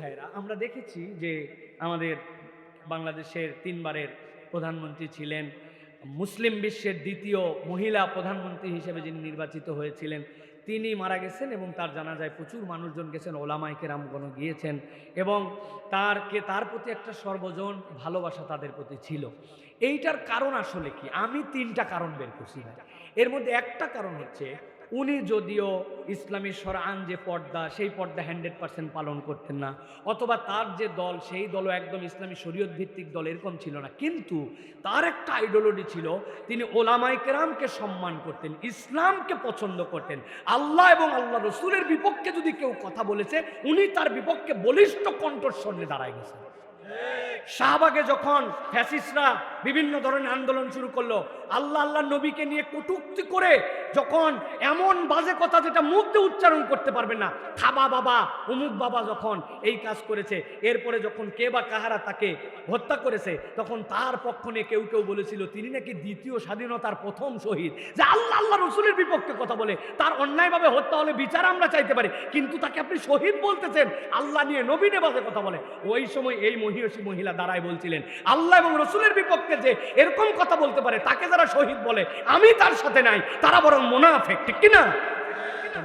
ভাইরা, আমরা দেখেছি যে আমাদের বাংলাদেশের 3 বারের প্রধানমন্ত্রী ছিলেন, মুসলিম বিশ্বের দ্বিতীয় মহিলা প্রধানমন্ত্রী হিসেবে যিনি নির্বাচিত হয়েছিলেন, তিনি মারা গেছেন এবং তার জানাজায় প্রচুর মানুষজন গেছেন, ওলামায়ে কেরামগণ গিয়েছেন এবং তার প্রতি একটা সর্বজন ভালোবাসা তাদের প্রতি ছিল। এইটার কারণ আসলে কি? আমি 3টা কারণ বের করছি ভাই। এর মধ্যে একটা কারণ হচ্ছে, উনি যদিও ইসলামী শরআন যে পর্দা, সেই পর্দা 100% পালন করতেন না, অথবা তার যে দল, সেই দলও একদম ইসলামী শরীয়ত ভিত্তিক দল এরকম ছিল না, কিন্তু তার একটা আইডিওলজি ছিল, তিনি ওলামায়ে কেরামকে সম্মান করতেন, ইসলামকে পছন্দ করতেন। আল্লাহ এবং আল্লাহ রসুলের বিপক্ষে যদি কেউ কথা বলেছে, উনি তার বিপক্ষে বলিষ্ঠ কণ্ঠস্বর নিয়ে দাঁড়ায় গেছেন। শাহবাগে যখন ফ্যাসিস্টরা বিভিন্ন ধরনের আন্দোলন শুরু করলো, আল্লাহ আল্লাহ নবীকে নিয়ে কটূক্তি করে যখন এমন বাজে কথা যেটা মুখ দিয়ে উচ্চারণ করতে পারবে না, খাবা বাবা অমুক বাবা যখন এই কাজ করেছে, এরপরে যখন কে বা কাহারা তাকে হত্যা করেছে, তখন তার পক্ষ নিয়ে কেউ কেউ বলেছিল তিনি নাকি দ্বিতীয় স্বাধীনতার প্রথম শহীদ, যে আল্লাহ আল্লাহ রসুলের বিপক্ষে কথা বলে, তার অন্যায়ভাবে হত্যা হলে বিচার আমরা চাইতে পারি, কিন্তু তাকে আপনি শহীদ বলতেছেন, আল্লাহ নিয়ে নবী নিয়ে বাজে কথা বলে। ওই সময় এই মহিষী মহিলা দাঁড়ায় বলছিলেন, আল্লাহ এবং রসুলের বিপক্ষে যে এরকম কথা বলতে পারে, তাকে যারা শহীদ বলে আমি তার সাথে নাই, তারা বরং মুনাফিক, ঠিক কিনা?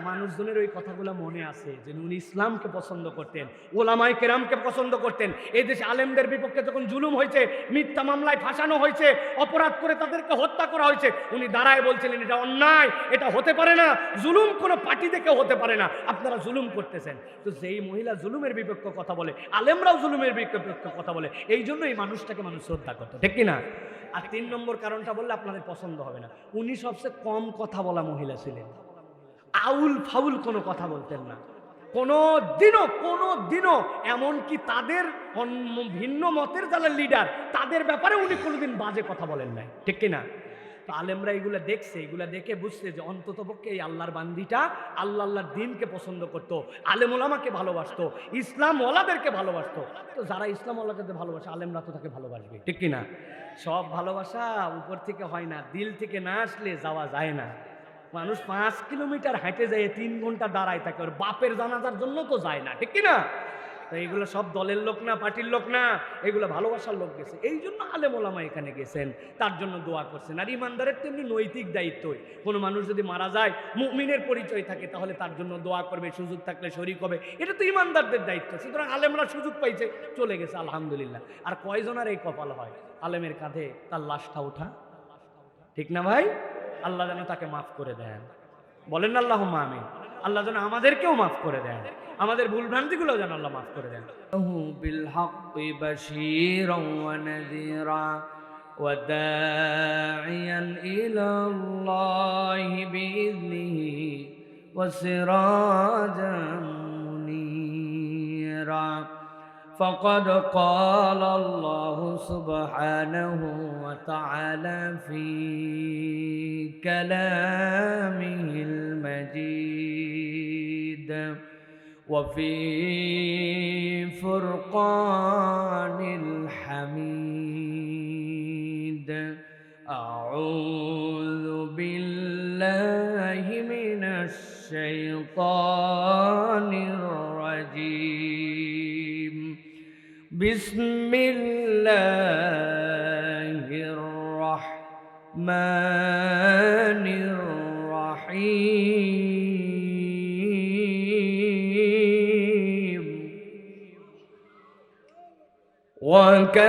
মানুষজনের ওই কথাগুলো মনে আছে যে উনি ইসলামকে পছন্দ করতেন, ওলামায়ে কেরামকে পছন্দ করতেন। এই দেশে আলেমদের বিপক্ষে যখন জুলুম হয়েছে, মিথ্যা মামলায় ফাঁসানো হয়েছে, অপরাধ করে তাদেরকে হত্যা করা হয়েছে, উনি দাঁড়ায় বলছিলেন এটা অন্যায়, এটা হতে পারে না, জুলুম কোনো পার্টি থেকে হতে পারে না, আপনারা জুলুম করতেছেন। তো যেই মহিলা জুলুমের বিপক্ষে কথা বলে, আলেমরাও জুলুমের বিপক্ষে কথা বলে, এই জন্য এই মানুষটাকে মানুষ শ্রদ্ধা করত, ঠিক কিনা? আর 3 নম্বর কারণটা বললে আপনাদের পছন্দ হবে না, উনি সবচেয়ে কম কথা বলা মহিলা ছিলেন। আউল ফাউল কোনো কথা বলতেন না কোনো দিনও, এমনকি তাদের ভিন্ন মতের যারা লিডার, তাদের ব্যাপারে উনি কোনোদিন বাজে কথা বলেন নাই, ঠিক কিনা? তো আলেমরা এগুলা দেখছে, এগুলা দেখে বুঝছে যে অন্তত পক্ষে এই আল্লাহর বান্দিটা আল্লাহর দিনকে পছন্দ করত, আলেম ওলামাকে ভালোবাসতো, ইসলাম ওয়ালাদেরকে ভালোবাসতো। তো যারা ইসলাম ওয়ালাদেরকে ভালোবাসে, আলেমরা তো তাকে ভালোবাসবে, ঠিক কিনা? সব ভালোবাসা উপর থেকে হয় না, দিল থেকে না আসলে যাওয়া যায় না। মানুষ 5 কিলোমিটার হাঁটে যায়, 3 ঘন্টা দাঁড়ায় থাকে, ওর বাপের জানাজার জন্য তো যায় না, ঠিক কিনা? তো এগুলো সব দলের লোক না, পার্টির লোক না, এগুলো ভালোবাসার লোক গেছে। এই জন্য আলেম ওলামা এখানে গেছেন, তার জন্য দোয়া করছেন। আর ইমানদারের তেমনি নৈতিক দায়িত্ব, কোনো মানুষ যদি মারা যায়, মুমিনের পরিচয় থাকে, তাহলে তার জন্য দোয়া করবে, সুযোগ থাকলে শরীক হবে, এটা তো ইমানদারদের দায়িত্ব। সুতরাং আলেমরা সুযোগ পাইছে, চলে গেছে, আলহামদুলিল্লাহ। আর কয়জনের এই কপাল হয় আলেমের কাঁধে তার লাশটা ওঠা, ঠিক না ভাই? আল্লাহ যেন তাকে মাফ করে দেন, বলেন আল্লাহুম্মা আমিন। আল্লাহ যেন আমাদেরকেও মাফ করে দেন, আমাদের ভুল ভ্রান্তিগুলো যেন আল্লাহ মাফ করে দেন। বিল হাক্কি বাশীরান ওয়া নাযীরা ওয়া দাঈয়ান ইলাল্লাহি বিইذনিহি ওয়া সিরাজান মুনীরা। فقد قال الله سبحانه وتعالى في كلامه المجيد وفي فرقان الحميد. أعوذ بالله من الشيطان الرجيم. بسم الله الرحمن الرحيم.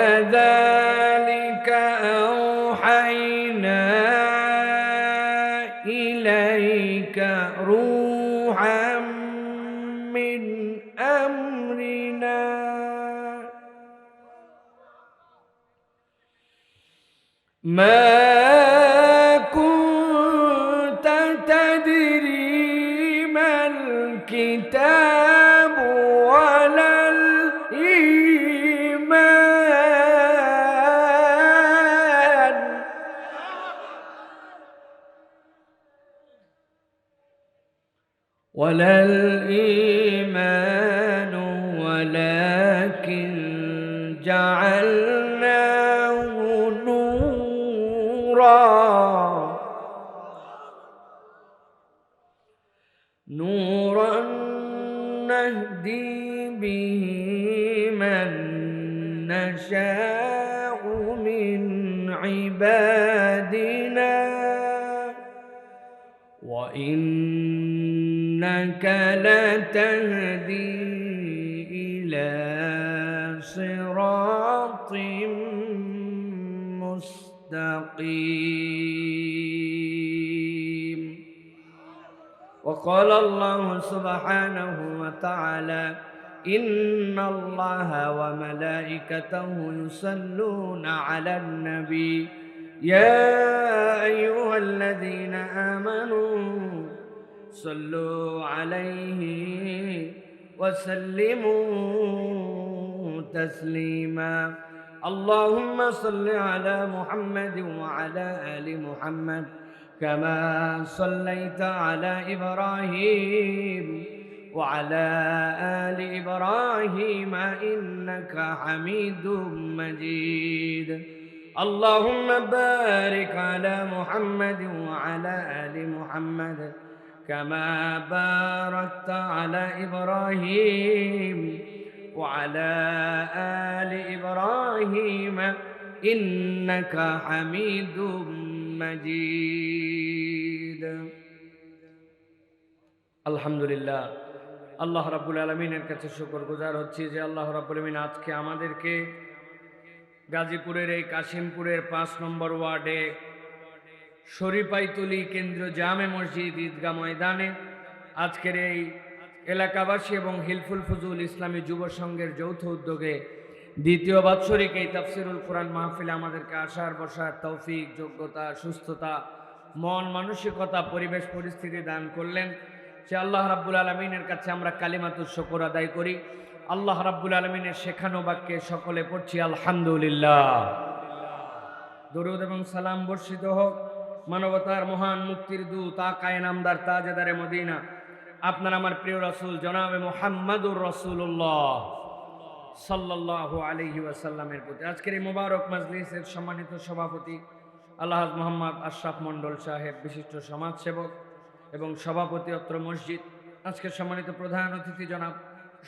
وكذلك أوحينا إليك روحا من أمرنا ما كنت تدري ما الكتاب ولا الإيمان ولكن جعلناه نورا نهدي به من نشاء من عبادنا وإنك لتهدي إلى صراط مستقيم. وقال الله سبحانه وتعالى إن الله وملائكته يصلون على النبي يا أيها الذين آمنوا صلوا عليه وسلموا تسليما. اللهم صل على محمد وعلى آل محمد كما صليت على إبراهيم وعلى آل إبراهيم إنك حميد مجيد. اللهم بارك على محمد وعلى آل محمد كما باركت على إبراهيم وعلى آل إبراهيم إنك حميد مجيد. আলহামদুলিল্লাহ, আল্লাহ রাব্বুল আলামিনের কাছে শুকরগুজার হচ্ছি যে আল্লাহ রাব্বুল আলামিন আজকে আমাদেরকে গাজীপুরের এই কাশিমপুরের 5 নম্বর ওয়ার্ডে শরীফাইতুলি কেন্দ্রীয় জামে মসজিদ ঈদগাহ ময়দানে আজকের এই এলাকাবাসী এবং হিলফুল ফুজুল ইসলামী যুব সংঘের যৌথ উদ্যোগে দ্বিতীয় বাৎসরিক এই তাফসিরুল কোরআন মাহফিলে আমাদেরকে আসার বসার তৌফিক, যোগ্যতা, সুস্থতা, মন মানসিকতা, পরিবেশ পরিস্থিতি দান করলেন। সে আল্লাহ রাব্বুল আলামিনের কাছে আমরা কালিমাতুশ শুকর আদায় করি। আল্লাহ রাব্বুল আলামিনের শেখানো বাক্যে সকলে পড়ছি আলহামদুলিল্লাহ। দরুদ এবং সালাম বর্ষিত হোক মানবতার মহান মুক্তির দূত আকায়ে নামদার তাজেদারে মদিনা আপনার আমার প্রিয় রাসূল জনাবে মুহাম্মাদুর রাসূলুল্লাহ সাল্লাল্লাহু আলাইহি ওয়াসাল্লামের প্রতি আজকের এই মোবারক মাজলিসের সম্মানিত সভাপতি আলহাজ মোহাম্মদ আশরাফ মন্ডল সাহেব, বিশিষ্ট সমাজসেবক এবং সভাপতি অত্র মসজিদ, আজকের সম্মানিত প্রধান অতিথি জনাব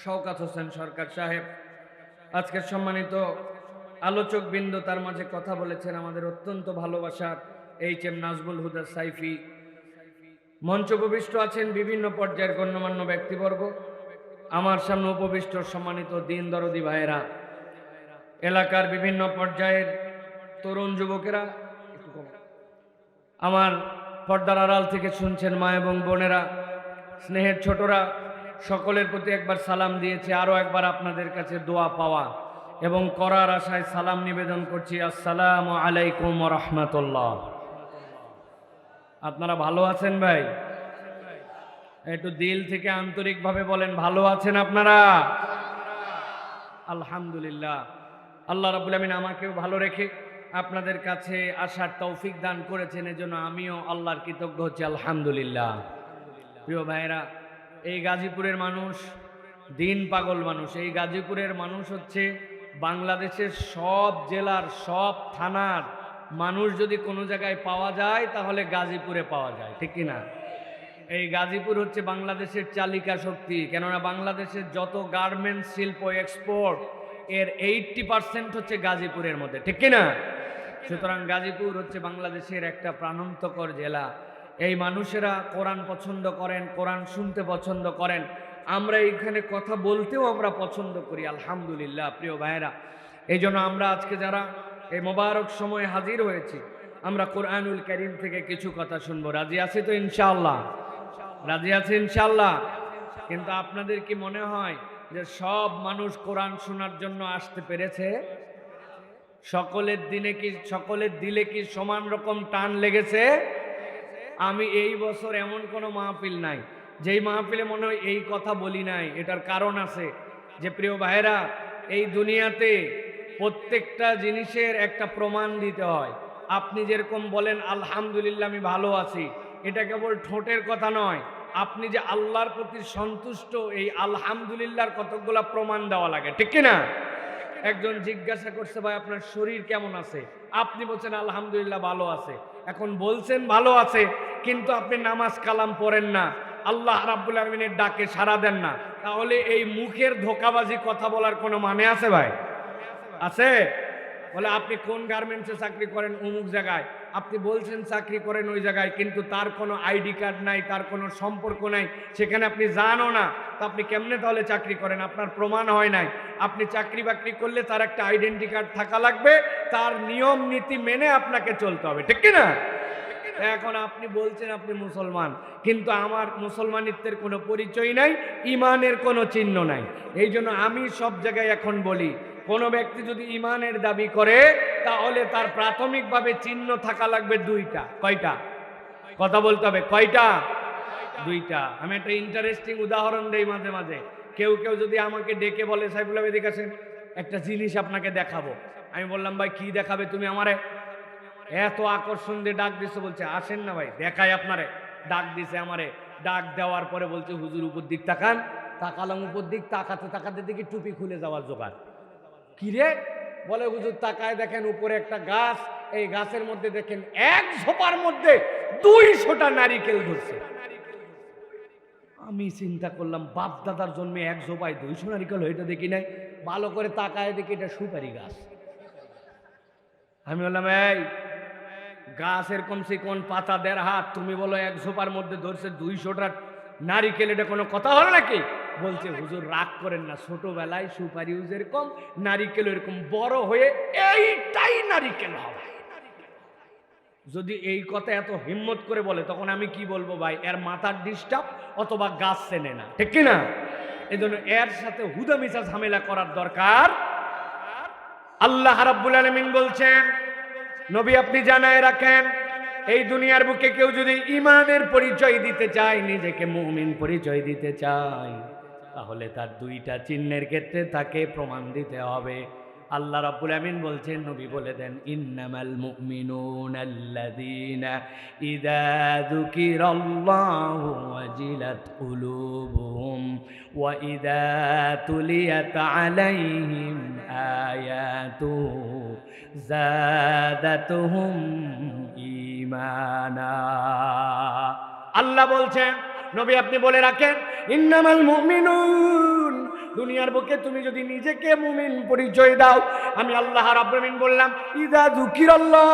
শওকত হোসেন সরকার সাহেব, আজকের সম্মানিত আলোচক বৃন্দ, তার মাঝে কথা বলেছেন আমাদের অত্যন্ত ভালোবাসার এইচ.এম. নাজমুল হুদা সাইফি, মঞ্চ উপবিষ্ট আছেন বিভিন্ন পর্যায়ের গণ্যমান্য ব্যক্তিবর্গ, আমার সামনে উপবিষ্ট সম্মানিত দিন দরদি ভাইয়েরা, এলাকার বিভিন্ন পর্যায়ের তরুণ যুবকেরা, আমার পর্দার আড়াল থেকে শুনছেন মা এবং বোনেরা, স্নেহের ছোটরা, সকলের প্রতি একবার সালাম দিয়েছে, আরও একবার আপনাদের কাছে দোয়া পাওয়া এবং করার আশায় সালাম নিবেদন করছি। আসসালামু আলাইকুম ওয়া রাহমাতুল্লাহ। আপনারা ভালো আছেন ভাই? একটু দিল থেকে আন্তরিকভাবে বলেন, ভালো আছেন আপনারা? আলহামদুলিল্লাহ। আল্লাহ রাব্বুল আমিন আমাকেও ভালো রেখে আপনাদের কাছে আসার তৌফিক দান করেছেন, এজন্য আমিও আল্লাহর কৃতজ্ঞ হচ্ছি আলহামদুলিল্লাহ। প্রিয় ভাইরা, এই গাজীপুরের মানুষ দিন পাগল মানুষ। এই গাজীপুরের মানুষ হচ্ছে বাংলাদেশের সব জেলার সব থানার মানুষ যদি কোনো জায়গায় পাওয়া যায় তাহলে গাজীপুরে পাওয়া যায়, ঠিক কি না? এই গাজীপুর হচ্ছে বাংলাদেশের চালিকা শক্তি, কেননা বাংলাদেশের যত গার্মেন্টস শিল্প এক্সপোর্ট এর 80% হচ্ছে গাজীপুরের মধ্যে, ঠিক কি না? সুতরাং গাজীপুর হচ্ছে বাংলাদেশের একটা প্রাণান্তকর জেলা। এই মানুষেরা কোরআন পছন্দ করেন, কোরআন শুনতে পছন্দ করেন, আমরা এইখানে কথা বলতেও আমরা পছন্দ করি আলহামদুলিল্লাহ। প্রিয় ভাইয়েরা, এই জন্য আমরা আজকে যারা এই মোবারক সময়ে হাজির হয়েছি, আমরা কোরআনুল কারীম থেকে কিছু কথা শুনবো। রাজি আছি তো ইনশাআল্লাহ? রাজি আছে ইনশাআল্লাহ? কিন্তু আপনাদের কি মনে হয় যে সব মানুষ কোরআন শোনার জন্য আসতে পেরেছে? সকলের দিলে কি সমান রকম টান লেগেছে? আমি এই বছর এমন কোনো মাহফিল নাই যেই মাহফিলে মনে হয় এই কথা বলি নাই। এটার কারণ আছে যে প্রিয় ভাইরা, এই দুনিয়াতে প্রত্যেকটা জিনিসের একটা প্রমাণ দিতে হয়। আপনি যেরকম বলেন আলহামদুলিল্লাহ আমি ভালো আছি, এটা কেবল ঠোঁটের কথা নয়, আপনি যে আল্লাহর প্রতি সন্তুষ্ট এই আলহামদুলিল্লাহর কতগুলা প্রমাণ দেওয়া লাগে, ঠিক কি না? একজন জিজ্ঞাসা করছে ভাই আপনার শরীর কেমন আছে, আপনি বলছেন আলহামদুলিল্লাহ ভালো আছে। এখন বলছেন ভালো আছে কিন্তু আপনি নামাজ কালাম পড়েন না, আল্লাহ রাব্বুল আলামিনের ডাকে সাড়া দেন না, তাহলে এই মুখের ধোঁকাবাজি কথা বলার কোনো মানে আছে ভাই? আছে? বলে আপনি কোন গার্মেন্টসে চাকরি করেন? অমুক জায়গায়। আপনি বলছেন চাকরি করেন ওই জায়গায়, কিন্তু তার কোনো আইডি কার্ড নাই, তার কোনো সম্পর্ক নাই, সেখানে আপনি জানো না, তো আপনি কেমনে তাহলে চাকরি করেন? আপনার প্রমাণ হয় নাই। আপনি চাকরি বাকরি করলে তার একটা আইডেন্টি কার্ড থাকা লাগবে, তার নিয়ম নীতি মেনে আপনাকে চলতে হবে, ঠিক কি না? এখন আপনি বলছেন আপনি মুসলমান, কিন্তু আমার মুসলমানিত্বের কোনো পরিচয় নাই, ইমানের কোনো চিহ্ন নাই। এই জন্য আমি সব জায়গায় এখন বলি, কোনো ব্যক্তি যদি ইমানের দাবি করে তাহলে তার প্রাথমিকভাবে চিহ্ন থাকা লাগবে দুইটা। কয়টা? কথা বলতে হবে, কয়টা? দুইটা। আমি একটা ইন্টারেস্টিং উদাহরণ দেই মাঝে মাঝে। কেউ কেউ যদি আমাকে ডেকে বলে সাইফুল আহমেদ এদিকে আসেন, একটা জিনিস আপনাকে দেখাবো। আমি বললাম ভাই কি দেখাবে তুমি আমারে? এত আকর্ষণ দিয়ে ডাক দিছে, বলছে আসেন না ভাই দেখাই আপনারে। ডাক দিছে আমারে, ডাক দেওয়ার পরে বলছে হুজুর উপর দিক তাকান। তাকালাম উপর দিক, তাকাতে তাকাতে দেখি টুপি খুলে যাওয়ার জোগাড়। কি রে? বলে হুজুর তাকায় দেখেন উপরে একটা গাছ, এই গাছের মধ্যে দেখেন এক ঝোপার মধ্যে 200টা নারিকেল ধরছে। আমি চিন্তা করলাম বাপ দাদার জন্মে এক ঝোপায় 200 নারিকেল হইতে দেখি নাই। ভালো করে তাকায় দেখি এটা সুপারি গাছ। আমি বললাম এই গাছের কমসে কোন পাতা 1.5 হাত, তুমি বলো এক ঝোপার মধ্যে ধরছে 200টা নারিকেল, এটা কোনো কথা হলো নাকি? বলছে হুজুর রাগ করেন না, ছোটবেলায় সুপারি যেরকম নারিকেল এরকম বড় হয়ে এইটাই নারিকেল হবে। যদি এই কথা এত হিম্মত করে বলে তখন আমি কি বলবো ভাই? এর মাথার ডিস্টার্ব অথবা গাছ চেনে না, ঠিক কিনা? এই জন্য এর সাথে হুদামিশা ঝামেলা করার দরকার। আল্লাহ রাব্বুল আলামিন বলছেন নবী আপনি জানায় রাখেন, এই দুনিয়ার বুকে কেউ যদি ইমানের পরিচয় দিতে চায়, নিজেকে মুমিন পরিচয় দিতে চায়, তাহলে তার দুইটা চিহ্নের ক্ষেত্রে তাকে প্রমাণ দিতে হবে। আল্লাহ রাব্বুল আমিন বলছেন, নবী বলে দেন, ইন্নামাল মুমিনুনা আল্লাযীনা ইযা যুকিরাল্লাহু ওয়াজিলাত কুলুবুহুম ওয়া ইযা তুলিয়াত আলাইহিম আয়াতুহু যাদাতুহুম ঈমানা। আল্লাহ বলছেন নবী আপনি বলে রাখেন, ইন্নামাল মুমিনুন, দুনিয়ার বুকে তুমি যদি নিজেকে মুমিন পরিচয় দাও, আমি আল্লাহ রাব্বুল আমিন বললাম ইযা যুকিরাল্লাহ,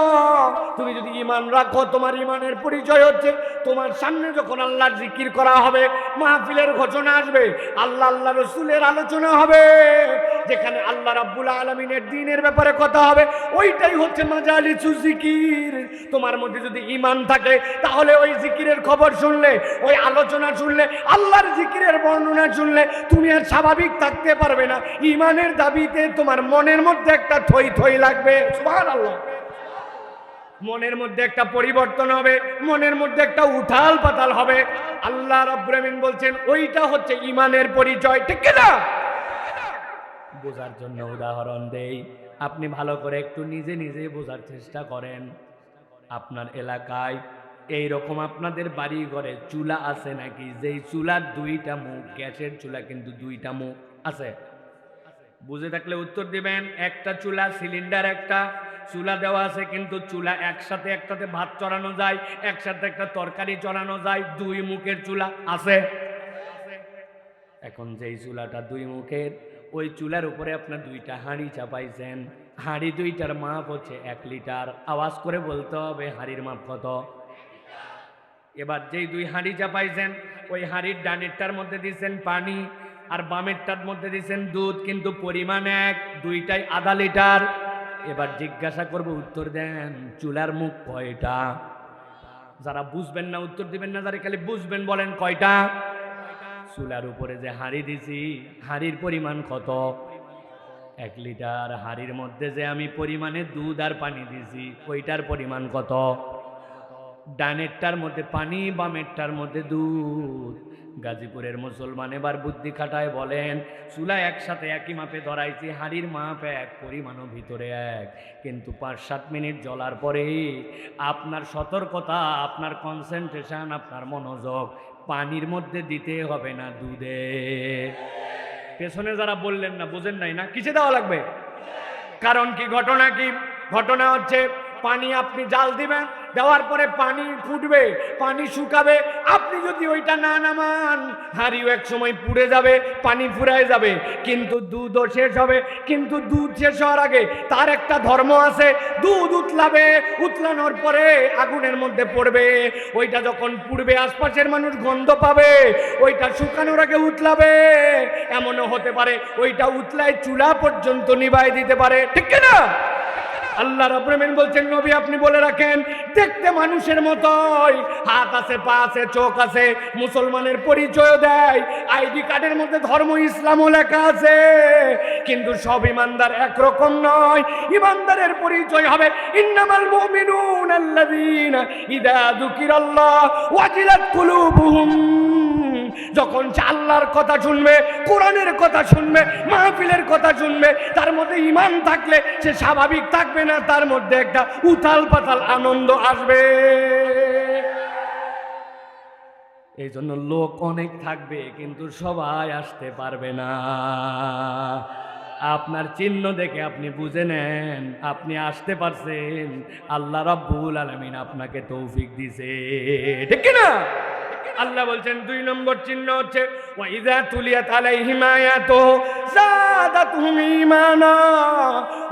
তুমি যদি ঈমান রাখো, তোমার ঈমানের পরিচয় হচ্ছে তোমার সামনে যখন আল্লাহর জিকির করা হবে, মাহফিলের ঘোষণা আসবে, আল্লাহ আল্লাহ রাসূলের আলোচনা হবে, যেখানে আল্লাহ রাব্বুল আলামিনের দ্বীনের ব্যাপারে কথা হবে, ওইটাই হচ্ছে মাজালিসুজ জিকির। তোমার মধ্যে যদি ঈমান থাকে তাহলে ওই জিকিরের খবর শুনলে, ওই আলোচনা শুনলে, আল্লাহর জিকিরের বর্ণনা শুনলে তুমি আর স্বাভাবিক থাকতে পারবে না। ঈমানের দাবিতে তোমার মনের মধ্যে একটা থই থই লাগবে। সুবহানাল্লাহ। মনের মধ্যে একটা পরিবর্তন হবে, মনের মধ্যে একটা উথাল পাতাল হবে। আল্লাহ রাব্বুল আমিন বলছেন ওইটা হচ্ছে ঈমানের পরিচয়, ঠিক কি না? বোঝার জন্য উদাহরণ দেই, আপনি ভালো করে একটু নিজে নিজে বোঝার চেষ্টা করেন। আপনার এলাকায় এই রকম আপনাদের বাড়ি ঘরে চুলা আছে নাকি, যেই চুলার 2টা মুখ? গ্যাসের চুলা কিন্তু 2টা মুখ আছে। বুঝে থাকলে উত্তর দিবেন। একটা চুলা, সিলিন্ডার একটা চুলা দেওয়া আছে, কিন্তু চুলা একসাথে একটাতে ভাত চড়ানো যায়, একসাথে একটা তরকারি চড়ানো যায়, 2 মুখের চুলা আছে। এখন যেই চুলাটা 2 মুখের, ওই চুলার উপরে আপনার 2টা হাঁড়ি চাপাইছেন। হাঁড়ি 2টার মাপ হচ্ছে 1 লিটার। আওয়াজ করে বলতে হবে হাঁড়ির মাপ কত। এবার যেই 2 হাঁড়ি চাপাইছেন, ওই হাঁড়ির ডানেরটার মধ্যে দিয়েছেন পানি, আর বামেরটার মধ্যে দিয়েছেন দুধ, কিন্তু পরিমাণ এক, 2টাই আধা লিটার। এবার জিজ্ঞাসা করবো, উত্তর দেন, চুলার মুখ কয়টা? যারা বুঝবেন না উত্তর দিবেন না, যারা খালি বুঝবেন বলেন কয়টা? চুলার উপরে যে হাঁড়ি দিছি, হাঁড়ির পরিমাণ কত? 1 লিটার। হাঁড়ির মধ্যে যে আমি পরিমাণে দুধ আর পানি দিছি, ওইটার পরিমাণ কত? ডানেরটার মধ্যে পানি, বামেরটার মধ্যে দুধ। গাজীপুরের মুসলমান এবার বুদ্ধি খাটায় বলেন, চুলা একসাথে একই মাপে ধরাইছি, হাঁড়ির মাপ এক, পরিমাণও ভিতরে এক, কিন্তু 5-7 মিনিট জ্বলার পরে আপনার সতর্কতা, আপনার কনসেন্ট্রেশন, আপনার মনোযোগ পানির মধ্যে দিতে হবে না দুধে। পেছনে যারা বললেন না, বুঝেন নাই না, কিসে দেওয়া লাগবে? কারণ কি? ঘটনা কি? ঘটনা হচ্ছে পানি আপনি জাল দিবেন, দেওয়ার পরে পানি ফুটবে, পানি শুকাবে, আপনি যদি ওইটা না নামান হাঁড়িও এক সময় পুড়ে যাবে, পানি ফুরায় যাবে, কিন্তু দুধও শেষ হবে। কিন্তু দুধ শেষ হওয়ার আগে তার একটা ধর্ম আছে, দুধ উতলাবে, উতলানোর পরে আগুনের মধ্যে পড়বে, ওইটা যখন পুড়বে আশপাশের মানুষ গন্ধ পাবে, ওইটা শুকানোর আগে উতলাবে, এমনও হতে পারে ওইটা উতলায় চুলা পর্যন্ত নিভাই দিতে পারে, ঠিক না? আল্লাহ রাব্বুল আলামিন বলছেন, নবী আপনি বলে রাখেন, দেখতে মানুষের মতোই, হাত আছে, পা আছে, চোখ আছে, মুসলমানের পরিচয় দেয়, আইডি কার্ডের মধ্যে ধর্ম ইসলামও লেখা আছে, কিন্তু সব ইমানদার একরকম নয়। ইমানদারের পরিচয় হবে ইন্নামাল মুমিনুনা আল্লাযীনা ইযা যুকিরাল্লাহ ওয়াজিলাত কুলুবুহুম। যখন সে আল্লাহর কথা শুনবে, কোরআনের কথা শুনবে, মাহফিলের কথা শুনবে, তার মধ্যে ঈমান থাকলে সে স্বাভাবিক থাকবে না, তার মধ্যে একটা উথাল পাতাল আনন্দ আসবে। এই জন্য লোক অনেক থাকবে কিন্তু সবাই আসতে পারবে না। আপনার চিহ্ন দেখে আপনি বুঝে নেন আপনি আসতে পারছেন, আল্লাহ রাব্বুল আলামিন আপনাকে তৌফিক দিয়েছে, ঠিক কি না? আল্লাহ বলছেন 2 নম্বর চিহ্ন হচ্ছে ওয়া ইযা তুলিয়াত আলাইহিম আয়াতুহু যাদাতুহুম ঈমানা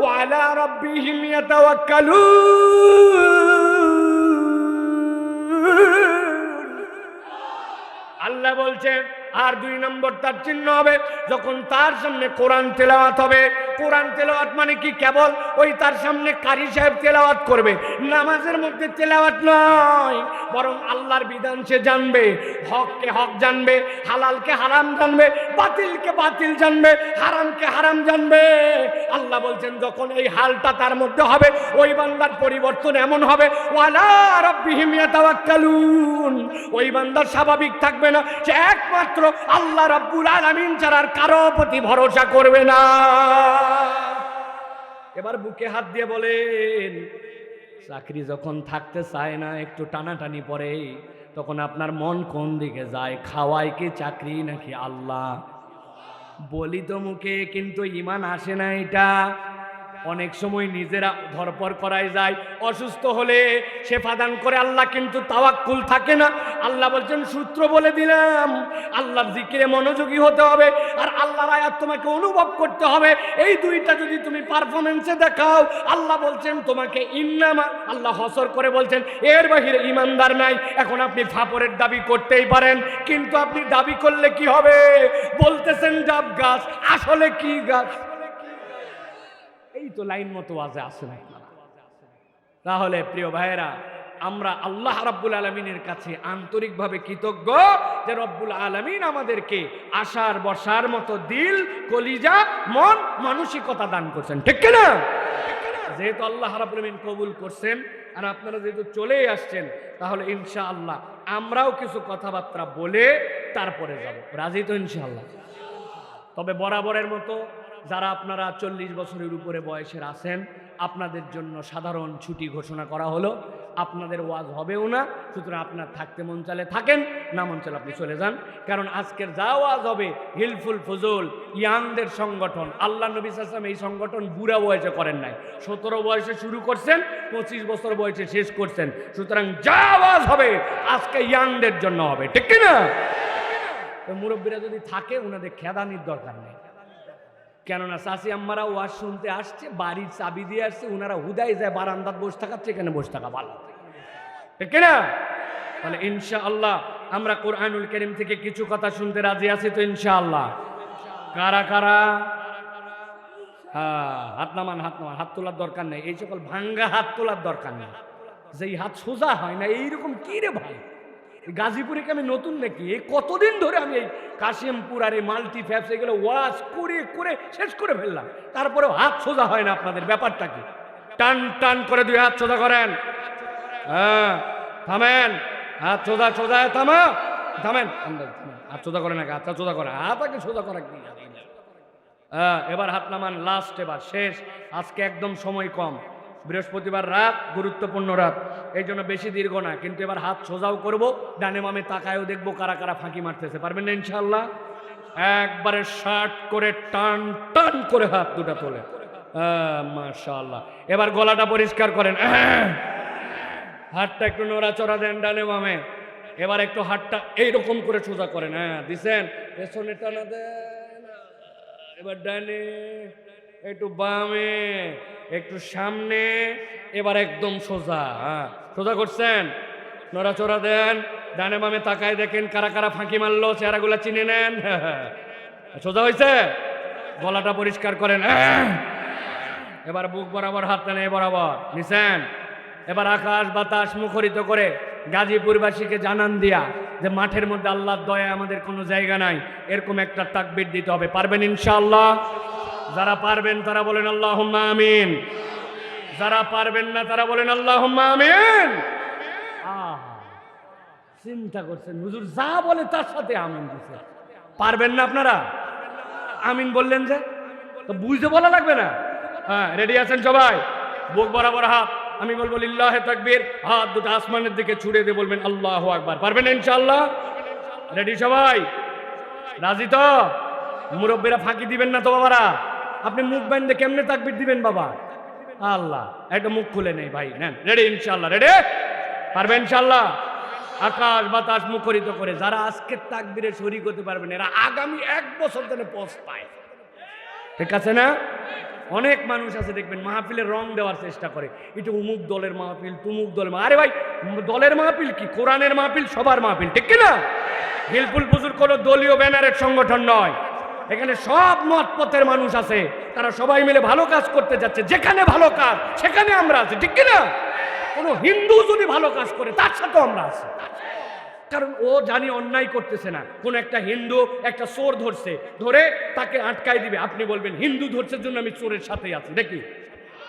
ওয়া আলা রাব্বিহিম ইয়াতাওয়াক্কালুন। আল্লাহ বলছেন আর 2 নম্বর তার চিহ্ন হবে যখন তার সামনে কোরআন তেলাওয়াত হবে। কোরআন তেলাওয়াত মানে কি? কেবল ওই তার সামনে কারি সাহেব তেলাওয়াত করবে, নামাজের মধ্যে তেলাওয়াত নয়, বরং আল্লাহর বিধান সে জানবে, হককে হক জানবে, হালালকে হারাম জানবে, বাতিলকে বাতিল জানবে, হারামকে হারাম জানবে। আল্লাহ বলছেন যখন এই হালটা তার মধ্যে হবে, ওই বান্দার পরিবর্তন এমন হবে ওয়ালা রাব্বিহিম ইয়াতাওয়াক্কালুন, ওই বান্দার স্বাভাবিক থাকবে না, সে একমাত্র আল্লাহ রাব্বুল আলামিন ছাড়া আর কারো প্রতি ভরসা করবে না। এবার বুকে হাত দিয়ে বলেন, চাকরি যখন থাকতে চায় না, একটু টানাটানি পড়ে, তখন আপনার মন কোন দিকে যায়? খাওয়ায় কি চাকরি নাকি আল্লাহ? বলি তো মুখে, কিন্তু ঈমান আসে না। এটা অনেক সময় নিজেরা ধরপর করাই যায়, অসুস্থ হলে শেফা দান করে আল্লাহ, কিন্তু তাওয়াক্কুল থাকে না। আল্লাহ বলছেন সূত্র বলে দিলাম, আল্লাহর জিকিরে মনোযোগী হতে হবে আর আল্লাহর আয়াত তোমাকে অনুভব করতে হবে। এই দুইটা যদি তুমি পারফরমেন্সে দেখাও, আল্লাহ বলছেন তোমাকে ইন্নামা, আল্লাহ হসর করে বলছেন এর বাহিরে ইমানদার নাই। এখন আপনি ফাপরের দাবি করতেই পারেন, কিন্তু আপনি দাবি করলে কি হবে? বলতেছেন ডাব গাছ, আসলে কি গাছ? এই তো লাইন মতো ওয়াজে আসে না। তাহলে প্রিয় ভাইয়েরা, আমরা আল্লাহ রাব্বুল আলামিনের কাছে আন্তরিকভাবে কৃতজ্ঞ যে রব্বুল আলামিন আমাদেরকে আশার বসার মতো দিল, কলিজা, মন, মানসিকতা দান করছেন, ঠিক কি না? যেহেতু আল্লাহ রাব্বুল আলামিন কবুল করছেন আর আপনারা যেহেতু চলেই আসছেন, তাহলে ইনশাআল্লাহ আমরাও কিছু কথাবার্তা বলে তারপরে যাব। রাজি তো ইনশাআল্লাহ? তবে বরাবরের মতো যারা আপনারা 40 বছরের উপরে বয়সের আছেন, আপনাদের জন্য সাধারণ ছুটি ঘোষণা করা হলো। আপনাদের ওয়াজ হবেও না, সুতরাং আপনার থাকতে মন চালে থাকেন, না মন চালে আপনি চলে যান। কারণ আজকের যা ওয়াজ হবে হিলফুল ফুজুল ইয়াংদের সংগঠন। আল্লাহ নবী সাল্লাল্লাহু আলাইহি ওয়াসাল্লাম এই সংগঠন বুড়া বয়সে করেন নাই, 17 বয়সে শুরু করছেন, 25 বছর বয়সে শেষ করছেন। সুতরাং যা ওয়াজ হবে আজকে ইয়াংদের জন্য হবে, ঠিক কি না? তো মুরব্বীরা যদি থাকে, ওনাদের খেদানির দরকার নেই। কেননা চাচি আম্মারা ওয়াজ শুনতে আসছে, বাড়ির চাবি দিয়ে আসছে, ওনারা হুদাই যায় বারান্দাত বসে থাকাচ্ছে, এখানে বসে থাকা ভালো, ঠিক না? তাহলে ইনশাআল্লাহ আমরা কোরআনুল কারীম থেকে কিছু কথা শুনতে রাজি আছি তো ইনশাআল্লাহ? কারা কারা? হ্যাঁ, হাত নামান, হাত নামান। হাত তোলার দরকার নেই, এই সকল ভাঙ্গা হাত তোলার দরকার নেই। যেই হাত সোজা হয় না, এইরকম কি রে ভাই? গাজীপুরে কি আমি নতুন নাকি? এই কতদিন ধরে আমি এই কাশিমপুর আর এই মাল্টি ফ্যাপস এগুলো ওয়াজ করে করে শেষ করে ফেললাম, তারপরেও হাত সোজা হয় না। আপনাদের ব্যাপারটা কি? টান টান করে 2 হাত সোজা করেন। হ্যাঁ, থামেন, হাত সোজা সোজা, থামা, থামেন, হাত সোজা করে নাকি? হাতটা সোজা করে, হাত আগে সোজা করা কি? হ্যাঁ, এবার হাত নামান, লাস্ট, এবার শেষ। আজকে একদম সময় কম, বৃহস্পতিবার রাত, গুরুত্বপূর্ণ রাত, এই জন্য বেশি দীর্ঘ না। কিন্তু এবার হাত সোজাও করব, ডানে বামে তাকায়ও দেখবো কারা কারা ফাঁকি মারতেছে। পারবেন না ইনশাআল্লাহ? একবারে শার্ট করে টান টান করে হাত দুটা তোলে। মাশাআল্লাহ। এবার গলাটা পরিষ্কার করেন, হাতটা একটু নড়াচড়া দেন ডানে বামে। এবার একটু হাতটা এইরকম করে সোজা করেন। হ্যাঁ দিছেন, পেছনে টানা দেন। এবার ডানে, একটু বামে, একটু সামনে, এবার একদম সোজা। হ্যাঁ সোজা করছেন, নড়াচড়া দেন। ডানে বামে তাকায় দেখেন কারা কারা ফাঁকি মারলো, চেহারাগুলো চিনে নেন। সোজা হয়েছে, গলাটা পরিষ্কার করেন। এবার বুক বরাবর হাত টানে বরাবর নিছেন। এবার আকাশ বাতাস মুখরিত করে গাজীপুরবাসীকে জানান দিয়া যে মাঠের মধ্যে আল্লাহর দয়া আমাদের কোনো জায়গা নাই, এরকম একটা তাকবীর দিতে হবে। পারবেন ইনশাআল্লাহ? যারা পারবেন তারা বলেন আল্লাহুম্মা আমিন, যারা পারবেন না তারা বলেন আল্লাহুম্মা আমিন। চিন্তা করছেন হুজুর যা বলে তার সাথে আমিন দিছে। পারবেন না আপনারা? আমিন বললেন যে, তো বুঝতে বলা লাগবে না? হ্যাঁ রেডি আছেন সবাই? বুক বরাবর হাত, আমি বলবো লিল্লাহে তাকবীর, হাত দুটো আসমানের দিকে ছুড়ে দিয়ে বলবেন আল্লাহু আকবার। পারবেন ইনশাআল্লাহ? রেডি সবাই? রাজি তো? মুরব্বীরা ফাঁকি দিবেন না তো বাবারা? আপনি মুখ বান্ধে কেমনে তাকবীর দিবেন বাবা? আল্লাহ, একটা মুখ খুলে নেই ভাই। নেন রেডি ইনশাআল্লাহ? রেডি? পারবেন ইনশাআল্লাহ? আকাশ বাতাস মুখরিত করে যারা আজকে তাকবীরে শরীক হতে পারবেন এরা আগামী 1 বছর ধরে পস্তায়। ঠিক আছে না? অনেক মানুষ আছে দেখবেন মাহফিলের রং দেওয়ার চেষ্টা করে, এটা উমুক দলের মাহফিল, তুমুক দলের মাহফিল। আরে ভাই দলের মাহফিল কি, কোরআনের মাহফিল, সবার মাহফিল, ঠিক কিনা? হিলফুল ফুজুর কোনো দলীয় ব্যানারের সংগঠন নয়। এখানে সব মত পথের মানুষ আছে, তারা সবাই মিলে ভালো কাজ করতে যাচ্ছে। যেখানে ভালো কাজ সেখানে আমরা আছি, ঠিক কিনা? কোনো হিন্দু যদি ভালো কাজ করে তার সাথে আমরা আছি, কারণ ও জানি অন্যায় করতেছে না। কোন একটা হিন্দু একটা চোর ধরছে, ধরে তাকে আটকাই দিবে, আপনি বলবেন হিন্দু ধরছে জন্য আমি চোরের সাথেই আছি, দেখি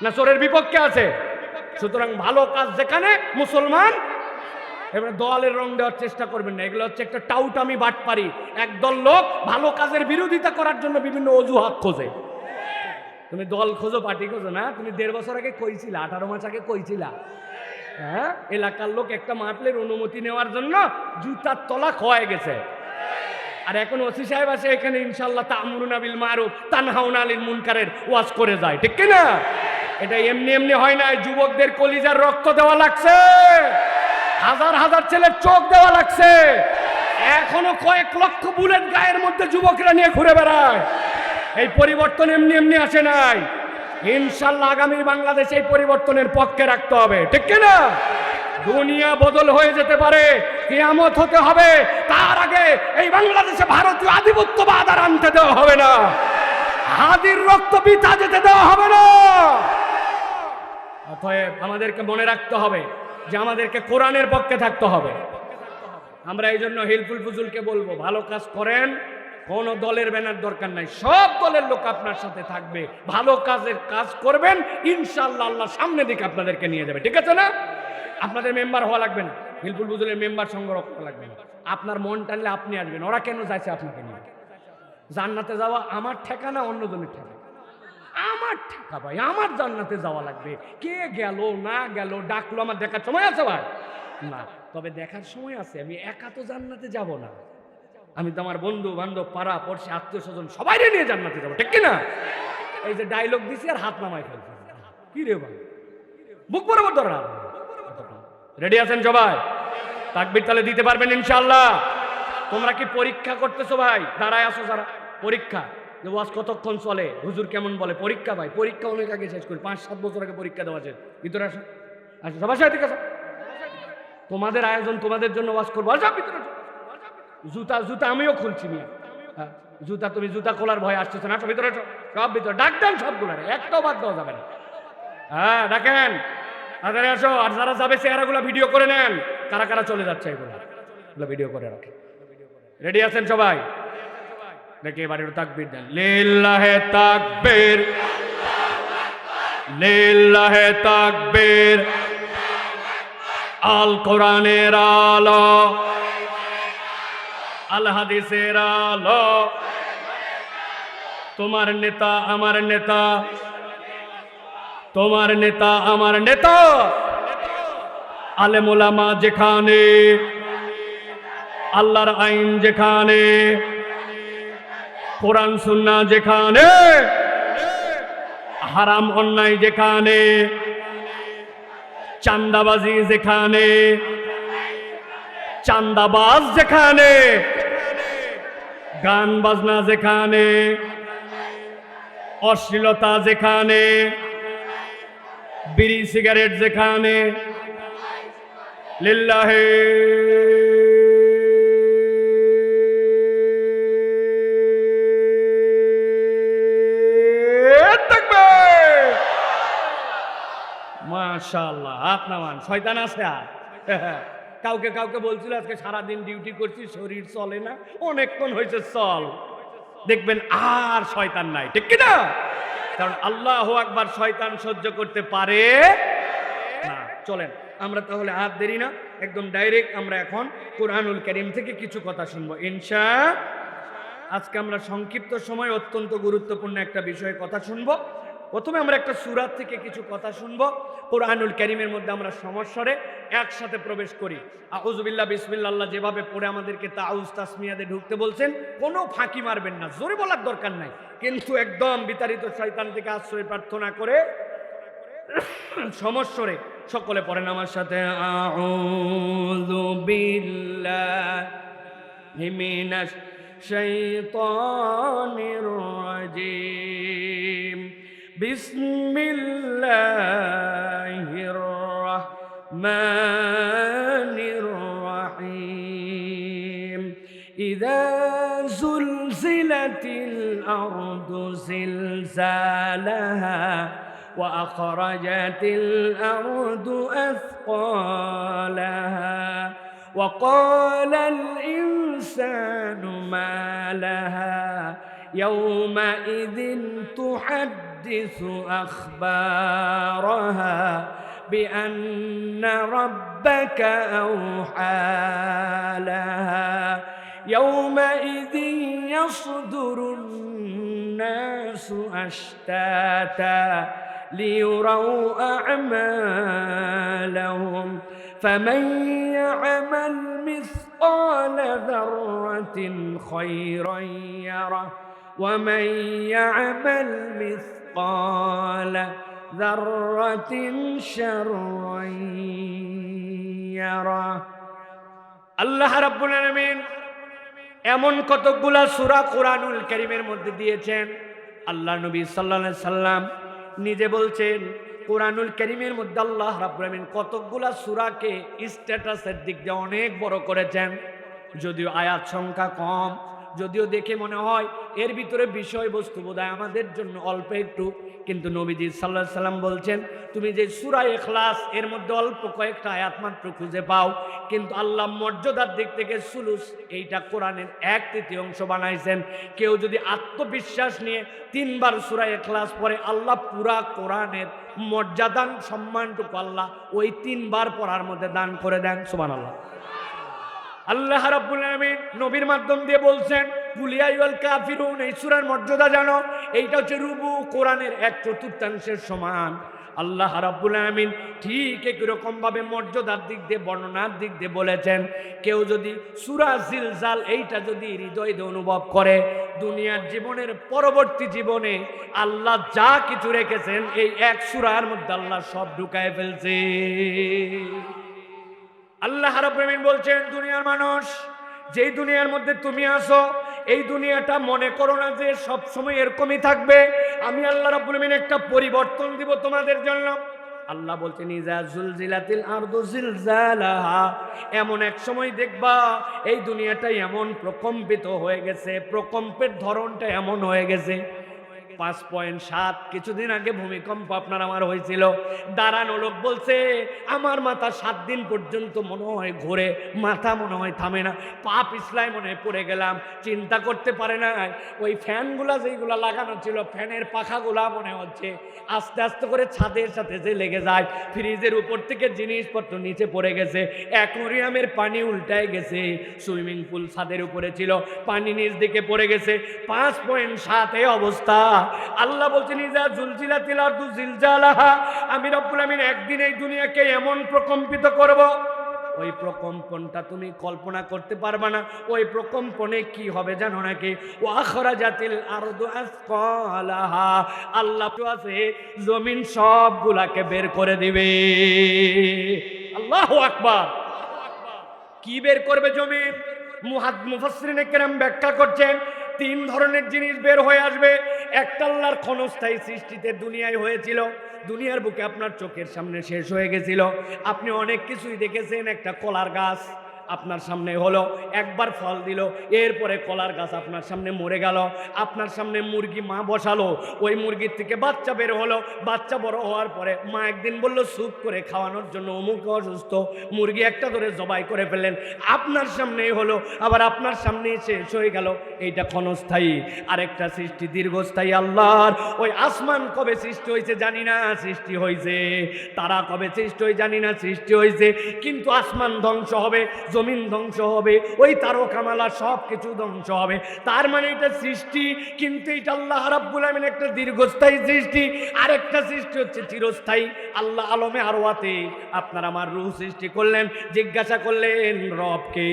না চোরের বিপক্ষে আছে। সুতরাং ভালো কাজ যেখানে মুসলমান, এবার দলের রং দেওয়ার চেষ্টা করবেন না। এগুলো হচ্ছে একটা টাউটামি বাটপারি। একদল লোক ভালো কাজের বিরোধিতা করার জন্য বিভিন্ন অজুহাত খোঁজে। তুমি দল খোঁজো, পার্টি খোঁজো না। তুমি 1.5 বছর আগে কইছিলা, 18 মাস আগে কইছিলা, হ্যাঁ এলাকার লোক একটা মাহফিলের অনুমতি নেওয়ার জন্য জুতার তলা খোয়ায় গেছে। আর এখন ওসি সাহেব আসে এখানে ইনশাআল্লাহ তা'মুরুনা বিল মারুফ তানহাউনা আনিল মুনকারের ওয়াজ করে যায়, ঠিক কি না? এটা এমনি এমনি হয় না, যুবকদের কলিজার রক্ত দেওয়া লাগছে, হাজার হাজার ছেলের চোখ দেওয়া লাগছে। এখনো কয়েক লক্ষ বুলেট গায়ের মধ্যে যুবকরা নিয়ে ঘুরে বেড়ায়। এই পরিবর্তন এমনি এমনি আসে নাই। ইনশাআল্লাহ আগামী বাংলাদেশ এই পরিবর্তনের পক্ষে রাখতে হবে, ঠিক কিনা? দুনিয়া বদল হয়ে যেতে পারে, কিয়ামত হতে হবে, তার আগে এই বাংলাদেশে ভারতীয় আধিপত্যবাদ আর আনতে দেওয়া হবে না। হাদির রক্ত বৃথা যেতে দেওয়া হবে না। অতএব আমাদেরকে মনে রাখতে হবে যে আমাদেরকে কোরআনের পক্ষে থাকতে হবে। আমরা এই জন্য হিলফুল ফুজুলকে বলবো ভালো কাজ করেন, কোন দলের ব্যানার দরকার নাই, সব দলের লোক আপনার সাথে থাকবে, ভালো কাজের কাজ করবেন, ইনশাআল্লাহ আল্লাহ সামনে দিকে আপনাদেরকে নিয়ে যাবে, ঠিক আছে না? আপনাদের মেম্বার হওয়া লাগবে না, হিলফুল ফুজুলের মেম্বার সংগ্রহ করা লাগবে না। আপনার মন টানলে আপনি আসবেন। ওরা কেন যাইছে আপনাকে নিয়ে? জান্নাতে যাওয়া আমার ঠেকা না অন্যজনের ঠেকা? আমার ঠেকা ভাই, আমার জান্নাতে যাওয়া লাগবে। কে গেল না গেল ডাকলো, আমার দেখার সময় আছে ভাই? না, তবে দেখার সময় আছে। আমি একা তো জান্নাতে যাব না, আমি তো আমার বন্ধু বান্ধব পাড়া পড়শি আত্মীয় স্বজন সবাই নিয়ে জান্নাতে যাবো, ঠিক কিনা? এই যে ডায়লগ দিছি আর হাত নামাই ফেলছি, কি রে ভাই, বুক বরাবর ধরা। রেডি আছেন সবাই? তাকবীর তাহলে দিতে পারবেন ইনশাআল্লাহ? তোমরা কি পরীক্ষা করতেছো ভাই? দাঁড়ায় আসো যারা, পরীক্ষা যে ওয়াজ কতক্ষণ চলে, হুজুর কেমন বলে, পরীক্ষা ভাই। পরীক্ষা অনেক আগে শেষ করি, 5-7 বছর আগে পরীক্ষা দেওয়া যায়। ভিতরে আসো, আসো সবাই সাথে, ঠিক আছে? তোমাদের আয়োজন, তোমাদের জন্য ওয়াজ করবো, আসো ভিতরে। জুতা জুতা আমিও খুলছি নিয়ে, জুতা তুমি জুতা খোলার ভয় আসতেছে না, ভিতরে সব ভিতরে ডাক দেন সবগুলো, একটাও বাদ দেওয়া যাবে না। হ্যাঁ ডাকেন, তাড়াতাড়ি আসো। আর যারা যাবে চেহারাগুলো ভিডিও করে নেন, কারা কারা চলে যাচ্ছে এগুলো ভিডিও করে রাখে। রেডি আছেন সবাই? দেখি এবার একটু তাকবীর দেন। লিল্লাহে তাকবীর, লিল্লাহে তাকবীর, আল কোরআনের আলো, আল হাদিসের আলো, তোমার নেতা আমার নেতা, তোমার নেতা আমার নেতা, আলেম ওলামা যেখানে, আল্লাহর আইন যেখানে, কোরআন সুন্নাহ যেখানে, হারাম অন্যায় যেখানে, চান্দাবাজি যেখানে, চান্দাবাজ যেখানে, গান বাজনা যেখানে, অশ্লীলতা যেখানে, বিড়ি সিগারেট যেখানে, লিল্লাহে তাকবীর। মাশাআল্লাহ, হাত নামান। শয়তান আছে আর? কাউকে কাউকে বলছিল আজকে সারাদিন ডিউটি করছি, শরীর চলে না, অনেকক্ষণ হয়েছে চল, দেখবেন আর শয়তান নাই, ঠিক কিনা? কারণ আল্লাহু আকবার, শয়তান সহ্য করতে পারে না। চলেন আমরা তাহলে আর দেরি না, একদম ডাইরেক্ট আমরা এখন কোরআনুল কারীম থেকে কিছু কথা শুনবো ইনশাআল্লাহ। আজকে আমরা সংক্ষিপ্ত সময় অত্যন্ত গুরুত্বপূর্ণ একটা বিষয়ে কথা শুনবো। প্রথমে আমরা একটা সূরা থেকে কিছু কথা শুনবো। কোরআনুল কারীমের মধ্যে আমরা সমস্বরে একসাথে প্রবেশ করি। আউযু বিল্লাহ বিসমিল্লাহ, আল্লাহ যেভাবে পড়ে আমাদেরকে তাউজ তাসমিয়াতে ঢুকতে বলছেন, কোনো ফাঁকি মারবেন না, জোরে বলার দরকার নাই, কিন্তু একদম বিতাড়িত শয়তান থেকে আশ্রয় প্রার্থনা করে সমস্বরে সকলে পড়েন আমার সাথে। আউযু বিল্লাহি মিনাশ শাইতানির রাজিম। বিসমিল্লাহির রাহমানির রাহিম। ইযা যুলজিলাতিল আরদু জিলজালাহা وأخرجت الأرض أثقالها وقال الإنسان ما لها يومئذ تحدث أخبارها بأن ربك أوحى لها يومئذ يصدر الناس أشتاتا ليروا أعمالهم فمن يعمل مثقال ذرة خيرا يره ومن يعمل مثقال ذرة شرا يره। আল্লাহ রাব্বুল আলামিন এমন কতগুলা সূরা কোরআনুল কারীমের মধ্যে দিয়েছেন, আল্লাহ নবী সাল্লাল্লাহু আলাইহি সাল্লাম নিজে বলছেন কোরআনুল কারীমের মধ্যে আল্লাহ রাব্বুল আলামিন কতগুলা সূরাকে স্ট্যাটাসের দিক দিয়ে অনেক বড় করেছেন। যদিও আয়াত সংখ্যা কম, যদিও দেখে মনে হয় এর ভিতরে বিষয়বস্তু বোধহয় আমাদের জন্য অল্প একটু, কিন্তু নবীজি সাল্লাল্লাহু আলাইহি সাল্লাম বলছেন তুমি যে সূরা ইখলাস এর মধ্যে অল্প কয়েকটা আয়াত মাত্র খুঁজে পাও, কিন্তু আল্লাহ মর্যাদার দিক থেকে সুলুস, এইটা কোরআনের 1/3 বানাইছেন। কেউ যদি আত্মবিশ্বাস নিয়ে 3 বার সূরা ইখলাস পড়ে, আল্লাহ পুরা কোরআনের মর্যাদান সম্মানটুকু আল্লাহ ওই 3 বার পড়ার মধ্যে দান করে দেন। সুবহানাল্লাহ। আল্লাহ রাব্বুল আলামিন নবীর মাধ্যম দিয়ে বলছেন কুল ইয়া আইয়ুহাল কাফিরুন, এই সূরার মর্যাদা জানো, এইটা হচ্ছে রুবু কোরআনের 1/4 সমান। আল্লাহ রাব্বুল আলামিন ঠিক একই রকম ভাবে মর্যাদার দিক দিয়ে, বর্ণনার দিক দিয়ে বলেছেন কেউ যদি সূরা জিলজাল এইটা যদি হৃদয় দিয়ে অনুভব করে, দুনিয়ার জীবনের পরবর্তী জীবনে আল্লাহ যা কিছু রেখেছেন এই এক সূরার মধ্যে আল্লাহ সব ঢুকায় ফেলছে। আল্লাহ রাব্বুল আলামিন বলছেন দুনিয়ার মানুষ, যেই দুনিয়ার মধ্যে তুমি আসো এই দুনিয়াটা মনে করো না যে সব সময় এরকমই থাকবে। আমি আল্লাহ রাব্বুল আলামিন একটা পরিবর্তন দিব তোমাদের জন্য। আল্লাহ বলছেন ইজা জুলজিলাতিল আরদু জিলজালাহা, এমন এক সময় দেখবা এই দুনিয়াটা এমন প্রকম্পিত হয়ে গেছে, প্রকম্পের ধরনটা এমন হয়ে গেছে 5.7। কিছুদিন আগে ভূমিকম্প আপনার আমার হয়েছিল, দাঁড়ানো লোক বলছে আমার মাথা 7 দিন পর্যন্ত মনে হয় ঘোরে, মাথা মনে হয় থামে না, পা পিছলায় মনে হয় পড়ে গেলাম। চিন্তা করতে পারে না ওই ফ্যানগুলা যেগুলা লাগানো ছিল, ফ্যানের পাখাগুলা মনে হচ্ছে আস্তে আস্তে করে ছাদের সাথে যে লেগে যায়, ফ্রিজের উপর থেকে জিনিসপত্র নিচে পড়ে গেছে, অ্যাকোয়ারিয়ামের পানি উল্টায় গেছে, সুইমিং পুল ছাদের উপরে ছিল, পানি নিচ দিকে পড়ে গেছে। 5.7 এই অবস্থা। আল্লাহ বলছেন ইজা জুলজিলাতিল আরদু জিলজালাহা, আমি রব্বুল আমিন একদিন এই দুনিয়াকে এমন প্রকম্পিত করব ওই প্রকম্পনটা তুমি কল্পনা করতে পারবা না। ওই প্রকম্পনে কি হবে জানো নাকি? ওয়া আখরাজাতিল আরদু আসকালাহা, আল্লাহ আছে জমিন সবগুলাকে বের করে দিবে। আল্লাহু আকবার। কি বের করবে জমিন? মুফাসসিরিনে কেরাম ব্যাখ্যা করছেন 3 ধরনের জিনিস বের হয়ে আসবে। একটা আল্লাহর ক্ষণস্থায়ী সৃষ্টিতে দুনিয়ায় হয়েছিল, দুনিয়ার বুকে আপনার চোখের সামনে শেষ হয়ে গেছিল, আপনি অনেক কিছুই দেখেছেন। একটা কলার গাছ আপনার সামনে হলো, একবার ফল দিল, এরপরে কলার গাছ আপনার সামনে মরে গেল। আপনার সামনে মুরগি মা বসালো, ওই মুরগির থেকে বাচ্চা বের হলো, বাচ্চা বড় হওয়ার পরে মা একদিন বলল স্যুপ করে খাওয়ানোর জন্য, অমুক অসুস্থ, মুরগি একটা ধরে জবাই করে ফেললেন, আপনার সামনেই হলো, আবার আপনার সামনেই শেষ হয়ে গেল। এইটা ক্ষণস্থায়ী। আরেকটা সৃষ্টি দীর্ঘস্থায়ী আল্লাহর। ওই আসমান কবে সৃষ্টি হয়েছে জানি না, সৃষ্টি হয়েছে। তারা কবে সৃষ্টি হয়ে জানি না, সৃষ্টি হয়েছে। কিন্তু আসমান ধ্বংস হবে, জমিন ধ্বংস হবে, ওই তারকামালা সব কিছু ধ্বংস হবে। তার মানে এটা সৃষ্টি, কিন্তু এটা আল্লাহ রাব্বুল আমিন একটা দীর্ঘস্থায়ী সৃষ্টি। আরেকটা সৃষ্টি হচ্ছে চিরস্থায়ী। আল্লাহ আলমে আরওয়াতে আপনার আমার রূহ সৃষ্টি করলেন, জিজ্ঞাসা করলেন রবকে,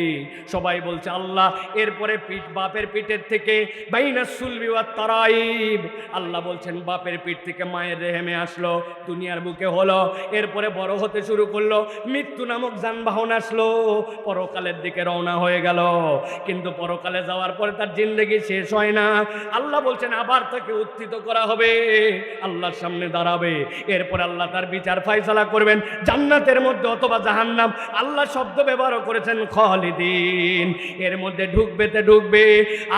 সবাই বলছে আল্লাহ। এরপরে বাপের পিঠের থেকে বাইনা সুলবি ওয়াত তারাইব, আল্লাহ বলছেন বাপের পিঠ থেকে মায়ের রেহেমে আসলো, দুনিয়ার বুকে হলো, এরপরে বড় হতে শুরু করলো, মৃত্যু নামক যানবাহন আসলো, পরকালের দিকে রওনা হয়ে গেল। কিন্তু পরকালে যাওয়ার পরে তার জিন্দেগি শেষ হয় না। আল্লাহ বলছেন আবার তাকে উত্থিত করা হবে, আল্লাহর সামনে দাঁড়াবে, এরপর আল্লাহ তার বিচার ফায়সালা করবেন, জান্নাতের মধ্যে অথবা জাহান্নাম। আল্লাহ শব্দ ব্যবহার করেছেন খালিদিন, এর মধ্যে ঢুকবেতে ঢুকবে,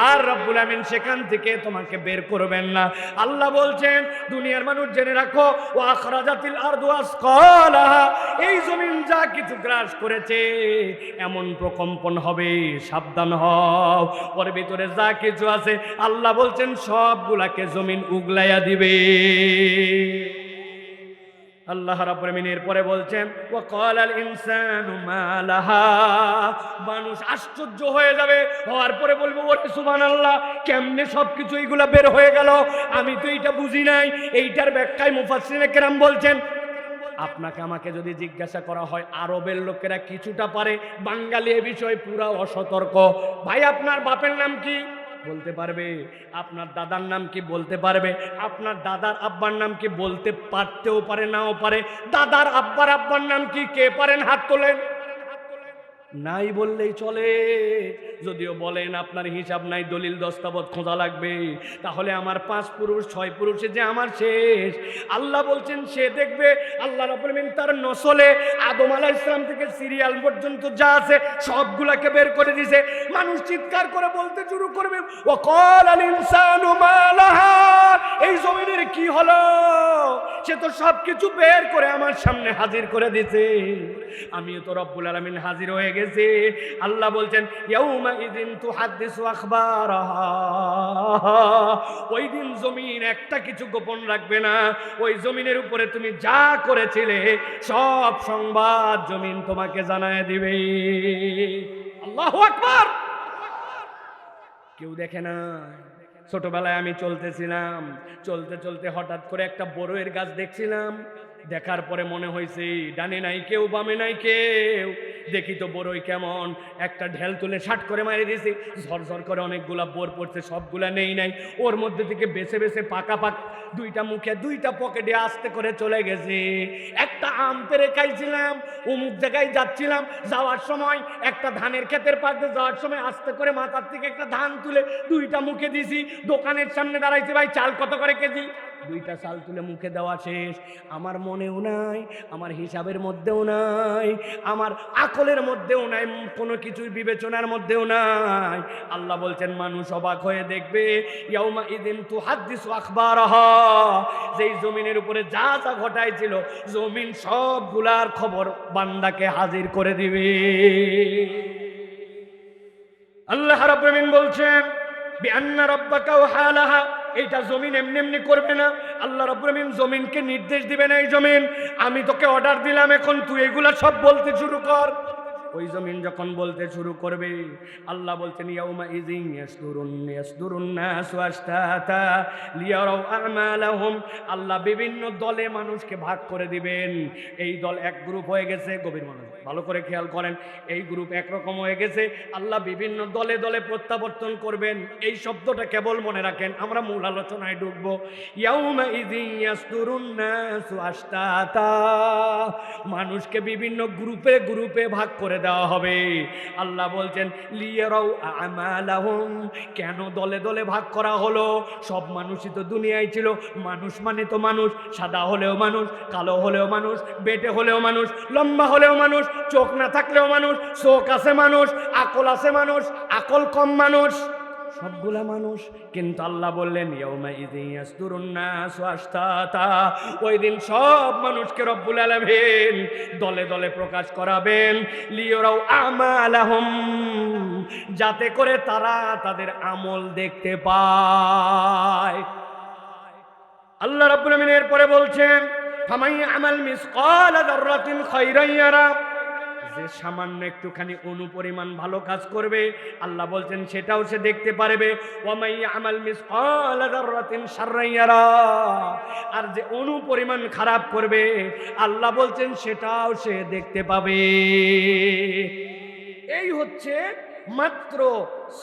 আর রব্বুল আমিন সেখান থেকে তোমাকে বের করবেন না। আল্লাহ বলছেন দুনিয়ার মানুষ জেনে রাখো, ওয়া আখরাজাতিল আরদু আসকালাহা, এই জমিন যা কিছু গ্রাস করেছে এমন প্রকম্পন হবে, সাবধান হও। ওর ভিতরে যা কিছু আছে আল্লাহ বলছেন সবগুলাকে জমিন উগলাইয়া দিবে। আল্লাহ রাব্বুল আমিন এরপরে বলছেন ওয়া ক্বালাল ইনসানু মা লাহা, মানুষ আশ্চর্য হয়ে যাবে, হওয়ার পরে বলবো ওরে সুবহানাল্লাহ, কেমনে সবকিছু এইগুলা বের হয়ে গেল, আমি তো এইটা বুঝি নাই। এইটার ব্যাখ্যায় মুফাসসিরিনে কেরাম বলছেন আপনাকে আমাকে যদি জিজ্ঞাসা করা হয় আরবের লোকেরা কিছুটা পারে, বাঙালি এ বিষয়ে পুরা অসতর্ক। ভাই আপনার বাপের নাম কি বলতে পারবে, আপনার দাদার নাম কি বলতে পারবে, আপনার দাদার আব্বার নাম কি বলতে পারতেও পারে নাও পারে। দাদার আব্বার আব্বার নাম কি কে পারেন হাত তোলেন? নাই বললেই চলে। যদিও বলেন আপনার হিসাব নাই, দলিল দস্তাবেজ খোঁজা লাগবে, তাহলে আমার 5 পুরুষ 6 পুরুষে যে আমার শেষ। আল্লাহ বলছেন সে দেখবে, আল্লাহ রাব্বুল আমিন তার নসলে আদম আলাইহিস সালাম থেকে সিরিয়াল পর্যন্ত যা আছে সবগুলাকে বের করে দিয়েছে। মানুষ চিৎকার করে বলতে শুরু করবে ওয়া ক্বালাল ইনসানু মা লাহা, এই জমিনের কি হলো? সে তো সবকিছু বের করে আমার সামনে হাজির করে দিয়েছে, আমিও তো রব্বুল আলামিন হাজির হয়ে গেছে। আল্লাহ বলছেন ইয়াউমা ইযিন তুহাদ্দিসু আখবারাহা, ওই দিন জমিন একটা কিছু গোপন রাখবে না। ওই জমিনের উপরে তুমি যা করেছিলে সব সংবাদ জমিন তোমাকে জানায় দিবে। আল্লাহু আকবার। কেউ দেখে না। ছোটবেলায় আমি চলতেছিলাম, চলতে চলতে হঠাৎ করে একটা বড়ইয়ের গাছ দেখছিলাম। দেখার পরে মনে হয়েছে ডানে নাই কেউ, বামে নাই কেউ, দেখি তো বড়ই কেমন, একটা ঢেল তুলে শাট করে মারি দিয়েছি, ঝরঝর করে অনেকগুলা বোর পড়ছে, সবগুলা নেই নাই, ওর মধ্যে থেকে বেছে বেছে পাকা পাক দুইটা মুখে দুইটা পকেটে আস্তে করে চলে গেছে। একটা আম পেড়ে খাইছিলাম, অমুক জায়গায় যাচ্ছিলাম, যাওয়ার সময় একটা ধানের ক্ষেতের পাশ দিয়ে যাওয়ার সময় আস্তে করে মাথার থেকে একটা ধান তুলে দুইটা মুখে দিছি। দোকানের সামনে দাঁড়াইছে, ভাই চাল কত করে কেজি? দুইটা চাল তুলে মুখে দেওয়া শেষ। আমার মনেও নাই, আমার হিসাবের মধ্যেও নাই, আমার আকলের মধ্যেও নাই, কোনো কিছুই বিবেচনার মধ্যেও নাই। আল্লাহ বলছেন মানুষ অবাক হয়ে দেখবে ইয়াউমা ইযিন তুহাদ্দিসু আখবারাহা, যেই জমিনের উপরে যা যা ঘটাইছিল জমিন সবগুলার খবর বান্দাকে হাজির করে দিবে। আল্লাহ রাব্বুল আমিন বলছেন বিআন্না রাব্বাকা ওয়াহালাহা, এইটা জমিন এমনি এমনি করবে না। আল্লাহ রাব্বুল আমিন জমিনকে নির্দেশ দিবেন এই জমিন আমি তোকে অর্ডার দিলাম, এখন তুই এগুলা সব বলতে শুরু কর। ওই জমিন যখন বলতে শুরু করবে, আল্লাহ বলছেন ইয়াউমা ইযিন ইয়াসদুরুন নাসু আশতাতা লিয়ারাউ আমালাহুম। আল্লাহ বিভিন্ন দলে মানুষকে ভাগ করে দিবেন। এই দল এক গ্রুপ হয়ে গেছে, গভীর মানুষ ভালো করে খেয়াল করেন, এই গ্রুপ একরকম হয়ে গেছে, আল্লাহ বিভিন্ন দলে দলে প্রত্যাবর্তন করবেন। এই শব্দটা কেবল মনে রাখেন, আমরা মূল আলোচনায় ঢুকবো। ইয়াউমা ইযিন ইয়াসদুরুন নাসু আশতাতা, মানুষকে বিভিন্ন গ্রুপে গ্রুপে ভাগ করে দেওয়া হবে। আল্লাহ বলছেন লিয়ারাউ আমালাহুম, কেন দলে দলে ভাগ করা হলো? সব মানুষই তো দুনিয়ায় ছিল, মানুষ মানে তো মানুষ, সাদা হলেও মানুষ, কালো হলেও মানুষ, বেটে হলেও মানুষ, লম্বা হলেও মানুষ, চোখ না থাকলেও মানুষ, চোখ আছে মানুষ, আকল আছে মানুষ, আকল কম মানুষ, সবগুলা মানুষ। কিন্তু আল্লাহ বললেন ইয়াউমা ইযিন ইয়াসদুরুন নাসু আশতাতা, ওই দিন সব মানুষকে রব্বুল আলামিন দলে দলে প্রকাশ করাবেন। লিয়ারাউ আমালাহুম, যাতে করে তারা তাদের আমল দেখতে পায়। আল্লাহ রাব্বুল আমিন এরপরে বলছেন ফামাই আমাল মিসকালা যাররাতিন খায়রান ইয়ারা, যে সামান্য একটুখানি অনুপরিমাণ ভালো কাজ করবে আল্লাহ বলছেন সেটাও সে দেখতে পারবে। ওয়ামাই আমাল মিসকালা যাররাতিন শাররান ইয়ারা, আর যে অনুপরিমাণ খারাপ করবে আল্লাহ বলছেন সেটাও সে দেখতে পাবে। এই হচ্ছে মাত্র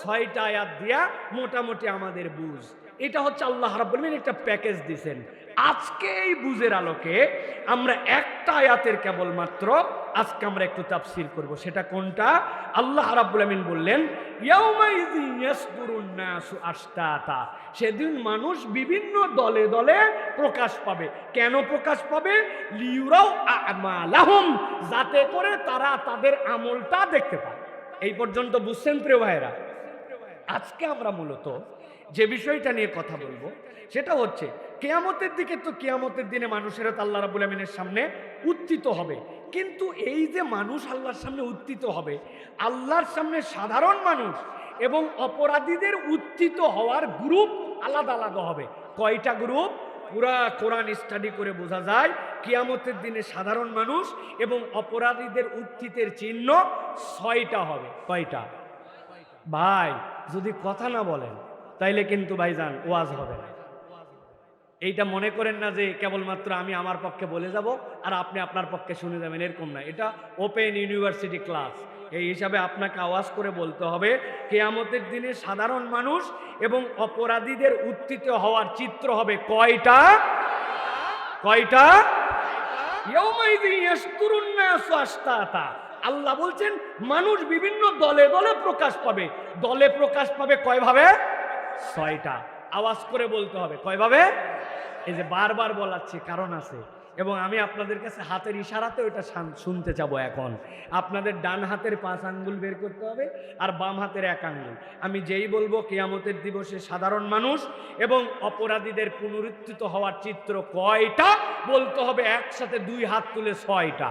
6টা আয়াত দিয়া মোটামুটি আমাদের বুঝ। এটা হচ্ছে আল্লাহ রাব্বুল আমিন একটা প্যাকেজ দিয়েছেন। আজকে এই বুঝের আলোকে আমরা একটা আয়াতের কেবলমাত্র আজকে আমরা একটু তাফসীর করব। সেটা কোনটা? আল্লাহ রাব্বুল আমিন বললেন ইয়াউমা ইযিন ইয়াসদুরুন নাসু আশতাতা, সেদিন মানুষ বিভিন্ন দলে দলে প্রকাশ পাবে। কেন প্রকাশ পাবে? লিয়ুরাউ আমালাহুম, যাতে করে তারা তাদের আমলটা দেখতে পায়। এই পর্যন্ত বুঝছেন প্রিয় ভাইরা? আজকে আমরা মূলত যে বিষয়টা নিয়ে কথা বলবো সেটা হচ্ছে কিয়ামতের দিকে। তো কিয়ামতের দিনে মানুষেরা আল্লাহ রাব্বুল আমিনের সামনে উত্থিত হবে, কিন্তু এই যে মানুষ আল্লাহর সামনে উত্থিত হবে, আল্লাহর সামনে সাধারণ মানুষ এবং অপরাধীদের উত্থিত হওয়ার গ্রুপ আলাদা আলাদা হবে। কয়টা গ্রুপ? পুরা কোরআন স্টাডি করে বোঝা যায় কিয়ামতের দিনে সাধারণ মানুষ এবং অপরাধীদের উত্থিতের চিহ্ন 6টা হবে। কয়টা? ভাই যদি কথা না বলেন তাইলে কিন্তু ভাইজান ওয়াজ হবে না। এইটা মনে করেন না যে কেবলমাত্র আমি আমার পক্ষে বলে যাব আর আপনি আপনার পক্ষে শুনে যাবেন, এরকম না। এটা ওপেন ইউনিভার্সিটি ক্লাস। এই হিসাবে আপনাকে আওয়াজ করে বলতে হবে কিয়ামতের দিনে সাধারণ মানুষ এবং অপরাধীদের উত্থিত হওয়ার চিত্র হবে কয়টা? কয়টা? ইয়াউমা ইযিন ইয়াসদুরুন নাসু আশতাতা, আল্লাহ বলছেন মানুষ বিভিন্ন দলে দলে প্রকাশ পাবে। দলে প্রকাশ পাবে কয়ভাবে? 6টা। আওয়াজ করে বলতে হবে কয়ভাবে? এই যে বারবার বলাচ্ছি কারণ আছে, এবং আমি আপনাদের কাছে হাতের ইশারাতে ওইটা শুনতে চাবো। এখন আপনাদের ডান হাতের 5 আঙ্গুল বের করতে হবে আর বাম হাতের 1 আঙ্গুল। আমি যেই বলবো কিয়ামতের দিবসে সাধারণ মানুষ এবং অপরাধীদের পুনরুত্থিত হওয়ার চিত্র কয়টা বলতে হবে একসাথে 2 হাত তুলে 6টা।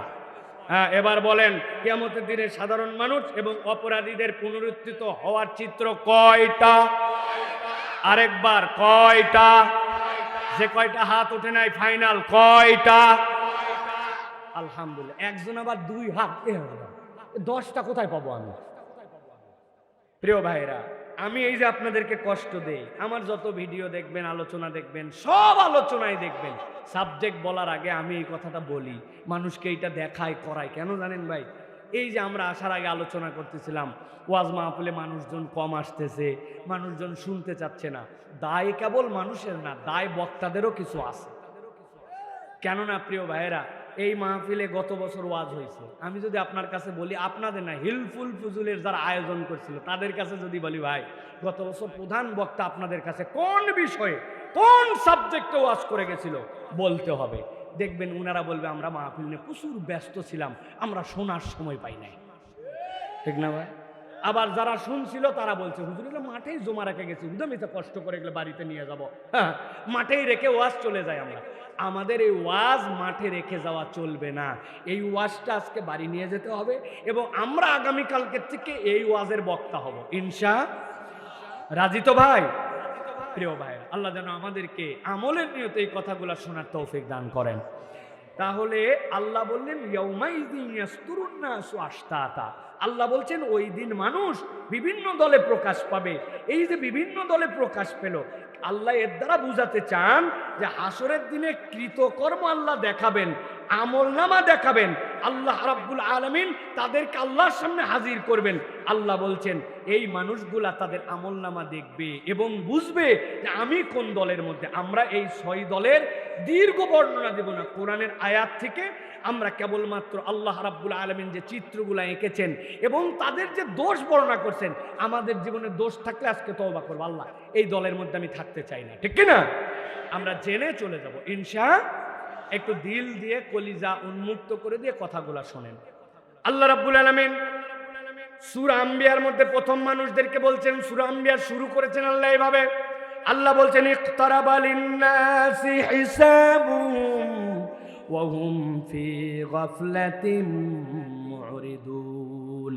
হ্যাঁ, এবার বলেন কিয়ামতের দিনে সাধারণ মানুষ এবং অপরাধীদের পুনরুত্থিত হওয়ার চিত্র কয়টা? আরেকবার কয়টা? যে কয়টা হাত ওঠে নাই ফাইনাল কয়টা? আলহামদুলিল্লাহ। একজন আবার 2 হাত, 10টা কোথায় পাবো আমি? প্রিয় ভাইরা, আমি এই যে আপনাদেরকে কষ্ট দেই, আমার যত ভিডিও দেখবেন, আলোচনা দেখবেন, সব আলোচনায় দেখবেন সাবজেক্ট বলার আগে আমি এই কথাটা বলি, মানুষকে এইটা দেখায় করায়। কেন জানেন ভাই? এই যে আমরা আসার আগে আলোচনা করতেছিলাম ওয়াজ মাহফিলে মানুষজন কম আসতেছে, মানুষজন শুনতে চাচ্ছে না। দায় কেবল মানুষের না, দায় বক্তাদেরও কিছু আছে। কেননা প্রিয় ভাইয়েরা, এই মাহফিলে গত বছর ওয়াজ হয়েছে। আমি যদি আপনার কাছে বলি, আপনাদের না, হিলফুল ফুজুলের যারা আয়োজন করছিল তাদের কাছে যদি বলি ভাই গত বছর প্রধান বক্তা আপনাদের কাছে কোন বিষয়ে কোন সাবজেক্টে ওয়াজ করে গেছিল, বলতে হবে। দেখবেন উনারা বলবে আমরা মাহফিল নিয়ে প্রচুর ব্যস্ত ছিলাম, আমরা শোনার সময় পাই নাই। ঠিক না ভাই? আবার যারা শুনছিল তারা বলছে হুজুর এগুলো মাঠেই জমা রেখে গেছি, উদমিতে কষ্ট করে এগুলো বাড়িতে নিয়ে যাব। হ্যাঁ, মাঠেই রেখে ওয়াজ চলে যায়। আমাদের এই ওয়াজ মাঠে রেখে যাওয়া চলবে না। এই ওয়াজটা আজকে বাড়ি নিয়ে যেতে হবে এবং আমরা আগামীকালকের থেকে এই ওয়াজের বক্তা হব ইনশাআল্লাহ। রাজি তো ভাই? প্রিয় ভাই, আল্লাহ যেন আমাদেরকে আমলের নিয়তে এই কথাগুলো শোনার তৌফিক দান করেন। তাহলে আল্লাহ বললেন ইয়াউমা ইযিন ইয়াসদুরুন নাসু আশতাতা, আল্লাহ বলছেন ওই দিন মানুষ বিভিন্ন দলে প্রকাশ পাবে। এই যে বিভিন্ন দলে প্রকাশ পেল, আল্লাহ এর দ্বারা বুঝাতে চান যে হাসরের দিনে কৃতকর্ম আল্লাহ দেখাবেন, আমলনামা দেখাবেন। আল্লাহ রাব্বুল আলামিন তাদেরকে আল্লাহর সামনে হাজির করবেন। আল্লাহ বলছেন এই মানুষগুলা তাদের আমলনামা দেখবে এবং বুঝবে যে আমি কোন দলের মধ্যে। আমরা এই 6 দলের দীর্ঘ বর্ণনা দেব না, কোরআনের আয়াত থেকে আমরা কেবলমাত্র আল্লাহ রাব্বুল আলামিন যে চিত্রগুলো এঁকেছেন এবং তাদের যে দোষ বর্ণনা করছেন, আমাদের জীবনে দোষ থাকলে আজকে তওবা করব, আল্লাহ এই দলের মধ্যে আমি থাকতে চাই না, ঠিক কি না? আমরা জেনে চলে যাব ইনশাআল্লাহ। একটু দিল দিয়ে কলিজা উন্মুক্ত করে দিয়ে কথাগুলা শোনেন। আল্লাহ রাব্বুল আলামিন সূরা আম্বিয়ার মধ্যে প্রথম মানুষদেরকে বলছেন, সূরা আম্বিয়া শুরু করেছেন আল্লাহ এভাবে। আল্লাহ বলছেন ইকতারাবা লিন-নাসি হিসাবুহুম ওয়া হুম ফি গাফলাতিন মুরিদুন।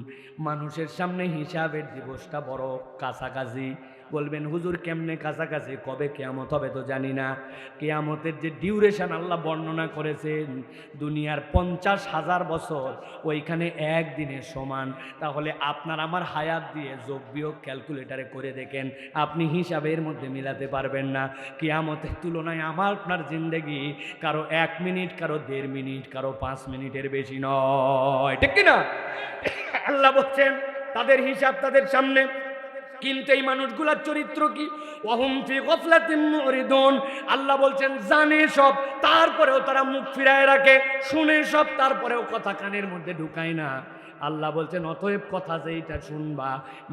মানুষের সামনে হিসাবের দিবসটা বড় কাছাকাছি। বলবেন হুজুর কেমনে কাছাকাছি, কবে কিয়ামত হবে তো জানি না। কিয়ামতের যে ডিউরেশন আল্লাহ বর্ণনা করেছেন, দুনিয়ার 50,000 বছর ওইখানে একদিনের সমান। তাহলে আপনার আমার হায়াত দিয়ে যোগ বিয়োগ ক্যালকুলেটারে করে দেখেন, আপনি হিসাবের মধ্যে মিলাতে পারবেন না। কিয়ামতের তুলনায় আমার আপনার জিন্দেগি কারো 1 মিনিট, কারো 1.5 মিনিট, কারো 5 মিনিটের বেশি নয়, ঠিক কিনা? আল্লাহ বলছেন তাদের হিসাব তাদের সামনে। কিন্তু এই মানুষগুলোর চরিত্র কি? ওয়াহুম ফি গাফলাতিন মুরিদুন। আল্লাহ বলছেন জানে সব, তারপরেও তারা মুখ ফিরায় রাখে, শুনে সব, তারপরেও কথা কানের মধ্যে ঢুকায় না। আল্লাহ বলছেন অতএব কথা যেইটা শুনবা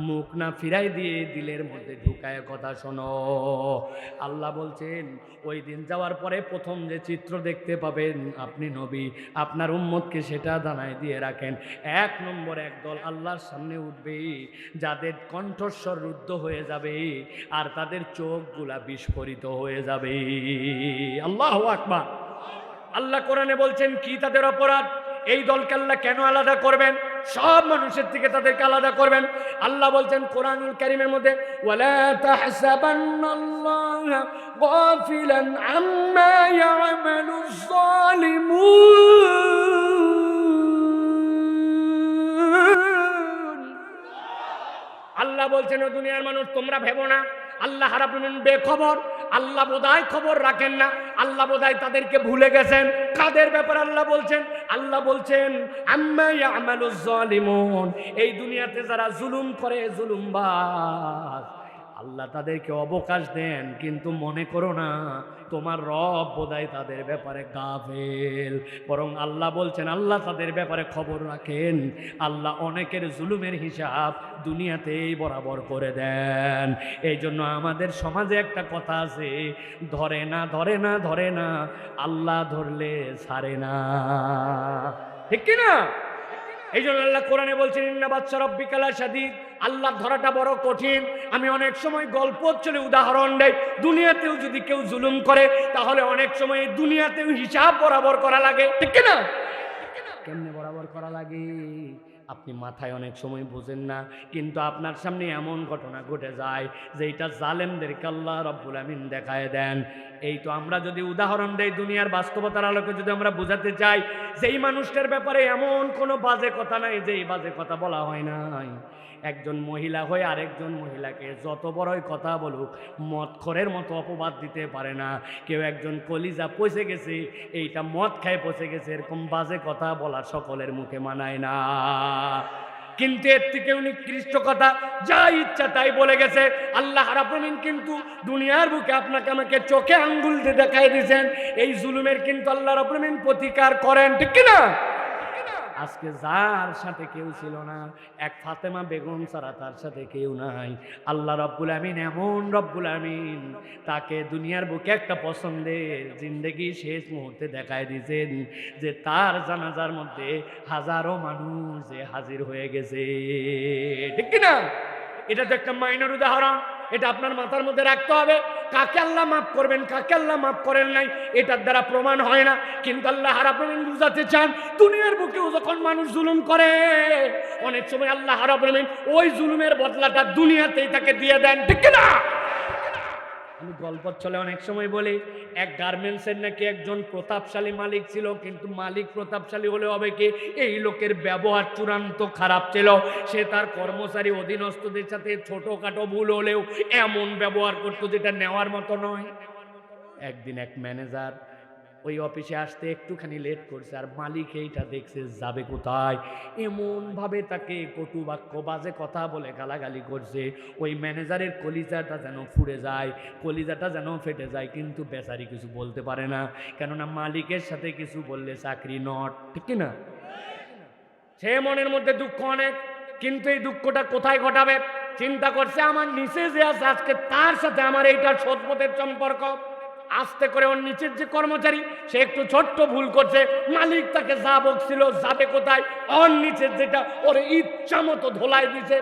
মুখ না ফিরাই দিয়ে দিলের মধ্যে ঢুকায় কথা শোনো। আল্লাহ বলছেন ওই দিন যাওয়ার পরে প্রথম যে চিত্র দেখতে পাবেন আপনি নবী, আপনার উম্মতকে সেটা জানাই দিয়ে রাখেন। 1 নম্বর একদল আল্লাহর সামনে উঠবে যাদের কণ্ঠস্বর রুদ্ধ হয়ে যাবে আর তাদের চোখগুলা বিস্ফোরিত হয়ে যাবে। আল্লাহু আকবার। আল্লাহ কোরআনে বলছেন কি তাদের অপরাধ, এই দলকে আল্লাহ কেন আলাদা করবেন, সব মানুষের থেকে তাদেরকে আলাদা করবেন। আল্লাহ বলছেন কোরআনুল কারীমের মধ্যে ওয়ালা তাহসাবান্নাল্লাহা গাফিলান আম্মা ইয়ামালুজ জালিমুন। আল্লাহ বলছেন ও দুনিয়ার মানুষ তোমরা ভেবো না আল্লাহ রাব্বুল আলামিন বেখবর, আল্লাহ বোধহয় খবর রাখেন না, আল্লাহ বোধহয় তাদেরকে ভুলে গেছেন। কাদের ব্যাপারে আল্লাহ বলছেন? আল্লাহ বলছেন আম্মা ইয়ামালুজ জালিমুন, এই দুনিয়াতে যারা জুলুম করে, জুলুমবাজ, আল্লাহ তাদেরকে অবকাশ দেন, কিন্তু মনে করো না তোমার রব বোধহয় তাদের ব্যাপারে গাফেল। বরং আল্লাহ বলছেন আল্লাহ তাদের ব্যাপারে খবর রাখেন, আল্লাহ অনেকের জুলুমের হিসাব দুনিয়াতেই বরাবর করে দেন। এই জন্য আমাদের সমাজে একটা কথা আছে, ধরে না ধরে না ধরে না, আল্লাহ ধরলে ছাড়ে না, ঠিক কিনা? এই জন্য আল্লাহ কোরআনে বলছেন ইন্না বাদশা রাব্বিকা লাশাদীদ, আল্লাহ ধরাটা বড় কঠিন। আমি অনেক সময় গল্প চলে উদাহরণ দেই, দুনিয়াতেও যদি কেউ জুলুম করে তাহলে অনেক সময় দুনিয়াতেও হিসাব বরাবর করা লাগে, ঠিক না? কেমনে বরাবর করা লাগে আপনি মাথায় অনেক সময় বোঝেন না, কিন্তু আপনার সামনে এমন ঘটনা ঘটে যায় যেটা জালেমদেরকে আল্লাহ রাব্বুল আমিন দেখায় দেন। এই তো আমরা যদি উদাহরণ দেই দুনিয়ার বাস্তবতার আলোকে যদি আমরা বোঝাতে চাই, যেই মানুষটার ব্যাপারে এমন কোনো বাজে কথা নাই যেই বাজে কথা বলা হয় নাই। একজন মহিলা হয়ে আরেকজন মহিলাকে যত বড়ই কথা বলুক মদখোরের মতো অপবাদ দিতে পারে না। কেউ একজন কলিজা পচে গেছে, এইটা মদ খায় পচে গেছে, এরকম বাজে কথা বলা সকলের মুখে মানায় না। কিন্তু এর থেকে নিকৃষ্ট কথা যা ইচ্ছা তাই বলে গেছে। আল্লাহ রাব্বুল আলামিন কিন্তু দুনিয়ার বুকে আপনাকে আমাকে চোখে আঙ্গুল দিয়ে দেখাই দিয়েছেন, এই জুলুমের কিন্তু আল্লাহ রাব্বুল আলামিন প্রতিকার করেন, ঠিক কি না? আজকে যার সাথে কেউ ছিল না, এক ফাতেমা বেগম ছাড়া তার সাথে কেউ নাই। আল্লাহ রাব্বুল আমিন এমন রাব্বুল আমিন তাকে দুনিয়ার বুকে একটা পছন্দের জিন্দেগি শেষ মুহূর্তে দেখায় দিয়েছেন যে তার জানাজার মধ্যে হাজারো মানুষ যে হাজির হয়ে গেছে, ঠিক কিনা? এটা তো একটা মাইনর উদাহরণ, এটা আপনার মাথার মধ্যে রাখতে হবে। কাকে আল্লাহ মাফ করবেন, কাকে আল্লাহ মাফ করেন নাই, এটার দ্বারা প্রমাণ হয় না। কিন্তু আল্লাহ রাব্বুল আমিন বুঝাতে চান দুনিয়ার বুকেও যখন মানুষ জুলুম করে অনেক সময় আল্লাহ রাব্বুল আমিন ওই জুলুমের বদলাটা দুনিয়াতেই তাকে দিয়ে দেন, ঠিক না? আমি গল্প চলে অনেক সময় বলি, এক গার্মেন্টসের নাকি একজন প্রতাপশালী মালিক ছিল, কিন্তু মালিক প্রতাপশালী হলে হবে কি, এই লোকের ব্যবহার চূড়ান্ত খারাপ ছিল। সে তার কর্মচারী অধীনস্থদের সাথে ছোটখাটো ভুল হলেও এমন ব্যবহার করতো যেটা নেওয়ার মতো নয়। একদিন এক ম্যানেজার ওই অফিসে আসতে একটুখানি লেট করছে, আর মালিক এইটা দেখছে, যাবে কোথায়, এমন ভাবে তাকে কটু বাক্য বাজে কথা বলে গালাগালি করছে। ওই ম্যানেজারের কলিজাটা যেন ফুড়ে যায়, কলিজাটা যেন ফেটে যায়, কিন্তু বেচারি কিছু বলতে পারে না, কেননা মালিকের সাথে কিছু বললে চাকরি নট, ঠিক কি না? সে মনের মধ্যে দুঃখ অনেক, কিন্তু এই দুঃখটা কোথায় ঘটাবে চিন্তা করছে, আমার নিচে যে আছে আজকে তার সাথে আমার এইটার সৎপথের সম্পর্ক। আস্তে করে ওর নিচের যে কর্মচারী, সে একটু ছোট্ট ভুল করছে, মালিক তাকে যা বকছিল, যাবে কোথায়, ওর নিচের যেটা ওর ইচ্ছা মতো ধোলাই দিছে।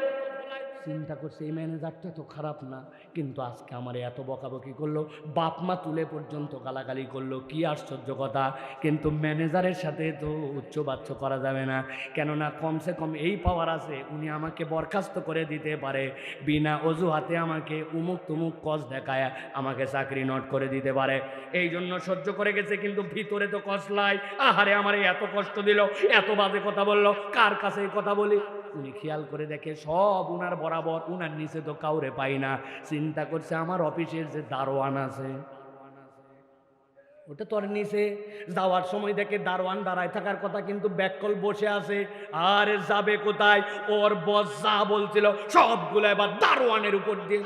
চিন্তা করছে এই ম্যানেজারটা তো খারাপ না, কিন্তু আজকে আমার এত বকাবকি করলো, বাপ মা তুলে পর্যন্ত গালাগালি করলো, কি আশ্চর্য কথা। কিন্তু ম্যানেজারের সাথে তো উচ্চবাচ্য করা যাবে না, কেননা কমসে কম এই পাওয়ার আছে, উনি আমাকে বরখাস্ত করে দিতে পারে, বিনা অজুহাতে আমাকে উমুক তুমুক কজ দেখায় আমাকে চাকরি নট করে দিতে পারে। এই জন্য সহ্য করে গেছে, কিন্তু ভিতরে তো কসলাই, আহারে আমার এত কষ্ট দিল, এত বাজে কথা বললো, কার কাছে এই কথা বলি। উনি খেয়াল করে দেখে সব উনার বরাবর, উনার নিচে তো কাউরে পাই না। চিন্তা করছে আমার অফিসের যে দারোয়ান আছে ওটা তোর নিচে, যাওয়ার সময় দেখে দারোয়ান দাঁড়ায় থাকার কথা, কিন্তু ব্যাককল বসে আছে, আর যাবে কোথায়, ওর বস যা বলছিল সবগুলো এবার দারোয়ানের উপর দিয়ে।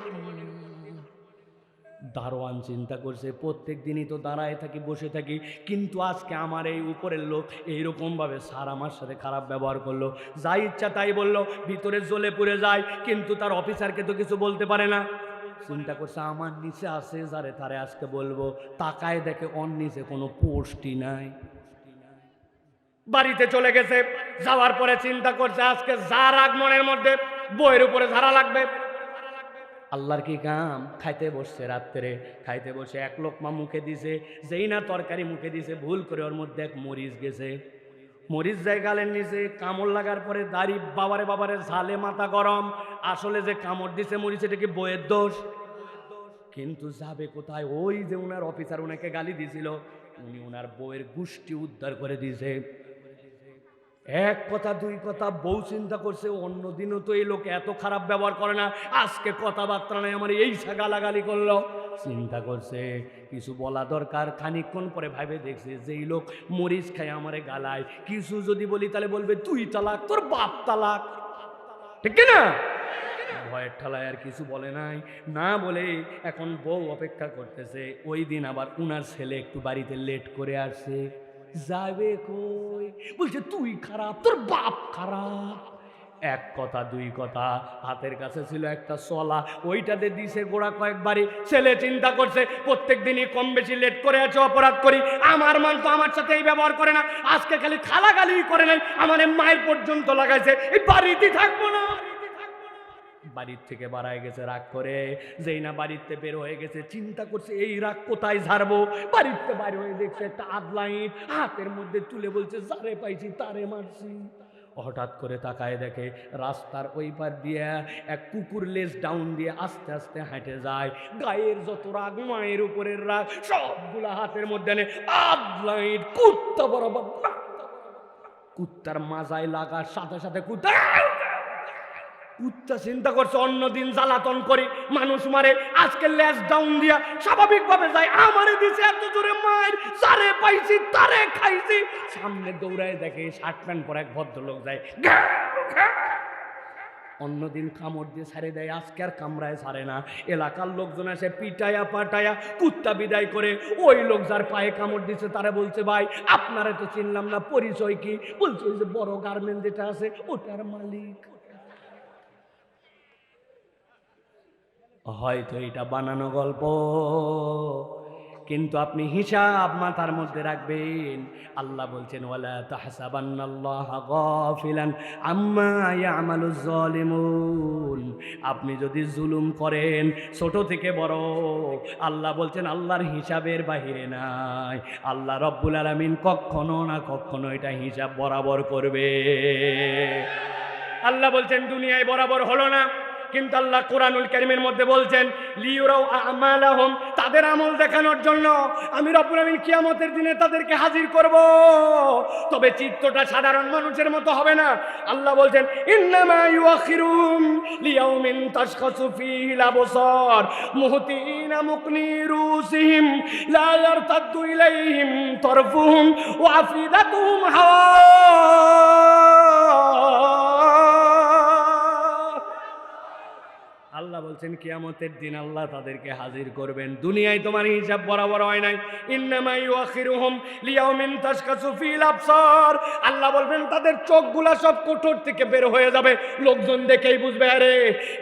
দারোয়ান চিন্তা করছে প্রত্যেক দিনই তো দাঁড়ায় থাকি, বসে থাকি, কিন্তু আজকে আমার এই উপরের লোক এইরকমভাবে স্যার আমার সাথে খারাপ ব্যবহার করলো, যা ইচ্ছা তাই বললো, ভিতরে জ্বলে পুড়ে যায়, কিন্তু তার অফিসারকে তো কিছু বলতে পারে না। চিন্তা করছে আমার নিচে আছে যারে তারে আজকে বলবো, তাকায় দেখে ওর নিচে কোনো পোস্টই নাই। বাড়িতে চলে গেছে, যাওয়ার পরে চিন্তা করছে আজকে যা রাগ মনের মধ্যে, বইয়ের উপরে ঝাড়া লাগবে। আল্লাহর কি কাম, খাইতে বসছে রাত্রে, খাইতে বসে এক লোকমা মুখে দিছে, যেই না তরকারি মুখে দিছে, ভুল করে ওর মধ্যে এক মরিচ গেছে, মরিচ যায় গালের নিচে, কামড় লাগার পরে দাড়ি বাবারে বাবারে ঝালে মাথা গরম, আসলে যে কামড় দিছে মরিচ, এটা কি বইয়ের দোষ? কিন্তু যাবে কোথায়, ওই যে উনার অফিসার উনাকে গালি দিছিল, উনি উনার বউয়ের গোষ্ঠী উদ্ধার করে দিয়েছে। এক কথা দুই কথা, বউ চিন্তা করছে অন্যদিনও তো এই লোক এত খারাপ ব্যবহার করে না, আজকে কথাবার্তা নাই আমার এই গালাগালি করলো। চিন্তা করছে কিছু বলা দরকার, খানিকক্ষণ পরে ভাবে দেখছে যে এই লোক মরিচ খায় আমারে গালায়, কিছু যদি বলি তাহলে বলবে তুই তালাক, তোর বাপ তালাক, ঠিক না? ভয়ের ঠালায় আর কিছু বলে নাই, না বলে এখন বউ অপেক্ষা করতেছে। ওই দিন আবার উনার ছেলে একটু বাড়িতে লেট করে আসছে, যাবে কই, বলছে তুই খারাপ, তোর বাপ খারাপ। এক কথা দুই কথা, হাতের কাছে ছিল একটা সলা, ওইটাতে দিছে গোড়া কয়েকবারই। ছেলে চিন্তা করছে প্রত্যেক দিনই কম বেশি লেট করে আছে, অপরাধ করি, আমার মান তো আমার সাথে এই ব্যবহার করে না, আজকে খালি খালাগালি করে নাই, আমার মায়ের পর্যন্ত লাগাইছে, এই বাড়িতে থাকবো না। বাড়ির থেকে বাড়ায় গেছে রাগ করে, যেই না বাড়িতে বের হয়ে গেছে চিন্তা করছে এই রাগ কোথায় ঝাড়বো। বাড়িতে বাইরে হয়ে দেখছে একটা আদলাইন হাতের মধ্যে তুলে, বলছে যারে পাইছি তারে মারছি। হঠাৎ করে তাকায় দেখে রাস্তার ওই পার দিয়ে এক কুকুর লেজ ডাউন দিয়ে আস্তে আস্তে হেঁটে যায়, গায়ের যত রাগ, মায়ের উপরের রাগ, সবগুলা হাতের মধ্যে নে, আদলাইন কুত্তা বরাবর, কুত্তার মাজায় লাগার সাথে সাথে কুত্তা চিন্তা করছে অন্যদিন জ্বালাতন করি, মানুষ মারে, আজকে লেজ ডাউন দিয়া স্বাভাবিকভাবে যায়, আমারে দিছে এত জোরে মার, যারে পাইছি তারে খাইছি। সামনে দৌড়ায় দেখে শার্ট প্যান্ট পরে এক ভদ্রলোক যায়, অন্যদিন কামড় দিয়ে ছাড়ে দেয়, আজকে আর কামড়ায় ছাড়ে না। এলাকার লোকজন এসে পিটায়া পাটায়া কুত্তা বিদায় করে, ওই লোক যার পায়ে কামড় দিচ্ছে তারা বলছে ভাই আপনারা তো চিনলাম না, পরিচয় কি? বলছে ওই যে বড় গার্মেন্ট যেটা আছে ওটার মালিক। হয়তো এটা বানানো গল্প, কিন্তু আপনি হিসাব মাথার মধ্যে রাখবেন। আল্লাহ বলছেন ওয়ালা তাহসাবান্নাল্লাহা গাফিলান আম্মা ইয়ামালুজ জালিমুন। আপনি যদি জুলুম করেন ছোট থেকে বড়, আল্লাহ বলছেন আল্লাহর হিসাবের বাহিরে নাই। আল্লাহ রব্বুল আলামিন কখনো না কখনো এটা হিসাব বরাবর করবে। আল্লাহ বলছেন দুনিয়ায় বরাবর হলো না, কিন্তু আল্লাহ কোরআনুল কারীমের মধ্যে বলছেন লিয়ুরাউ আমালাহুম, তাদের আমল দেখানোর জন্য আমি রব্বুল আমিন কিয়ামতের দিনে তাদেরকে হাজির করব। তবে চিত্রটা সাধারণ মানুষের মতো হবে না। আল্লাহ বলছেন ইন্নামা ইউআখিরুহুম লিয়াউমিন তাশখাসু ফীহিল আবসার মুহতিনা মুকনি রুসিহিম লা ইয়ারতাদ্দু ইলাইহিম তারফুহুম ওয়া আফিদাতুহুম হাওয়া। আল্লাহ বলছেন কিয়ামতের দিন আল্লাহ তাদেরকে হাজির করবেন। দুনিয়ায় তোমার হিসাব বরাবর হয় নাই। ইন্নামা ইউআখিরুহুম লিয়াউমিন তাশখাসু ফীল আবসার, আল্লাহ বলবেন তাদের চোখগুলা সব কোঠর থেকে বের হয়ে যাবে। লোকজন দেখেই বুঝবে আরে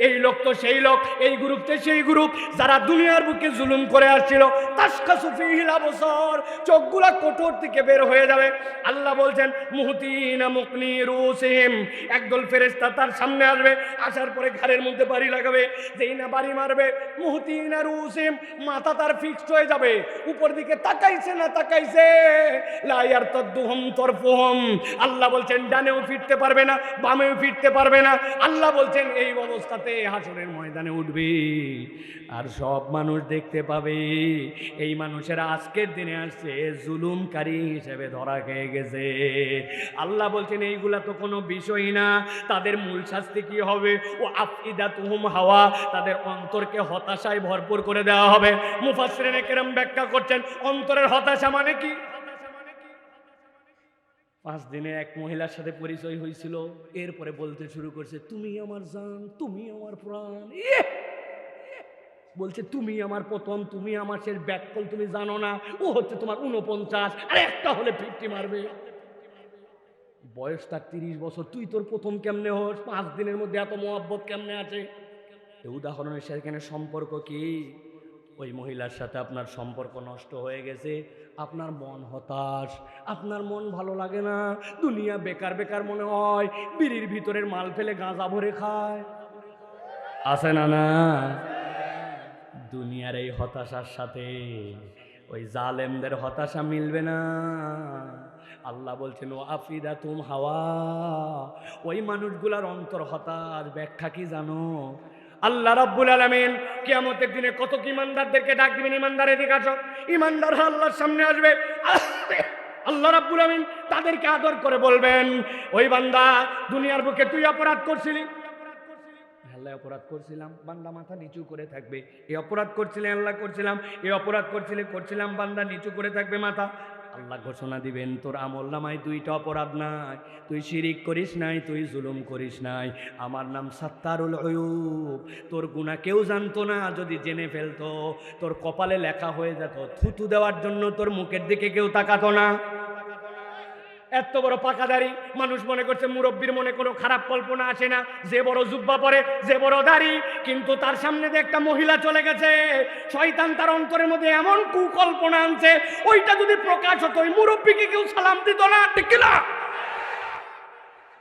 এই লোক তো সেই লোক, এই গ্রুপতে সেই গ্রুপ যারা দুনিয়ার বুকে জুলুম করে আসছিল। তাশখাসু ফীল আবসার, চোখগুলা কোঠর থেকে বের হয়ে যাবে। আল্লাহ বলছেন মুহতিনা মুকনি রুসিহিম, একদল ফেরেশতা তার সামনে আসবে, আসার পরে ঘাড়ের মধ্যে বাড়ি লাগাবে। যেই না বাড়ি মারবে মুহতিনা রুসিহিম, মাথা তার ফিক্সড হয়ে যাবে, উপর দিকে তাকাইছে না তাকাইছে। লা ইয়ারতাদ্দুহুম তারফুহুম, আল্লাহ বলছেন ডানেও ফিরতে পারবে না, বামেও ফিরতে পারবে না। আল্লাহ বলছেন এই অবস্থাতে হাসরের ময়দানে উঠবে আর সব মানুষ দেখতে পাবে এই মানুষেরা আজকের দিনে আসছে জুলুমকারী হিসেবে ধরা খেয়ে গেছে। আল্লাহ বলছেন এইগুলা তো কোনো বিষয়ই না, তাদের মূল শাস্তি কি হবে? ও আফিদাতুহুম হাওয়া, তাদের অন্তরকে হতাশায় ভরপুর করে দেওয়া হবে। মুফাসসিরিনে কেরাম ব্যাখ্যা করছেন অন্তরের হতাশা মানে কি। 5 দিনে এক মহিলার সাথে পরিচয় হয়েছিল, এরপরে বলতে শুরু করছে তুমি আমার জান, তুমি আমার প্রাণ। বলছে তুমি আমার প্রথম, তুমি আমার শেষ, ব্যাককল তুমি জানো না, ও হচ্ছে তোমার 49 আর একটা হলে 50 মারবে। বয়স তার 30 বছর, তুই তোর প্রথম কেমনে হোস? 5 দিনের মধ্যে এত মোহাব্বত কেমনে আছে? এই উদাহরণের সেখানে সম্পর্ক কি? ওই মহিলার সাথে আপনার সম্পর্ক নষ্ট হয়ে গেছে, আপনার মন হতাশ, আপনার মন ভালো লাগে না, দুনিয়া বেকার বেকার মনে হয়, বিড়ির ভিতরের মাল ফেলে গাঁজা ভরে খায়, আছে না? না, দুনিয়ার এই হতাশার সাথে ওই জালেমদের হতাশা মিলবে না। আল্লাহ বলছেন ও আফিদাতুম হাওয়া, ওই মানুষগুলার অন্তর হতাশ। ব্যাখ্যা কি জানো? আল্লাহ রাব্বুল আলামিন কিয়ামতের দিনে কত ঈমানদারদেরকে ডাক দিবেন, ঈমানদার এদিকে আসো। ঈমানদাররা আল্লাহর সামনে আসবে, আল্লাহ রাব্বুল আলামিন তাদেরকে আদর করে বলবেন ওই বান্দা দুনিয়ার বুকে তুই অপরাধ করছিলি, আল্লাহ অপরাধ করছিলাম, বান্দা মাথা নিচু করে থাকবে। এই অপরাধ করছিলে আল্লাহ করছিলাম, এই অপরাধ করছিলাম, বান্দা নিচু করে থাকবে মাথা। আল্লাহ ঘোষণা দিবেন তোর আমল নামায় 2টা অপরাধ নাই, তুই শিরিক করিস নাই, তুই জুলুম করিস নাই, আমার নাম সাত্তারুল উয়ুব। তোর গুনাহ কেউ জানতো না, যদি জেনে ফেলতো তোর কপালে লেখা হয়ে যেত। থুতু দেওয়ার জন্য তোর মুখের দিকে কেউ তাকাতো না। এত বড় পাকাদারি মানুষ মনে করছে, মুরব্বীর মনে কোনো খারাপ কল্পনা আসে না, যে বড় জুব্বা পরে, যে বড় দাড়ি, কিন্তু তার সামনে দিয়ে একটা মহিলা চলে গেছে, শয়তান তার অন্তরের মধ্যে এমন কুকল্পনা আনছে, ওইটা যদি প্রকাশ হতো ওই মুরব্বীকে কেউ সালাম দিত না, ঠিক না?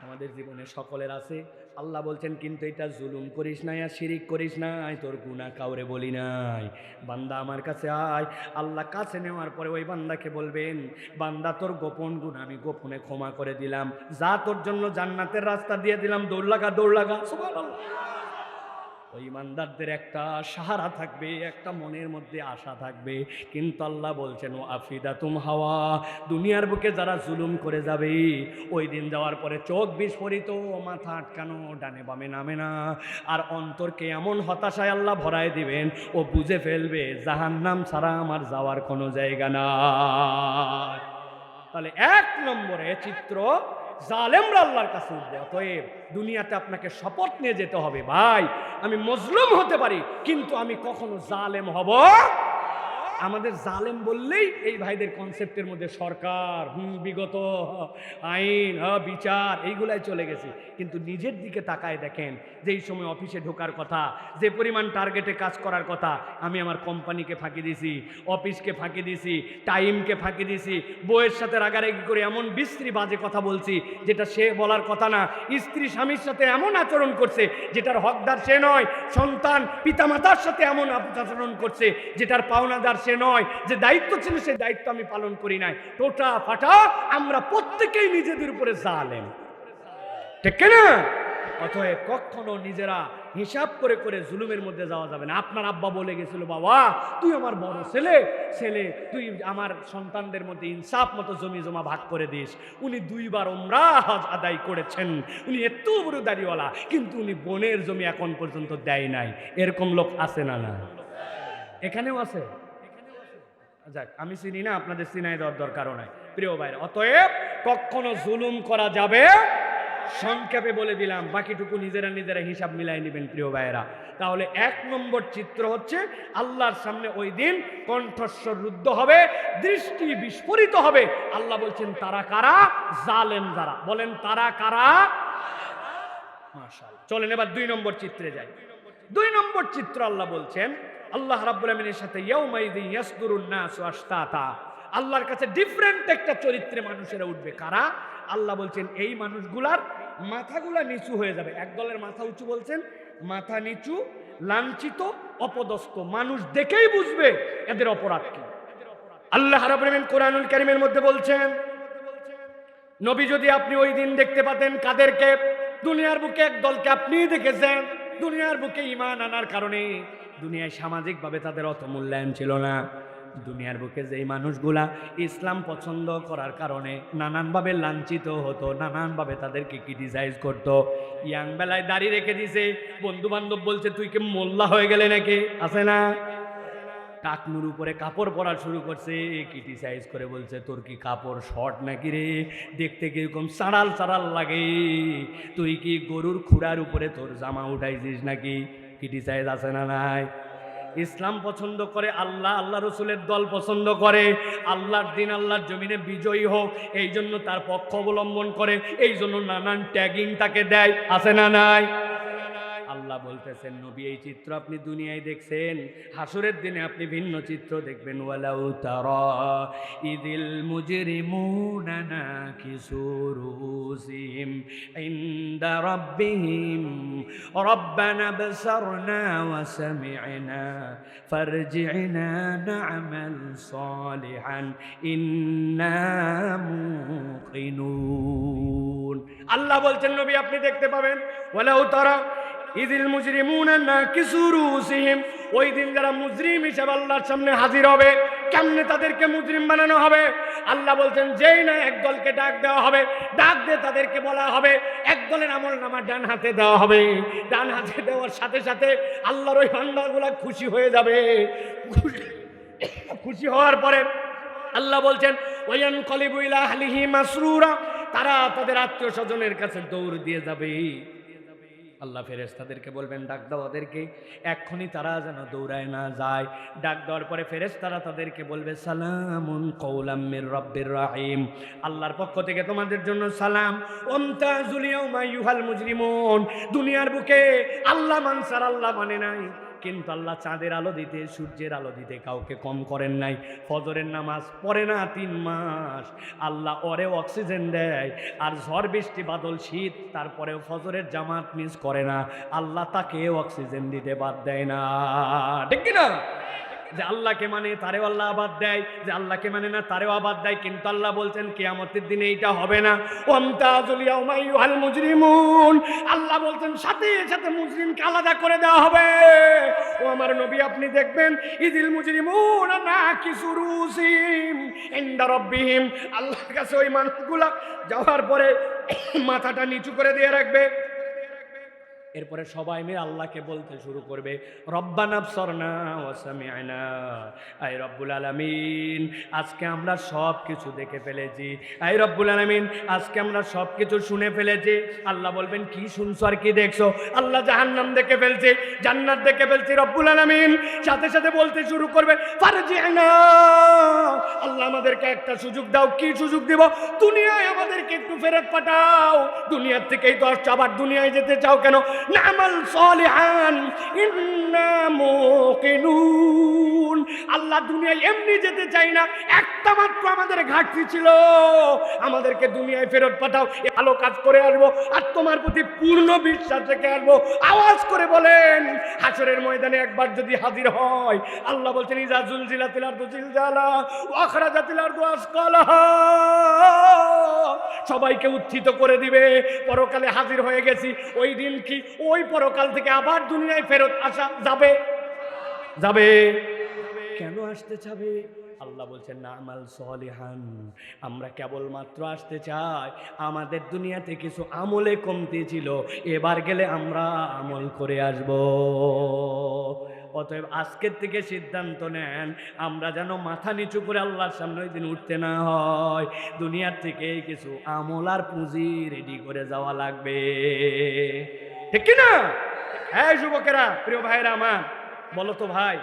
আমাদের জীবনে সকলের আছে। আল্লাহ বলছেন কিন্তু এটা জুলুম করিস নাই আর শিরিক করিস নাই, তোর গুনাহ কাউরে বলি নাই, বান্দা আমার কাছে আয়। আল্লাহ কাছে নেওয়ার পরে ওই বান্দাকে বলবেন বান্দা তোর গোপন গুনাহ আমি গোপনে ক্ষমা করে দিলাম, যা তোর জন্য জান্নাতের রাস্তা দিয়ে দিলাম, দৌড় লাগা দৌড় লাগা। সুবহানাল্লাহ। ওই ইমানদারদের একটা সাহারা থাকবে, একটা মনের মধ্যে আশা থাকবে। কিন্তু আল্লাহ বলছেন ও আফিদাতুম হাওয়া, দুনিয়ার বুকে যারা জুলুম করে যাবে ওই দিন যাওয়ার পরে চোখ বিস্ফোরিত, মাথা আটকানো, ডানে বামে নামে না, আর অন্তরকে এমন হতাশায় আল্লাহ ভরায় দিবেন ও বুঝে ফেলবে জাহান্নাম ছাড়া আমার যাওয়ার কোনো জায়গা নাই। তাহলে 1 নম্বরে চিত্র জালেমরা আল্লাহর কাছে উঠবে। অতএব দুনিয়াতে আপনাকে শপথ নিয়ে যেতে হবে, ভাই আমি মজলুম হতে পারি কিন্তু আমি কখনো জালেম হব। আমাদের জালেম বললেই এই ভাইদের কনসেপ্টের মধ্যে সরকার, বিগত আইন, বিচার এইগুলাই চলে গেছে। কিন্তু নিজের দিকে তাকায় দেখেন, যেই সময় অফিসে ঢোকার কথা, যে পরিমাণ টার্গেটে কাজ করার কথা, আমি আমার কোম্পানিকে ফাঁকি দিছি, অফিসকে ফাঁকি দিছি, টাইমকে ফাঁকি দিছি, বউয়ের সাথে রাগারাগি করে এমন বিশ্রী বাজে কথা বলছি যেটা সে বলার কথা না, স্ত্রী স্বামীর সাথে এমন আচরণ করছে যেটার হকদার সে নয়, সন্তান পিতামাতার সাথে এমন আচরণ করছে যেটার পাওনাদার সে নয়, যে দায়িত্ব ছিল সেই দায়িত্ব আমি পালন করি নাই। টোটা ফাটা আমরা প্রত্যেকেই নিজেদের উপরে জালেম, ঠিক না? অতএব কখনো নিজেরা হিসাব করে করে জুলুমের মধ্যে যাওয়া যাবে না। আপনার আব্বা বলে গেছিল, বাবা তুই আমার বড় ছেলে, তুই আমার সন্তানদের মধ্যে ইনসাফ মতো জমি জমা ভাগ করে দিস। উনি 2 বার উমরা হজ আদায় করেছেন, উনি এত বড় দাড়িওয়ালা, কিন্তু উনি বোনের জমি এখন পর্যন্ত দেয় নাই। এরকম লোক আছে না? না, এখানেও আছে। যাক, আমি চিনি না, আপনাদের চিনাই দেওয়ার দরকারও নাই। প্রিয় ভাইরা, অতএব কখনো জুলুম করা যাবে, সংক্ষেপে বলে দিলাম, বাকিটুকু নিজেরা নিজেরা হিসাব মিলাই নেবেন প্রিয় ভাইয়েরা। তাহলে 1 নম্বর চিত্র হচ্ছে আল্লাহর সামনে ওই দিন কণ্ঠস্বর রুদ্ধ হবে, দৃষ্টি বিস্ফোরিত হবে। আল্লাহ বলছেন তারা কারা? জালেম যারা। বলেন তারা কারা? মাশাআল্লাহ। চলেন এবার 2 নম্বর চিত্রে যাই। 2 নম্বর চিত্র আল্লাহ বলছেন, আল্লাহ রাব্বুল আমিনের সাথে ইয়াউমাইযিন ইয়াসদুরুন নাসু আশতাতা, আল্লাহর কাছে ডিফারেন্ট একটা চরিত্রে মানুষেরা উঠবে। কারা? আল্লাহ বলছেন এই মানুষগুলার মাথাগুলা নিচু হয়ে যাবে। এক দলের মাথা উঁচু বলছেন, মাথা নিচু, লাঞ্ছিত, অপদস্থ, মানুষ দেখেই বুঝবে এদের অপরাধ কি। আল্লাহ রাব্বুল আমিন কোরআনুল কারীমের মধ্যে বলছেন, নবী যদি আপনি ওই দিন দেখতে পাতেন কাদেরকে? দুনিয়ার বুকে এক দলকে আপনিই দেখেছেন, দুনিয়ার বুকে ঈমান আনার কারণে দুনিয়ায় সামাজিকভাবে তাদের অত মূল্যায়ন ছিল না। দুনিয়ার বুকে যেই মানুষগুলা ইসলাম পছন্দ করার কারণে নানানভাবে লাঞ্ছিত হতো, নানানভাবে তাদেরকে ক্রিটিসাইজ করতো। ইয়াং বেলায় দাড়ি রেখে দিছে, বন্ধু বান্ধব বলছে তুই কি মোল্লা হয়ে গেলে নাকি, আছে না? টাকনুর উপরে কাপড় পরা শুরু করছে, ক্রিটিসাইজ করে বলছে তোর কি কাপড় শর্ট নাকি রে, দেখতে কিরকম সাড়াল সাড়াল লাগে, তুই কি গরুর খুঁড়ার উপরে তোর জামা উঠাইছিস নাকি? ক্রিটিসাইজ আছে না নাই? ইসলাম পছন্দ করে, আল্লাহ আল্লাহ রসুলের দল পছন্দ করে, আল্লাহর দিন আল্লাহর জমিনে বিজয়ী হোক এই জন্য তার পক্ষ অবলম্বন করে, এই জন্য নানান ট্যাগিং তাকে দেয়, আছে না নাই? আল্লাহ বলতেছেন নবী এই চিত্র আপনি দুনিয়ায় দেখছেন, হাসরের দিনে আপনি ভিন্ন চিত্র দেখবেন। ওয়ালাউ তারা ইদিল মুজরিমুনা নাকিসু রুসিহিম ইনদা রাব্বিহিম রব্বানা বসারনা ওয়া সামি'না ফারজি'না না'মাল সালিহান ইন্না মুকিনুন। আল্লাহ বলছেন নবী আপনি দেখতে পাবেন, ওয়ালাউ তারা ইদিল মুজরিমুনা নাকিসু রুসিহিম, ওই দিন যারা মুজরিম হিসেবে আল্লাহর সামনে হাজির হবে। কেমনে তাদেরকে মুজরিম বানানো হবে? আল্লাহ বলছেন যেই না এক দলকে ডাক দেওয়া হবে, ডাক দিয়ে তাদেরকে বলা হবে এক দলের আমলনামা ডান হাতে দেওয়া হবে। ডান হাতে দেওয়ার সাথে সাথে আল্লাহর ওই বান্দাগুলা খুশি হয়ে যাবে। খুশি হওয়ার পরে আল্লাহ বলছেন ওয়ায়ানকালিবু ইলা আহলিহি মাসরুরা, তারা তাদের আত্মীয় স্বজনের কাছে দৌড় দিয়ে যাবে। আল্লাহ ফেরেশতাদেরকে বলবেন ডাক দাও ওদেরকে, এক্ষুনি তারা যেন দৌড়ায় না যায়। ডাক দেওয়ার পরে ফেরেশতারা তাদেরকে বলবে সালামুন কওলাম মির রাব্বির রাহিম, আল্লাহর পক্ষ থেকে তোমাদের জন্য সালাম। ওমতাজুল ইয়াউমা আইয়ুহাল মুজরিমুন, দুনিয়ার বুকে আল্লাহ মানসার আল্লাহ মানে নাই, কিন্তু আল্লাহ চাঁদের আলো দিতে সূর্যের আলো দিতে কাউকে কম করেন নাই। ফজরের নামাজ পড়ে না 3 মাস, আল্লাহ ওরে অক্সিজেন দেয়। আর ঝড় বৃষ্টি বাদল শীত, তারপরেও ফজরের জামাত মিস করে না, আল্লাহ তাকে অক্সিজেন দিতে বাদ দেয় না। ঠিক কিনা? যে আল্লাহকে মানে তারেও আল্লাহ আবাদ দেয়, যে আল্লাহকে মানে না তারেও আবাদ দেয়। কিন্তু আল্লাহ বলছেন কিয়ামতের দিনে এইটা হবে না। ওয়ামতাজুল ইয়াউমা আইয়ুহাল মুজরিমুন, আল্লাহ বলছেন সাথে সাথে মুজরিমকে আলাদা করে দেওয়া হবে। ও আমার নবী আপনি দেখবেন ইদিল মুজরিমুনা নাকিসু রুসিহিম ইনদা রাব্বিহিম, আল্লাহর কাছে ওই মানুষগুলা যাওয়ার পরে মাথাটা নিচু করে দিয়ে রাখবে। এরপরে সবাই মিলে আল্লাহকে বলতে শুরু করবে রব্বানা আবসারনা ওয়া সামি'না, আয় রব্বুল আলামিন আজকে আমরা সব কিছু দেখে ফেলেছি, আয় রব্বুল আলামিন আজকে আমরা সব কিছু শুনে ফেলেছি। আল্লাহ বলবেন কি শুনছো আর কি দেখছো? আল্লাহ জাহান্নাম দেখে ফেলছে, জান্নাত দেখে ফেলছে। রব্বুল আলামিন সাথে সাথে বলতে শুরু করবে ফারজি'না, আল্লাহ আমাদেরকে একটা সুযোগ দাও। কি সুযোগ দিব? দুনিয়ায় আমাদেরকে একটু ফেরত পাঠাও। দুনিয়ার থেকেই তো আসছো, আবার দুনিয়ায় যেতে চাও কেন? না'মাল সালিহান ইন্না মুকিনুন, আল্লাহ দুনিয়ায় এমনি যেতে চাই না, একটা মাত্র আমাদের ঘাটতি ছিল, আমাদেরকে দুনিয়ায় ফেরত পাঠাও, ভালো কাজ করে আসবো আর তোমার প্রতি পূর্ণ বিশ্বাস রেখে আসবো। আওয়াজ করে বলেন হাসরের ময়দানে একবার যদি হাজির হয়, আল্লাহ বলছেন ইজা জুলজিলাতিল আরদু জিলজালাহা ওয়া আখরাজাতিল আরদু আসকালাহা, সবাইকে উত্থিত করে দিবে, পরকালে হাজির হয়ে গেছি। ওই দিন কি ওই পরকাল থেকে আবার দুনিয়ায় ফেরত আসা যাবে? যাবে। কেন আসতে চাবে? আল্লাহ বলছেন না আমাল সলিহান, আমরা কেবলমাত্র আসতে চাই আমাদের দুনিয়াতে কিছু আমলে কমতি ছিল, এবার গেলে আমরা আমল করে আসব। অতএব আজকের থেকে সিদ্ধান্ত নেন, আমরা যেন মাথা নিচু করে আল্লাহর সামনে ওই দিন উঠতে না হয়, দুনিয়ার থেকে কিছু আমল আর পুঁজি রেডি করে যাওয়া লাগবে, ঠিক কিনা? হ্যাঁ যুবকেরা, প্রিয় ভাইরা আমার, বলো তো ভাই,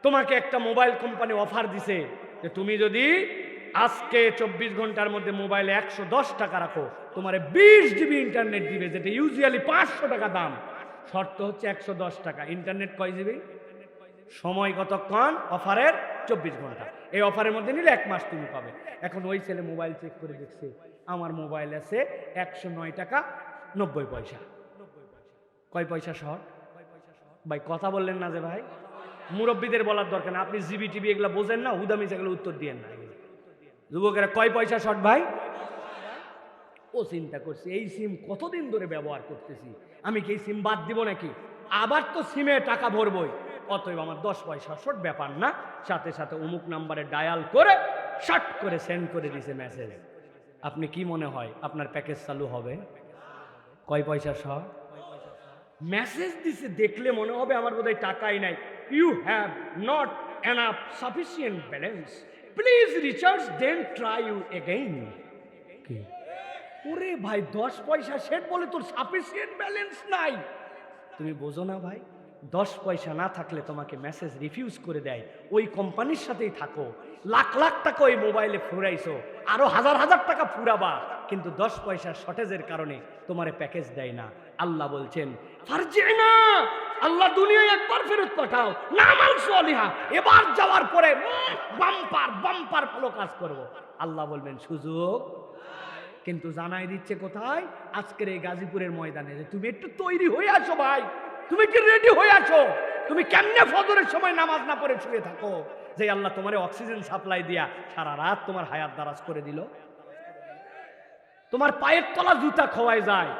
তোমাকে একটা মোবাইল কোম্পানি অফার দিছে যে তুমি যদি আজকে 24 ঘন্টার মধ্যে মোবাইলে 110 টাকা রাখো, তোমার 20 জিবি ইন্টারনেট দিবে, যেটা ইউজুয়ালি 500 টাকা দাম। শর্ত হচ্ছে 110 টাকা। ইন্টারনেট কয় জিবি? সময় কতক্ষণ? অফারের 24 ঘন্টা। এই অফারের মধ্যে নিলে 1 মাস তুমি পাবে। এখন ওই ছেলে মোবাইল চেক করে দেখছে, আমার মোবাইল আছে 109 টাকা 90 পয়সা। কয় পয়সা শর্ট? ভাই কথা বললেন না যে ভাই, মুরব্বীদের বলার দরকার না, আপনি জিবি টিবি এগুলো বোঝেন না, হুদামি সেগুলো উত্তর দিয়েন না। যুবকেরা কয় পয়সা শর্ট ভাই? ও চিন্তা করছে এই সিম কতদিন ধরে ব্যবহার করতেছি, আমি কি এই সিম বাদ দিব নাকি? আবার তো সিমে টাকা ভরবই, অতএব আমার 10 পয়সা শর্ট, ব্যাপার না। সাথে সাথে অমুক নাম্বারে ডায়াল করে শর্ট করে সেন্ড করে দিছে মেসেজ। আপনি কি মনে হয় আপনার প্যাকেজ চালু হবে? কয় পয়সা শর্ট? মেসেজ দিছে, দেখলে মনে হবে আমার বোধহয় টাকাই নাই। You have not enough sufficient balance, please recharge then try you again. ওরে ভাই 10 পয়সা সেট বলে তোর সাফিসিয়েন্ট ব্যালেন্স নাই। তুমি বোঝো না ভাই, 10 পয়সা না থাকলে তোমাকে মেসেজ রিফিউজ করে দেয়। ওই কোম্পানির সাথেই থাকো, লাখ লাখ টাকা ওই মোবাইলে ফুরাইছো, আরো হাজার হাজার টাকা ফুরাবা, কিন্তু 10 পয়সার শর্টেজের কারণে তোমার প্যাকেজ দেয় না। আল্লাহ বলছেন ফারজিনা, আল্লাহ দুনিয়ায় একবার ফেরত পাঠাও, নামাল সলিহা, এবার যাওয়ার পরে বাম্পার বাম্পার ভালো কাজ করব। আল্লাহ বলবেন সুযোগ, কিন্তু জানাই দিচ্ছে কোথায়? আজকের এই গাজীপুরের ময়দানে, যে তুমি একটু তৈরি হয়ে আসো ভাই, তুমি কি রেডি হয়ে আসো? তুমি কেমনে ফজরের সময় নামাজ না পড়ে শুয়ে থাকো, যে আল্লাহ তোমার অক্সিজেন সাপ্লাই দিয়া সারা রাত তোমার হায়াত দারাজ করে দিল। তোমার পায়ের তলা জুতা খোয়ায় যায়,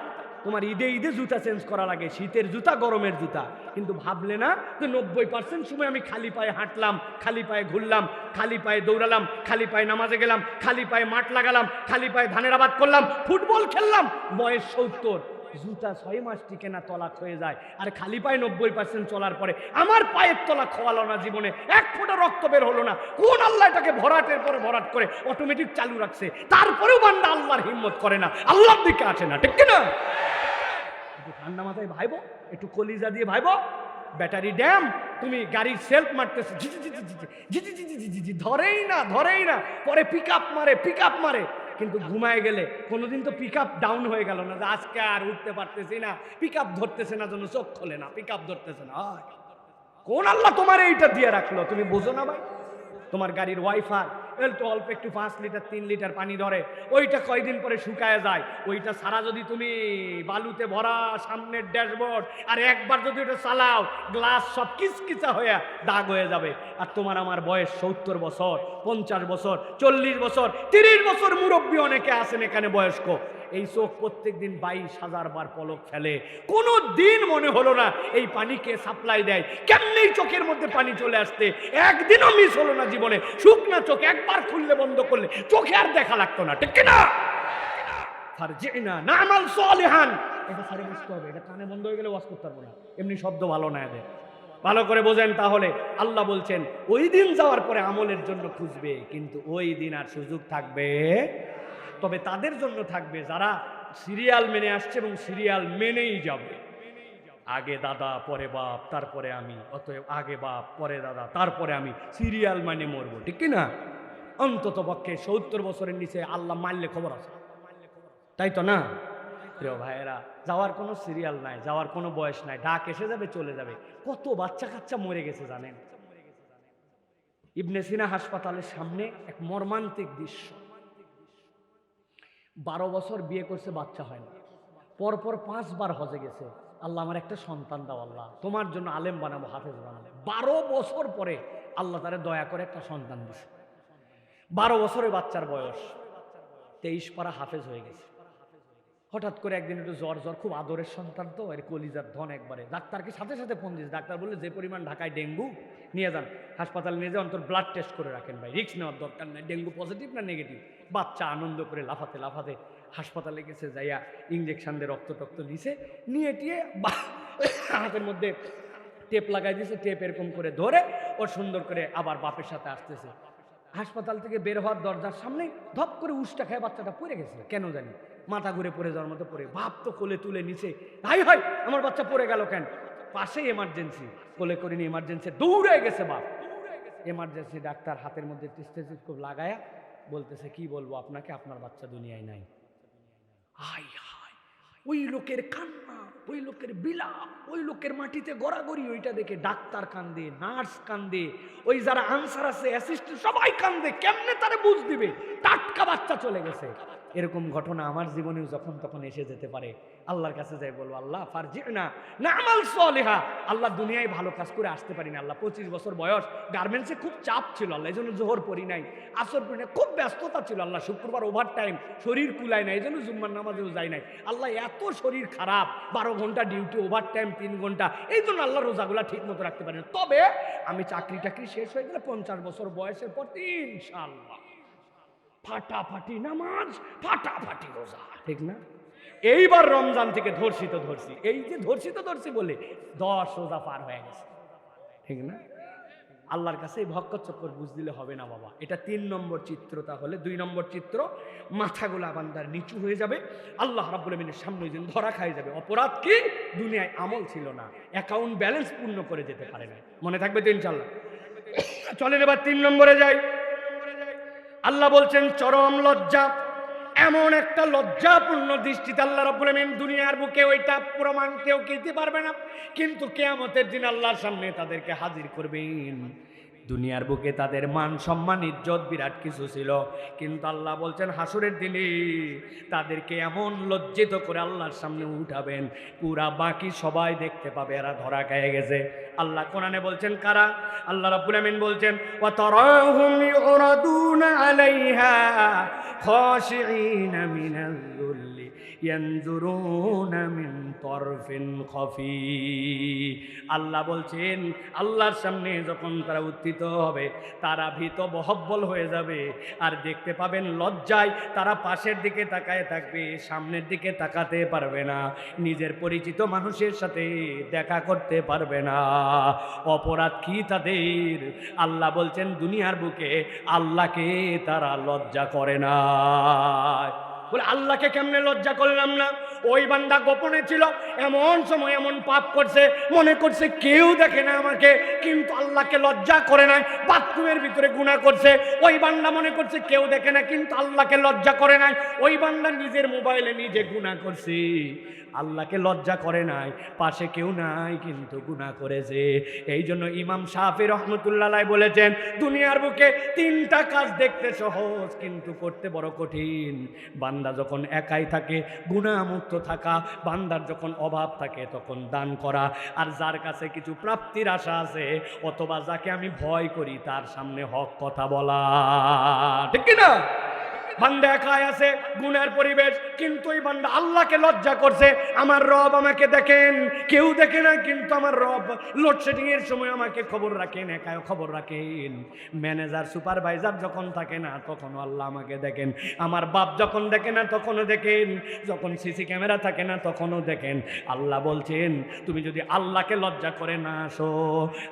তোমার ঈদে ঈদে জুতা চেঞ্জ করা লাগে, শীতের জুতা গরমের জুতা, কিন্তু ভাবলে না যে 90% সময় আমি খালি পায়ে হাঁটলাম, খালি পায়ে ঘুরলাম, খালি পায়ে দৌড়ালাম, খালি পায়ে নামাজে গেলাম, খালি পায়ে মাঠ লাগালাম, খালি পায়ে ধানের আবাদ করলাম, ফুটবল খেললাম, বয়স 70, জুতা 6 মাস টিকে না, তলা হয়ে যায়। আর খালি পায়ে 90% চলার পরে আমার পায়ের তলা খোয়ালো না, জীবনে এক ফোঁটা রক্ত বের হলো না। কোন আল্লাহ এটাকে ভরাটের পরে ভরাট করে অটোমেটিক চালু রাখছে, তারপরেও বান্দা আল্লাহর হিম্মত করে না, আল্লাহর দিকে আসে না, ঠিক কিনা? একটু ঠান্ডা মাথায় ভাইবো, একটু কলিজা দিয়ে ভাইবো। ব্যাটারি ড্যাম, তুমি গাড়ির সেলফ মারতেছো, ধরেই না ধরেই না, পরে পিক আপ মারে, কিন্তু ঘুমায় গেলে কোনোদিন তো পিক আপ ডাউন হয়ে গেল না, যে আজকে আর উঠতে পারতেছি না, পিক আপ ধরতেছে না, জন্য চোখ খোলে না, পিক আপ ধরতেছে না। কোন আল্লাহ তোমার এইটা দিয়ে রাখলো, তুমি বোঝো না ভাই? তোমার গাড়ির ওয়াইফার অল্প একটু 5 লিটার 3 লিটার পানি ধরে, ওইটা কয়দিন পরে শুকায় যায়। ওইটা সারা যদি তুমি বালুতে ভরা সামনের ড্যাশবোর্ড আর একবার যদি ওটা চালাও, গ্লাস সব কিচকিচা হয়ে দাগ হয়ে যাবে। আর তোমার আমার বয়স 70 বছর, 50 বছর, 40 বছর, 30 বছর, মুরব্বী অনেকে আছেন এখানে বয়স্ক, এই চোখ প্রত্যেক দিন 22,000 বার পলক ফেলে, কোনো দিন মনে হলো না এই পানিকে সাপ্লাই দেয়, কেমনি চোখের মধ্যে পানি চলে আসতে একদিনও মিস হলো না জীবনে। শুকনা চোখ একবার খুললে বন্ধ করলে চোখে আর দেখা লাগতো না, ঠিক কিনা? ফারজিনা নামাল সলিহান, এটা সারে বুঝতে হবে, এটা কানে বন্ধ হয়ে গেলে ওয়াজ করতে পারবো না, এমনি শব্দ ভালো না এদের। ভালো করে বোঝেন তাহলে। আল্লাহ বলছেন ওই দিন যাওয়ার পরে আমলের জন্য খুঁজবে, কিন্তু ওই দিন আর সুযোগ থাকবে, তবে তাদের জন্য থাকবে যারা সিরিয়াল মেনে আসছে এবং সিরিয়াল মেনেই যাবে। আগে দাদা পরে বাপ তারপরে আমি, অতএব আগে বাপ পরে দাদা তারপরে আমি, সিরিয়াল মানে মরবো, ঠিক কিনা? অন্তত পক্ষে 70 বছরের নিচে আল্লাহ মারলে খবর আছে, তাই তো না? প্রিয় ভাইয়েরা, যাওয়ার কোনো সিরিয়াল নাই, যাওয়ার কোনো বয়স নাই, ডাক এসে যাবে চলে যাবে। কত বাচ্চা কাচ্চা মরে গেছে জানেন? ইবনে সিনা হাসপাতালের সামনে এক মর্মান্তিক দৃশ্য। 12 বছর বিয়ে করছে, বাচ্চা হয় না, পরপর 5 বার হজে গেছে, আল্লাহ আমার একটা সন্তান দাও, আল্লাহ তোমার জন্য আলেম বানাবো, হাফেজ বানাবো। 12 বছর পরে আল্লাহ তারে দয়া করে একটা সন্তান দিছে। 12 বছরের বাচ্চার বয়স, 23 পারা হাফেজ হয়ে গেছে। হঠাৎ করে একদিন একটু জ্বর জ্বর, খুব আদরের সন্তান তো, এর কলিজার ধন একবারে। ডাক্তারকে সাথে সাথে ফোন দিয়েছে। ডাক্তার বললে যে পরিমাণ ঢাকায় ডেঙ্গু, নিয়ে যান হাসপাতালে, নিয়ে যান, অন্তর ব্লাড টেস্ট করে রাখেন ভাই, রিস্ক নেওয়ার দরকার নেই, ডেঙ্গু পজিটিভ না নেগেটিভ। বাচ্চা আনন্দ করে লাফাতে লাফাতে হাসপাতালে গেছে, যাইয়া ইঞ্জেকশন দিয়ে রক্ত টক্ত নিছে, নিয়ে টিয়ে হাতের মধ্যে টেপ লাগাই দিয়েছে, টেপ এরকম করে ধরে ও সুন্দর করে আবার বাপের সাথে আসতেছে। হাসপাতাল থেকে বের হওয়ার দরজার সামনে ধপ করে উষ্টা খেয়ে বাচ্চাটা পড়ে গেছে, কেন জানি মাথা ঘুরে পড়ে যাওয়ার মতো পড়ে। বাপ তো কোলে তুলে নিচে, হাই হাই আমার বাচ্চা পড়ে গেল কেন, পাশেই এমার্জেন্সি, কোলে করে নিয়ে এমার্জেন্সি দৌড়ে গেছে বাপ। এমার্জেন্সি ডাক্তার হাতের মধ্যে স্টেথোস্কোপ লাগায়া বলতেছে, কি বলবো আপনাকে, আপনার বাচ্চা দুনিয়ায় নাই। হাই হাই, ওই লোকের কান্না, ওই লোকের বিলাপ, ওই লোকের মাটিতে গড়াগড়ি, ওইটা দেখে ডাক্তার কান্দে, নার্স কান্দে, ওই যারা আনসার আছে অ্যাসিস্ট্যান্ট সবাই কান্দে, কেমনে তারা বুঝ দিবে টাটকা বাচ্চা চলে গেছে। এরকম ঘটনা আমার জীবনেও যখন তখন এসে যেতে পারে। আল্লাহর কাছে যাই বলবো, আল্লাহ ফারজিনা না'মাল সালিহা, আল্লাহ দুনিয়ায় ভালো কাজ করে আসতে পারি না আল্লাহ। 25 বছর বয়স, গার্মেন্টসে খুব চাপ ছিল আল্লাহ, এই জন্য জোহর পড়ি নাই, আসর পড়ি নাই, খুব ব্যস্ততা ছিল আল্লাহ, শুক্রবার ওভার টাইম, শরীর কুলায় নাই, এই জন্য জুম্মার নামাজেও যাই নাই আল্লাহ। এত শরীর খারাপ, 12 ঘন্টা ডিউটি, ওভার টাইম 3 ঘন্টা, এই জন্য আল্লাহ রোজাগুলা ঠিক মতো রাখতে পারি না। তবে আমি চাকরি টাকরি শেষ হয়ে গেলে 50 বছর বয়সের পর ইনশাআল্লাহ ফাটাফাটি নামাজ, ফাটাফাটি রোজা, ঠিক না? এইবার রমজান থেকে ধরছি তো ধরছি, এই যে ধরছি তো ধরছি বলে 10 রোজা পার হয়ে গেছে, ঠিক না? আল্লাহর কাছে এই ভক্কর চক্কর বুঝ দিলে হবে না বাবা। এটা 3 নম্বর চিত্র। তাহলে 2 নম্বর চিত্র, মাথাগুলা বান্দার নিচু হয়ে যাবে, আল্লাহ রাব্বুল আমিনের সামনে যেন ধরা খাই যাবে। অপরাধ কি? দুনিয়ায় আমল ছিল না, অ্যাকাউন্ট ব্যালেন্স পূর্ণ করে যেতে পারে না। মনে থাকবে তো ইনশাআল্লাহ। চলেন এবার 3 নম্বরে যাই। আল্লাহ বলছেন চরম লজ্জা, এমন একটা লজ্জাপূর্ণ দৃষ্টিতে আল্লাহ রাব্বুল আমিন দুনিয়ার বুকে, ওইটা প্রমাণ কেউ দিতে পারবে না, কিন্তু কিয়ামতের দিন আল্লাহর সামনে তাদেরকে হাজির করবেন। দুনিয়ার বুকে তাদের মান সম্মান ইজ্জত বিরাট কিছু ছিল, কিন্তু আল্লাহ বলছেন হাসরের দিনে তাদেরকে এমন লজ্জিত করে আল্লাহর সামনে উঠাবেন, পুরা বাকি সবাই দেখতে পাবে এরা ধরা খেয়ে গেছে। আল্লাহ কোরআনে বলছেন কারা? আল্লাহ রাব্বুল আমিন বলছেন ওয়া তারাহুম ইউরাদুনা আলাইহা খাশিঈনা মিনাল যুল্লি ইয়ানজুরুনা মিন তরফিন খফি। আল্লাহ বলছেন আল্লাহর সামনে যখন তারা উত্থিত হবে, তারা ভীত বহব্বল হয়ে যাবে, আর দেখতে পাবেন লজ্জায় তারা পাশের দিকে তাকায় থাকবে, সামনের দিকে তাকাতে পারবে না, নিজের পরিচিত মানুষের সাথে দেখা করতে পারবে না। অপরাধ কি তাদের? আল্লাহ বলছেন দুনিয়ার বুকে আল্লাহকে তারা লজ্জা করে না। বলে আল্লাহকে কেমনে লজ্জা করলাম না? ওই বান্দা গোপনে ছিল, এমন সময় এমন পাপ করছে, মনে করছে কেউ দেখে না আমাকে, কিন্তু আল্লাহকে লজ্জা করে নাই। বাথরুমের ভিতরে গুনাহ করছে, ওই বান্দা মনে করছে কেউ দেখে না, কিন্তু আল্লাহকে লজ্জা করে নাই। ওই বান্দা নিজের মোবাইলে নিজে গুনাহ করছে, আল্লাহকে লজ্জা করে নাই, পাশে কেউ নাই কিন্তু গুনাহ করেছে। এই জন্য ইমাম শাফি রহমতুল্লাহ আলাইহি বলেছেন দুনিয়ার বুকে 3টা কাজ দেখতে সহজ কিন্তু করতে বড় কঠিন। বান্দা যখন একাই থাকে গুনাহ মুক্ত থাকা, বান্দার যখন অভাব থাকে তখন দান করা, আর যার কাছে কিছু প্রাপ্তির আশা আছে অথবা যাকে আমি ভয় করি তার সামনে হক কথা বলা, ঠিক কি না? বান্দা একাই আছে, গুনার পরিবেশ, কিন্তু ওই বান্দা আল্লাহকে লজ্জা করছে। আমার রব আমাকে দেখেন, কেউ দেখে না, কিন্তু আমার রব লোডশেডিং এর সময় আমাকে খবর রাখেন, একাই খবর রাখেন। ম্যানেজার সুপারভাইজার যখন থাকে না তখনও আল্লাহ আমাকে দেখেন, আমার বাপ যখন দেখে না তখনও দেখেন, যখন সিসি ক্যামেরা থাকে না তখনও দেখেন। আল্লাহ বলছেন তুমি যদি আল্লাহকে লজ্জা করে না আসো,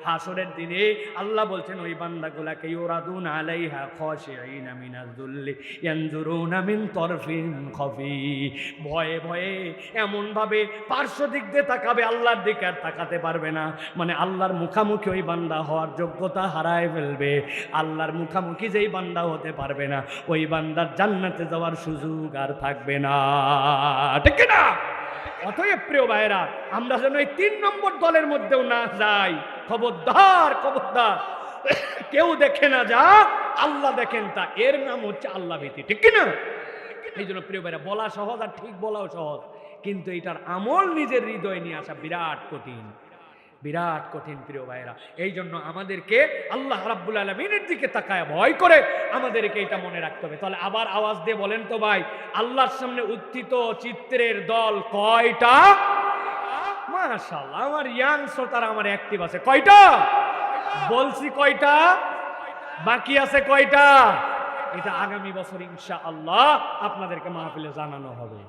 হাসরের দিনে আল্লাহ বলছেন ওই বান্দাগুলাকে ইউরাদুনা আলাইহা খাশিঈনা মিনাজ যুল্লি ইয়ানজুরুনা মিন তরফিন খফি, ভয়ে ভয়ে এমন ভাবে পার্শ্ব দিক দিয়ে তাকাবে, আল্লাহর দিকে আর তাকাতে পারবে না। মানে আল্লাহর মুখামুখি ওই বান্দা হওয়ার যোগ্যতা হারায় ফেলবে। আল্লাহর মুখামুখি যেই বান্দা হতে পারবে না, ওই বান্দার জান্নাতে যাওয়ার সুযোগ আর থাকবে না, ঠিক না? অতএব প্রিয় ভাইরা, আমরা যেন এই 3 নম্বর দলের মধ্যেও না যাই। খবরদার খবরদার, কেউ দেখে না যা, আল্লাহ দেখেন তা, এর নাম হচ্ছে আল্লাহ ভীতি, ঠিক কিনা? এই জন্য প্রিয় ভাইরা, বলা সহজ আর ঠিক বলাও সহজ, কিন্তু এটার আমল নিজের হৃদয়ে নিয়ে আসা বিরাট কঠিন। বিরাট কঠিন প্রিয় ভাইরা। এই জন্য আমাদেরকে আল্লাহ রাব্বুল আলামিনের দিকে তাকায় ভয় করে আমাদেরকে এটা মনে রাখতে হবে। তাহলে আবার আওয়াজ দিয়ে বলেন তো ভাই, আল্লাহর সামনে উত্থিত চিত্রের দল কয়টা? মাশাআল্লাহ, আমার ইয়াং শ্রোতারা আমার অ্যাক্টিভ আছে। কয়টা বলছি? কয়টা বাকি আছে? কয়টা? এটা আগামী বছর ইনশাআল্লাহ আপনাদেরকে মাহফিলে জানানো হবে,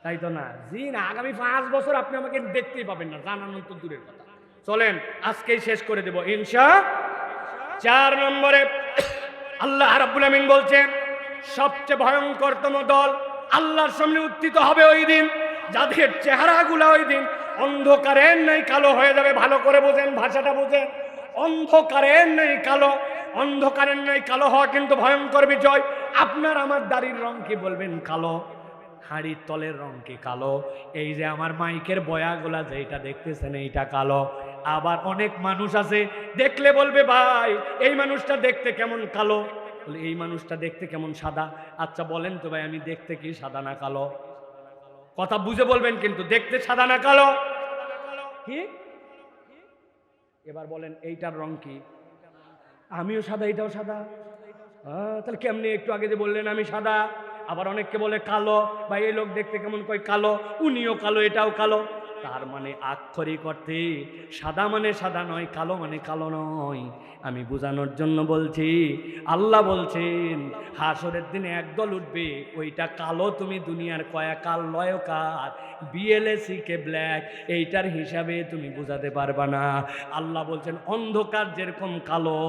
তাই তো না? জি না, আগামী 5 বছর আপনি আমাকে দেখতেই পাবেন না, জানানো তো দূরের কথা। চলেন আজকেই শেষ করে দেব ইনশাআল্লাহ। 4 নম্বরে আল্লাহ রাব্বুল আমিন বলছেন সবচেয়ে ভয়ঙ্করতম দল আল্লাহর সামনে উত্থিত হবে ওই দিন, যাদের চেহারাগুলো ওই দিন অন্ধকারের নেই কালো হয়ে যাবে। ভালো করে বোঝেন, ভাষাটা বোঝেন। অন্ধকারের নেই কালো, অন্ধকারের নেই কালো হওয়া কিন্তু ভয়ঙ্কর বিষয়। আপনার আমার দাড়ির রং কি বলবেন কালো, হাড়ির তলের রং কি কালো, এই যে আমার মাইকের বয়াগুলা যেটা দেখতেছেন এইটা কালো। আবার অনেক মানুষ আছে দেখলে বলবে ভাই এই মানুষটা দেখতে কেমন কালো, বলে এই মানুষটা দেখতে কেমন সাদা। আচ্ছা বলেন তো ভাই আমি দেখতে কি সাদা না কালো? কথা বুঝে বলবেন কিন্তু, দেখতে সাদা না কালো? কি এবার বলেন এইটার রং কি? আমিও সাদা, এটাও সাদা। তাহলে কেমনি? একটু আগে যে বললেন আমি সাদা, আবার অনেককে বলে কালো। ভাই এই লোক দেখতে কেমন, কয় কালো, উনিও কালো, এটাও কালো। তার মানে আক্ষরিক অর্থে সাদা মানে সাদা নয়, কালো মানে কালো নয়। আমি বোঝানোর জন্য বলছি, আল্লাহ বলছেন হাসরের দিনে একদল উঠবে, ওইটা কালো। তুমি দুনিয়ার কয়াকাল লয়কার বিএলএসি কে ব্ল্যাক এইটার হিসাবে তুমি বোঝাতে পারবা না। আল্লাহ বলছেন অন্ধকার যেরকম কালো,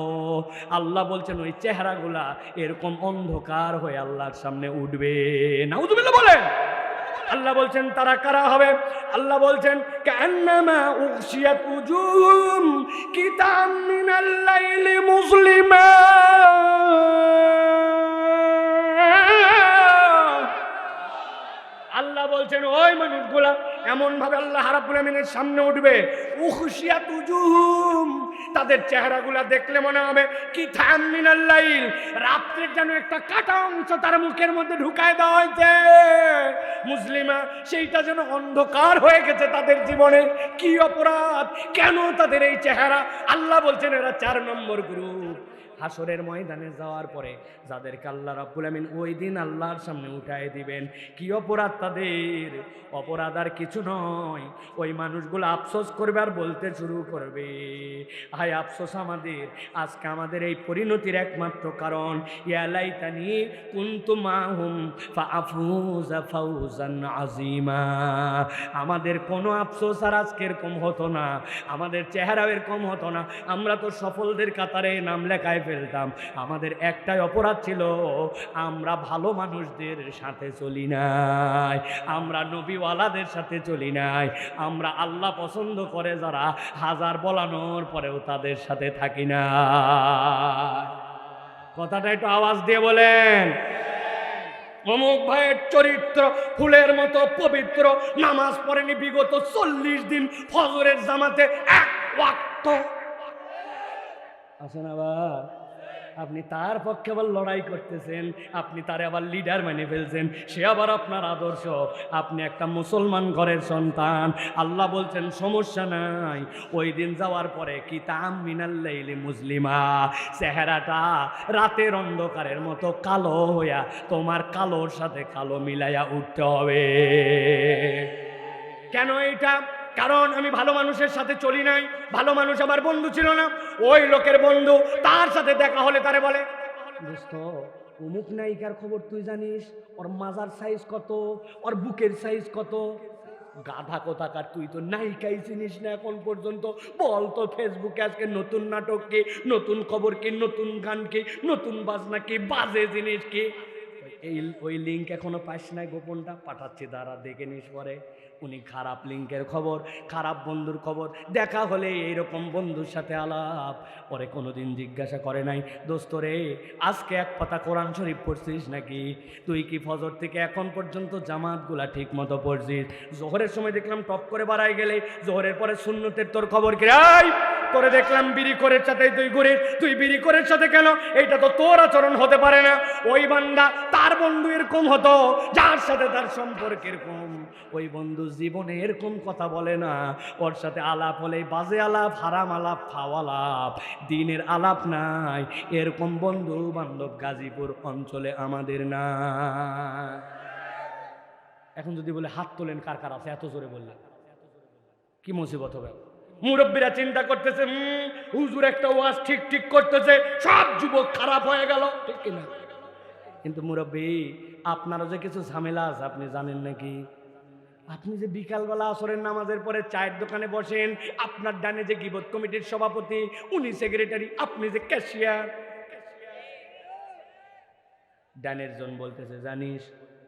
আল্লাহ বলছেন ওই চেহারাগুলা এরকম অন্ধকার হয়ে আল্লাহর সামনে উঠবে। নাউযুবিল্লাহ বলেন। আল্লাহ বলছেন তারা কারা হবে? আল্লাহ বলছেন কান্নামা উগশিয়াত উজুহুম কিতাম মিনাল লাইলি মুসলিমা। আল্লাহ বলছেন ওই মানুষগুলা এমন ভাবে আল্লাহ রাব্বুল আমিনের সামনে উঠবে, উগশিয়াত উজুহুম, তাদের চেহারাগুলা দেখলে মনে হবে কিতাম মিনাল লাইল, রাত্রের যেন একটা কাটা অংশ তার মুখের মধ্যে ঢুকায় দেওয়া হয়েছে। মুসলিমা, সেইটা যেন অন্ধকার হয়ে গেছে তাদের জীবনে। কি অপরাধ, কেন তাদের এই চেহারা? আল্লাহ বলছেন এরা 4 নম্বর গ্রুপ। হাসরের ময়দানে যাওয়ার পরে যাদেরকে আল্লাহ রাব্বুল আমিন ওই দিন আল্লাহর সামনে উঠায় দিবেন, কি অপরাধ তাদের? অপরাধ আর কিছু নয়, ওই মানুষগুলো আফসোস করবে আর বলতে শুরু করবে, হায় আফসোস আমাদের, আজকে আমাদের এই পরিণতির একমাত্র কারণ ইয়া লাইতানি কুনতু মাহুম ফাআফুজা ফাওজান আযীমা। আমাদের কোনো আফসোস আর আজকে এরকম হতো না, আমাদের চেহারাও এরকম হতো না, আমরা তো সফলদের কাতারে নাম লেখায় ফেলতাম। আমাদের একটাই অপরাধ ছিল, আমরা ভালো মানুষদের সাথে চলি নাই, আমরা নবীওয়ালাদের সাথে চলি নাই, আমরা আল্লাহ পছন্দ করে যারা হাজার বলানোর পরেও তাদের সাথে থাকি না। কথাটা একটু আওয়াজ দিয়ে বলেন। অমুক ভাইয়ের চরিত্র ফুলের মতো পবিত্র, নামাজ পড়েনি বিগত 40 দিন, ফজরের জামাতে 1 ওয়াক্ত আসেন, আবার আপনি তার পক্ষে আবার লড়াই করতেছেন, আপনি তারে আবার লিডার মানে ফেলছেন, সে আবার আপনার আদর্শ, আপনি একটা মুসলমান ঘরের সন্তান। আল্লাহ বলছেন সমস্যা নাই, ওই দিন যাওয়ার পরে কিতাম মিনাল লাইলি মুসলিমা, চেহারাটা রাতের অন্ধকারের মতো কালো হইয়া তোমার কালোর সাথে কালো মিলাইয়া উঠতে হবে। কেন এইটা? কারণ আমি ভালো মানুষের সাথে চলি নাই, ভালো মানুষ আমার বন্ধু ছিল না। ওই লোকের বন্ধু, তার সাথে দেখা হলে তারে বলে দোস্ত অমুক নায়িকার খবর তুই জানিস, ওর মাজার সাইজ কত, ওর বুকের সাইজ কত। গাধা কোথাকার, তুই তো নায়িকাই চিনিস না এখন পর্যন্ত। বল তো ফেসবুকে আজকে নতুন নাটক কি, নতুন খবর কি, নতুন গান কি, নতুন বাজনা কি, বাজে জিনিস কি। ওই লিঙ্ক এখনো পাস নাই, গোপনটা পাঠাচ্ছি, দাঁড়া দেখে নিস পরে। উনি খারাপ লিঙ্কের খবর, খারাপ বন্ধুর খবর, দেখা হলে এইরকম বন্ধুর সাথে আলাপ, পরে কোনোদিন জিজ্ঞাসা করে নাই দোস্ত রে আজকে এক পাতা কোরআন শরীফ পড়ছিস নাকি, তুই কি ফজর থেকে এখন পর্যন্ত জামাতগুলা ঠিক মতো পড়ছিস, জোহরের সময় দেখলাম টপ করে বাড়াই গেলে, জোহরের পরে সুন্নতের তোর খবর কি? রাই করে দেখলাম বিড়ি করের সাথে তুই ঘুরিস, তুই বিড়ি করের সাথে কেন? এইটা তো তোর আচরণ হতে পারে না। ওই বান্দা তার কার বন্ধু এরকম হতো যার সাথে তার সম্পর্ক এরকম, ওই বন্ধু জীবনে এরকম কথা বলে না। ওর সাথে আলাপ হলে বাজে আলাপ, হারাম আলাপ, ফাওয়া আলাপ, দিনের আলাপ নাই। এরকম বন্ধু বান্ধব গাজীপুর অঞ্চলে আমাদের না। এখন যদি বলে হাত তোলেন কার কার আছে, এত জোরে বললেন কি মুসিবত হবে। মুরব্বীরা চিন্তা করতেছে হুজুর একটা ওয়াজ ঠিক ঠিক করতেছে, সব যুবক খারাপ হয়ে গেল, ঠিক কিনা? কিন্তু মুরব্বী আপনারও যে কিছু ঝামেলা আছে আপনি জানেন নাকি? আপনি যে বিকালবেলা আসরের নামাজের পরে চায়ের দোকানে বসেন, আপনার ডানে যে গীবত কমিটির সভাপতি, উনি সেক্রেটারি, আপনি যে ক্যাশিয়ার। ডানের জন বলতেছে জানিস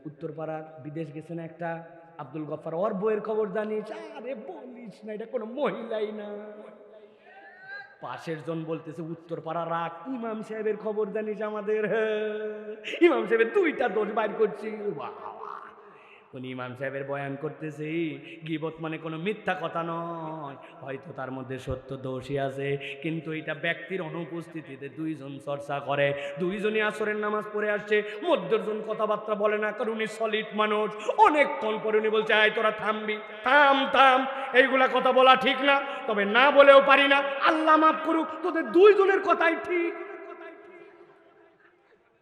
উত্তরপাড়ার বিদেশ গেছে না একটা আব্দুল গফফার, ওর বইয়ের খবর জানিস? আরে বলিস না, এটা কোনো মহিলাই না। পাশের জন বলতেছে উত্তরপাড়া রাখ, ইমাম সাহেবের খবর জানিস আমাদের? ইমাম সাহেবের 2টা দোষ বাইর করছি। উনি ইমাম সাহেবের বয়ান করতেছে, গীবত মানে কোনো মিথ্যা কথা নয়, হয়তো তার মধ্যে সত্য দোষী আছে, কিন্তু এটা ব্যক্তির অনুপস্থিতিতে 2জন চর্চা করে। 2জনই আসরের নামাজ পড়ে আসছে, মধ্যজন কথাবার্তা বলে না, কারণ উনি সলিড মানুষ। অনেকক্ষণ পরে উনি বলছে আয় তোরা থামবি, থাম থাম, এইগুলা কথা বলা ঠিক না, তবে না বলেও পারি না, আল্লাহ মাফ করুক, তোদের 2জনের কথাই ঠিক।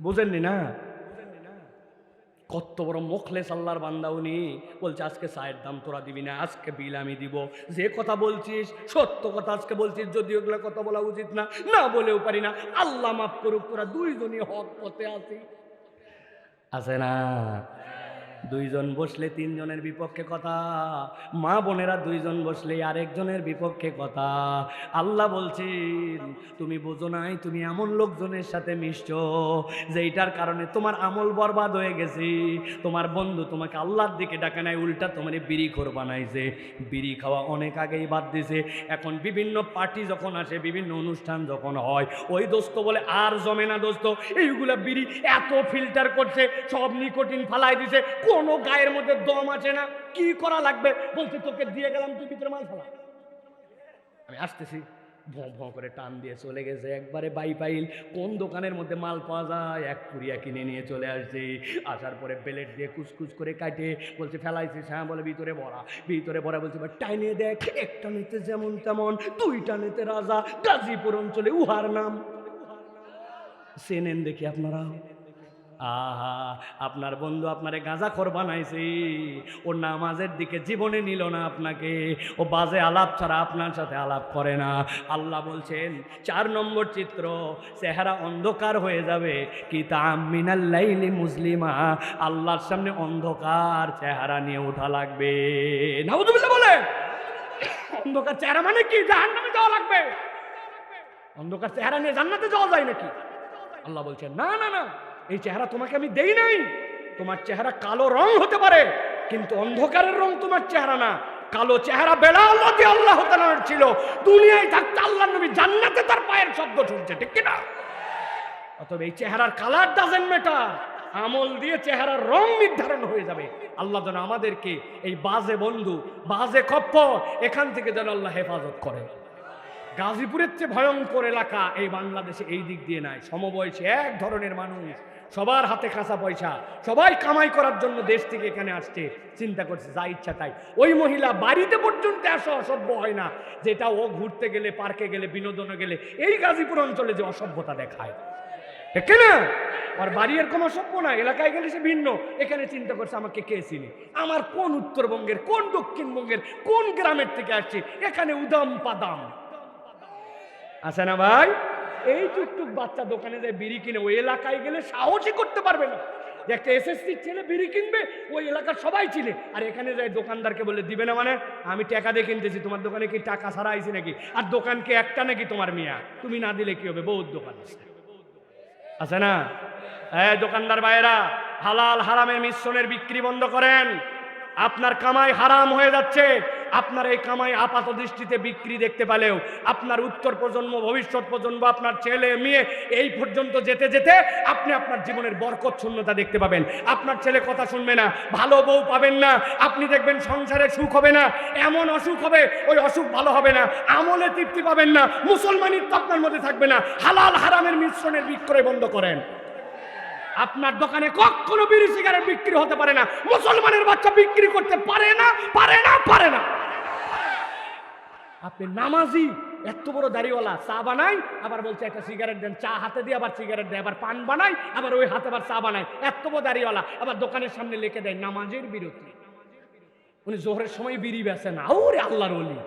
বুঝেননি না কত বড় মুখলেস আল্লাহর বান্দা উনি? বলছে আজকে চায়ের দাম তোরা দিবি না, আজকে বিল আমি দিব। যে কথা বলছিস সত্য কথা আজকে বলছিস, যদিও ওগুলো কথা বলা উচিত না, না বলেও পারি না, আল্লাহ মাফ করুক, তোরা 2জনই হক পথে আছি। আছে না? 2জন বসলে 3জনের বিপক্ষে কথা, মা বোনেরা 2জন বসলে আরেকজনের বিপক্ষে কথা। আল্লাহ বলছেন তুমি বোঝো নাই, তুমি এমন লোকজনের সাথে মিশছো যেটার কারণে তোমার আমল বরবাদ হয়ে গেছে। তোমার বন্ধু তোমাকে আল্লাহর দিকে ডাকে নাই, উল্টা তোমার বিড়িখোর বানাইছে। বিড়ি খাওয়া অনেক আগেই বাদ দিছে। এখন বিভিন্ন পার্টি যখন আসে, বিভিন্ন অনুষ্ঠান যখন হয়, ওই দোস্ত বলে আর জমে না দোস্ত, এইগুলা বিড়ি এত ফিল্টার করছে, সব নিকোটিন ফালাই দিছে, কোনো গায়ের মধ্যে দম আছে না, কি করা লাগবে? বলছে তোকে দিয়ে গেলাম, তুই ভিতরে মাল ফেলা। আমি আসতেছি, ভঁ ভঁ করে টান দিয়ে চলে গেছে। একবারে বাইপাইল কোন দোকানের মধ্যে মাল পাওয়া যায়, এক পুরিয়া কিনে নিয়ে চলে আসছে। আসার পরে প্লেট দিয়ে কুচকুচ করে কাটে, বলছে ফেলাইছিস? হ্যাঁ। বলে ভিতরে ভরা, ভিতরে ভরা। বলছে টাইনে দেখ, একটা নিতে যেমন তেমন, 2টা নিতে রাজা, গাজীপুর অঞ্চলে উহার নাম। চেনেন দেখি আপনারা? আহা, আপনার বন্ধু আপনারে গাঁজাখোর বানাইছে, ও নামাজের দিকে জীবনে নিল না আপনাকে, ও বাজে আলাপ ছাড়া আপনার সাথে আলাপ করে না। আল্লাহ বলছেন 4 নম্বর চিত্র, চেহারা অন্ধকার হয়ে যাবে, কি তামিনাল লাইলি মুসলিমা, আল্লাহর সামনে অন্ধকার চেহারা নিয়ে ওঠা লাগবে। নাউযুবিল্লাহ বলে। অন্ধকার চেহারা মানে কি? জাহান্নামে যাওয়া লাগবে। অন্ধকার চেহারা নিয়ে জান্নাতে যাওয়া যায় নাকি? আল্লাহ বলছেন না না না, এই চেহারা তোমাকে আমি দেই নাই। তোমার চেহারা কালো রং হতে পারে, কিন্তু অন্ধকারের রং তোমার চেহারা না। কালো চেহারা বেলাল রাদিয়াল্লাহু তাআলার ছিল, দুনিয়ায় থাকতে আল্লাহর নবী জান্নাতে তার পায়ের শব্দ শুনছে, ঠিক কি না? অতএব এই চেহারার কালার ডাজেন্ট ম্যাটার, আমল দিয়ে চেহারার রং নির্ধারণ হয়ে যাবে। আল্লাহ যেন আমাদেরকে এই বাজে বন্ধু, বাজে খপ্পর, এখান থেকে যেন আল্লাহ হেফাজত করে। গাজীপুরের চেয়ে ভয়ঙ্কর এলাকা এই বাংলাদেশে এই দিক দিয়ে নাই। সমবয়সী এক ধরনের মানুষ, সবার হাতে কাঁচা পয়সা, সবাই কামাই করার জন্য দেশ থেকে এখানে আসছে, চিন্তা করছে যা ইচ্ছা তাই। ওই মহিলা বাড়িতে পর্যন্ত আসা অসভ্য হয় না, যেটা ও ঘুরতে গেলে, পার্কে গেলে, বিনোদনে গেলে এই গাজীপুর অঞ্চলে যে অসভ্যতা দেখায়, ঠিক না? আর বাড়ি এরকম অসভ্য না, এলাকায় গেলে সে ভিন্ন। এখানে চিন্তা করছে আমাকে কে চিনি, আমার কোন উত্তরবঙ্গের, কোন দক্ষিণবঙ্গের, কোন গ্রামের থেকে আসছে, এখানে উদাম পাদাম আছে না ভাই? এই টুকটুক বাচ্চা দোকানে যায় বিড়ি কিনে, ওই এলাকায় গেলে সাহসই করতে পারবে না যে একটা এসএসসির ছেলে বিড়ি কিনবে, ওই এলাকার সবাই চিনে। আর এখানে যায় দোকানদারকে বলে দিবে না, মানে আমি টাকা দিয়ে কিনতেছি, তোমার দোকানে কি টাকা ছাড়া আইছি নাকি? আর দোকানকে একটা নাকি তোমার মিয়া, তুমি না দিলে কি হবে? বহুত দোকান আছে না? হ্যাঁ দোকানদার ভাইয়েরা, হালাল হারামের মিশ্রণের বিক্রি বন্ধ করেন। আপনার কামাই হারাম হয়ে যাচ্ছে। আপনার এই কামাই আপাত দৃষ্টিতে বিক্রি দেখতে পেলেও আপনার উত্তর প্রজন্ম, ভবিষ্যৎ প্রজন্ম, আপনার ছেলে মেয়ে, এই পর্যন্ত যেতে যেতে আপনি আপনার জীবনের বরকত শূন্যতা দেখতে পাবেন। আপনার ছেলে কথা শুনবে না, ভালো বউ পাবেন না, আপনি দেখবেন সংসারে সুখ হবে না, এমন অসুখ হবে, ওই অসুখ ভালো হবে না, আমলে তৃপ্তি পাবেন না, মুসলমানিত্ব আপনার মধ্যে থাকবে না। হালাল হারামের মিশ্রণের বিক্রয় বন্ধ করেন। আপনার দোকানে কখনো বিড়ি সিগারেট বিক্রি হতে পারে না। মুসলমানের বাচ্চা বিক্রি করতে পারে না, পারে না, পারে না। আপনি নামাজি, এত বড় দাড়িওয়ালা, চা বানাই আবার বলছে একটা সিগারেট দেন, চা হাতে দিয়ে আবার সিগারেট দেয়, আবার পান বানাই আবার ওই হাতে আবার চা বানাই, এত বড় দাড়িওয়ালা, আবার দোকানের সামনে লিখে দেয় নামাজের বিরতি। উনি জোহরের সময় বিড়ি বেচে না। ওরে আল্লাহর ওলি,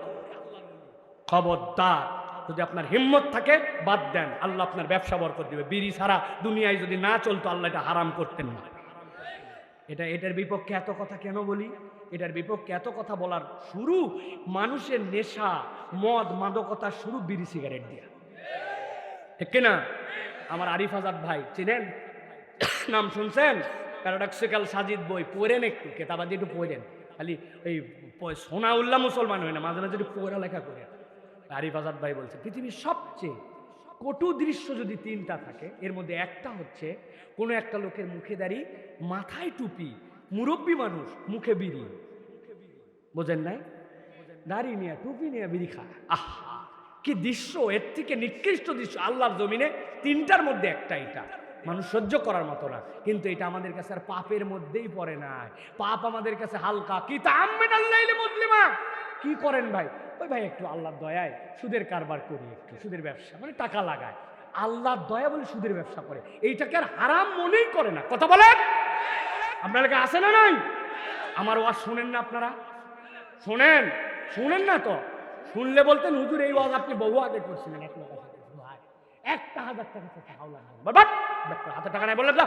খবরদার, যদি আপনার হিম্মত থাকে বাদ দেন, আল্লাহ আপনার ব্যবসা বরকত দিবে। বিড়ি ছাড়া দুনিয়ায় যদি না চলতো আল্লাহ এটা হারাম করতেন না। এটার বিপক্ষে এত কথা কেন বলি? এটার বিপক্ষে এত কথা বলার শুরু, মানুষের নেশা, মদ মাদকতা শুরু বিড়ি সিগারেট দিয়া, ঠিক কিনা? আমার আরিফ আজাদ ভাই চিনেন, নাম শুনছেন? প্যারাডক্সিক্যাল সাজিদ বই পড়েন, একটু কেতাবাদি একটু পড়েন, খালি এই সোনা উল্লাহ মুসলমান হয় না, মাঝে মাঝে একটু পড়ালেখা করে। আরিফ আজাদ ভাই বলছে পৃথিবীর সবচেয়ে কটু দৃশ্য যদি তিনটা থাকে, এর মধ্যে একটা হচ্ছে কোনো একটা লোকের মুখে দাড়ি, মাথায় টুপি, মুরব্বী মানুষ, মুখে বিড়ি। বোঝেন নাই? দাড়ি নিয়ে টুপি নিয়ে বিড়ি খায়। আহা কি দৃশ্য! এর থেকে নিকৃষ্ট দৃশ্য আল্লাহর জমিনে তিনটার মধ্যে একটা, এটা মানুষ সহ্য করার মতো না। কিন্তু এটা আমাদের কাছে আর পাপের মধ্যেই পড়ে নাই। পাপ আমাদের কাছে হালকা। কি তাআম্মিনাল-লাইলি মুসলিমা, কি করেন ভাই? ওই ভাই একটু আল্লাহর দয়ায় সুদের কারবার করি, একটু সুদের ব্যবসা, মানে টাকা লাগায়, আল্লাহর দয়া বলে সুদের ব্যবসা করে, এইটাকে আর হারাম মনেই করে না। কথা বলেন, আপনার কাছে আসে না? নাই? আমার ওয়াজ শুনেন না আপনারা? শোনেন? শুনেন না তো? শুনলে বলতেন হুজুর এই ওয়াজ আপনি বহু আগে করছিলেন। এক লোক আছে ভাই, 1,000 টাকা টাকাও লাগবে, বাট হাতে টাকা নাই বললাম না,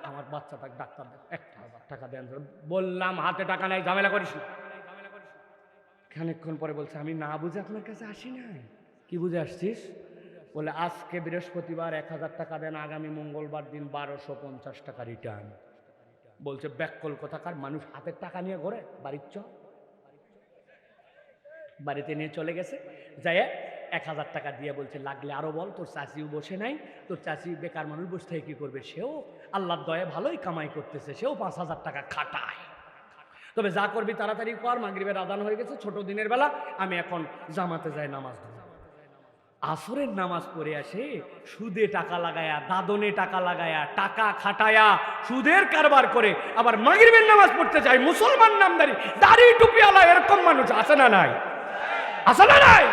আমার বাচ্চাটা ডাক্তার 1,000 টাকা দেন, বললাম হাতে টাকা নাই, ঝামেলা করিস না। খানিকক্ষণ পরে বলছে আমি না বুঝে আপনার কাছে আসি নাই। কি বুঝে আসছিস? বলে আজকে বৃহস্পতিবার 1,000 টাকা দেন, আগামী মঙ্গলবার দিন 1250 টাকা রিটার্ন। বলছে ব্যাককল কথাকার মানুষ হাতের টাকা নিয়ে ঘরে বাড়ির বাড়িতে নিয়ে চলে গেছে, যাই 1,000 টাকা দিয়ে বলছে লাগলে আরো বল, তোর চাচিও বসে নাই, তোর চাচি বেকার মানুষ বসে থেকে কি করবে, সেও আল্লাহর দয়া ভালোই কামাই করতেছে, সেও 5,000 টাকা খাটায়। তবে যা করবি তাড়াতাড়ি কর, মাগরিবের আজান হয়ে গেছে, ছোট দিনের বেলা, আমি এখন জামাতে যাই নামাজ ধরব। আসরের নামাজ পড়ে আসে সুদে টাকা লাগায়া, দাদনে টাকা লাগায়া, টাকা খাটায়া সুদের কারবার করে আবার মাগরিবের নামাজ পড়তে যায়। মুসলমান নামদারি, দাড়ি টুপিওয়ালা, এরকম মানুষ আছে না নাই? আছে না নাই?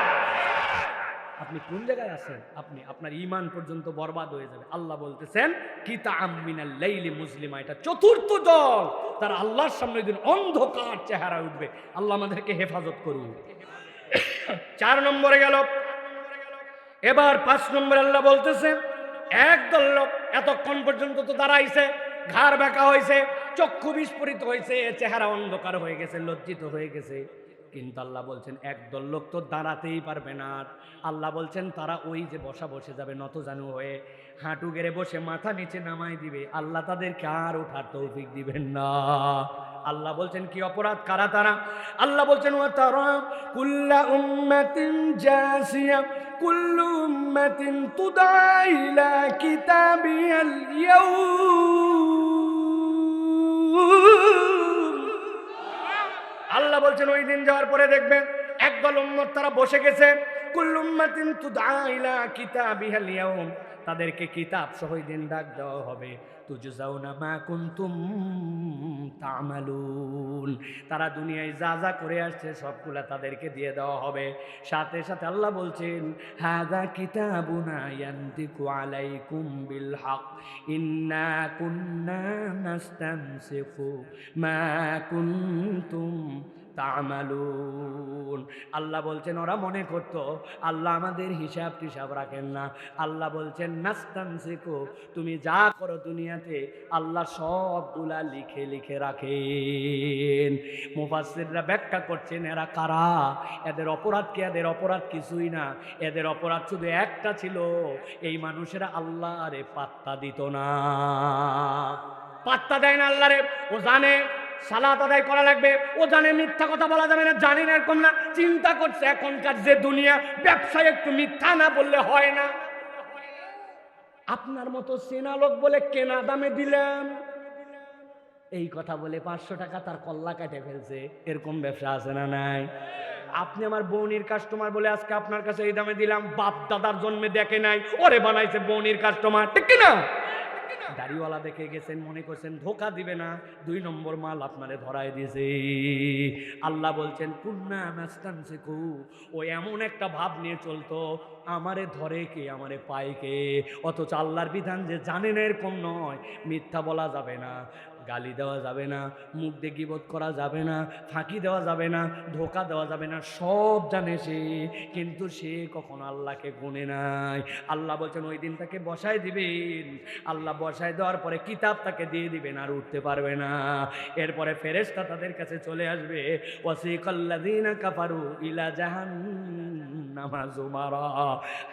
আপনি কোন জায়গায় আছেন? আপনি আপনার ঈমান পর্যন্ত বরবাদ হয়ে যাবে। আল্লাহ বলতেছেন কি তাআম্মিনাল-লাইলি মুসলিমা, এটা চতুর্থ দল, তারা আল্লাহর সামনে দিন অন্ধকার চেহারা উঠবে। আল্লাহ আমাদেরকে হেফাজত করুন। 4 নম্বরে গেল, এবার 5 নম্বরে আল্লাহ বলতেছে একদল লোক এতক্ষণ পর্যন্ত তো দাঁড়াইছে, ঘাড় বাঁকা হয়েছে, চক্ষু বিস্ফোরিত হয়েছে, চেহারা অন্ধকার হয়ে গেছে, লজ্জিত হয়ে গেছে, কিন্তু আল্লাহ বলছেন একদল লোক তো দাঁড়াতেই পারবে না। আল্লাহ বলছেন তারা ওই যে বসে যাবে নতজানু হয়ে, হাঁটু গেড়ে বসে মাথা নিচে নামাই দিবে, আল্লাহ তাদেরকে আর ওঠার তৌফিক দিবেন না। আল্লাহ বলছেন কি অপরাধ, কারা তারা? আল্লাহ বলছেন ওয়া তারা কুল্লা উম্মাতিন জাসিয়া কুল্লু উম্মাতিন তুদা ইলা কিতাবিয়াল ইয়াউম। আল্লাহ বলছেন ওই দিন যাওয়ার পরে দেখবেন একদল উম্মত তারা বসে গেছে, কুল্লু উম্মাতিন তুদা ইলা কিতাবিহাল ইয়াউম, তাদেরকে কিতাব সহ দিন ডাক দেওয়া হবে, তুজজাউনা মা কুনতুম তা'মালুন, তারা দুনিয়ায় যা যা করে আসছে সবগুলা তাদেরকে দিয়ে দেওয়া হবে। সাথে সাথে আল্লাহ বলছেন হাযা কিতাবুনা ইয়ানতিকু আলাইকুম বিল হক ইন্না কুন্না নাস্তানসিখু মা কুনতুম তা'মালুন। আল্লাহ বলছেন ওরা মনে করতো আল্লাহ আমাদের হিসাব টিসাব রাখেন না। আল্লাহ বলছেন নাস্তানসিখু, তুমি যা করো দুনিয়াতে আল্লাহ সবগুলা লিখে লিখে রাখেন। মুফাসসিররা ব্যাখ্যা করছেন এরা কারা, এদের অপরাধ কি? এদের অপরাধ কিছুই না, এদের অপরাধ শুধু একটা ছিল, এই মানুষেরা আল্লাহরে পাত্তা দিত না, পাত্তা দেয় না আল্লাহরে। ও জানে সালাত আদায় করা লাগবে, ও জানে মিথ্যা কথা বলা যাবে না, জানি না এরকম না, চিন্তা করছে এখনকার যে দুনিয়া, ব্যবসায় একটু মিথ্যা না বললে হয় না। আপনার মতো চেনা লোক বলে কেনা দামে দিলাম, এই কথা বলে 500 টাকা তার কল্লা কাটে ফেলছে, এরকম ব্যবসা আছে না নাই? আপনি আমার বৌনির কাস্টমার বলে আজকে আপনার কাছে এই দামে দিলাম, বাপ দাদার জন্মে দেখে নাই, ওরে বানাইছে বৌনির কাস্টমার, ঠিক কিনা? দাড়িওয়ালা দেখে গেছেন, মনে করছেন ধোকা দিবে না, 2 নম্বর মাল আপনারে ধরায় দিয়েছে। আল্লাহ বলছেন কুন্না নাস্তানসিকু, ও এমন একটা ভাব নিয়ে চলতো আমারে ধরে কে আমারে পায় কে, অথচ আল্লাহর বিধান যে জানে না এরকম নয়। মিথ্যা বলা যাবে না, গালি দেওয়া যাবে না, মুখ দিয়ে গীবত করা যাবে না, ফাঁকি দেওয়া যাবে না, ধোকা দেওয়া যাবে না, সব জানে সে, কিন্তু সে কখনো আল্লাহকে গুনে নাই। আল্লাহ বলছেন ওই দিন তাকে বসায় দিবেন, আল্লাহ বসায় দেওয়ার পরে কিতাব তাকে দিয়ে দিবেন, আর উঠতে পারবে না। এরপরে ফেরেশতা তাদের কাছে চলে আসবে, ওয়াসিকাল্লাযীনা কাফারু ইলা জাহান্নামা যুমারা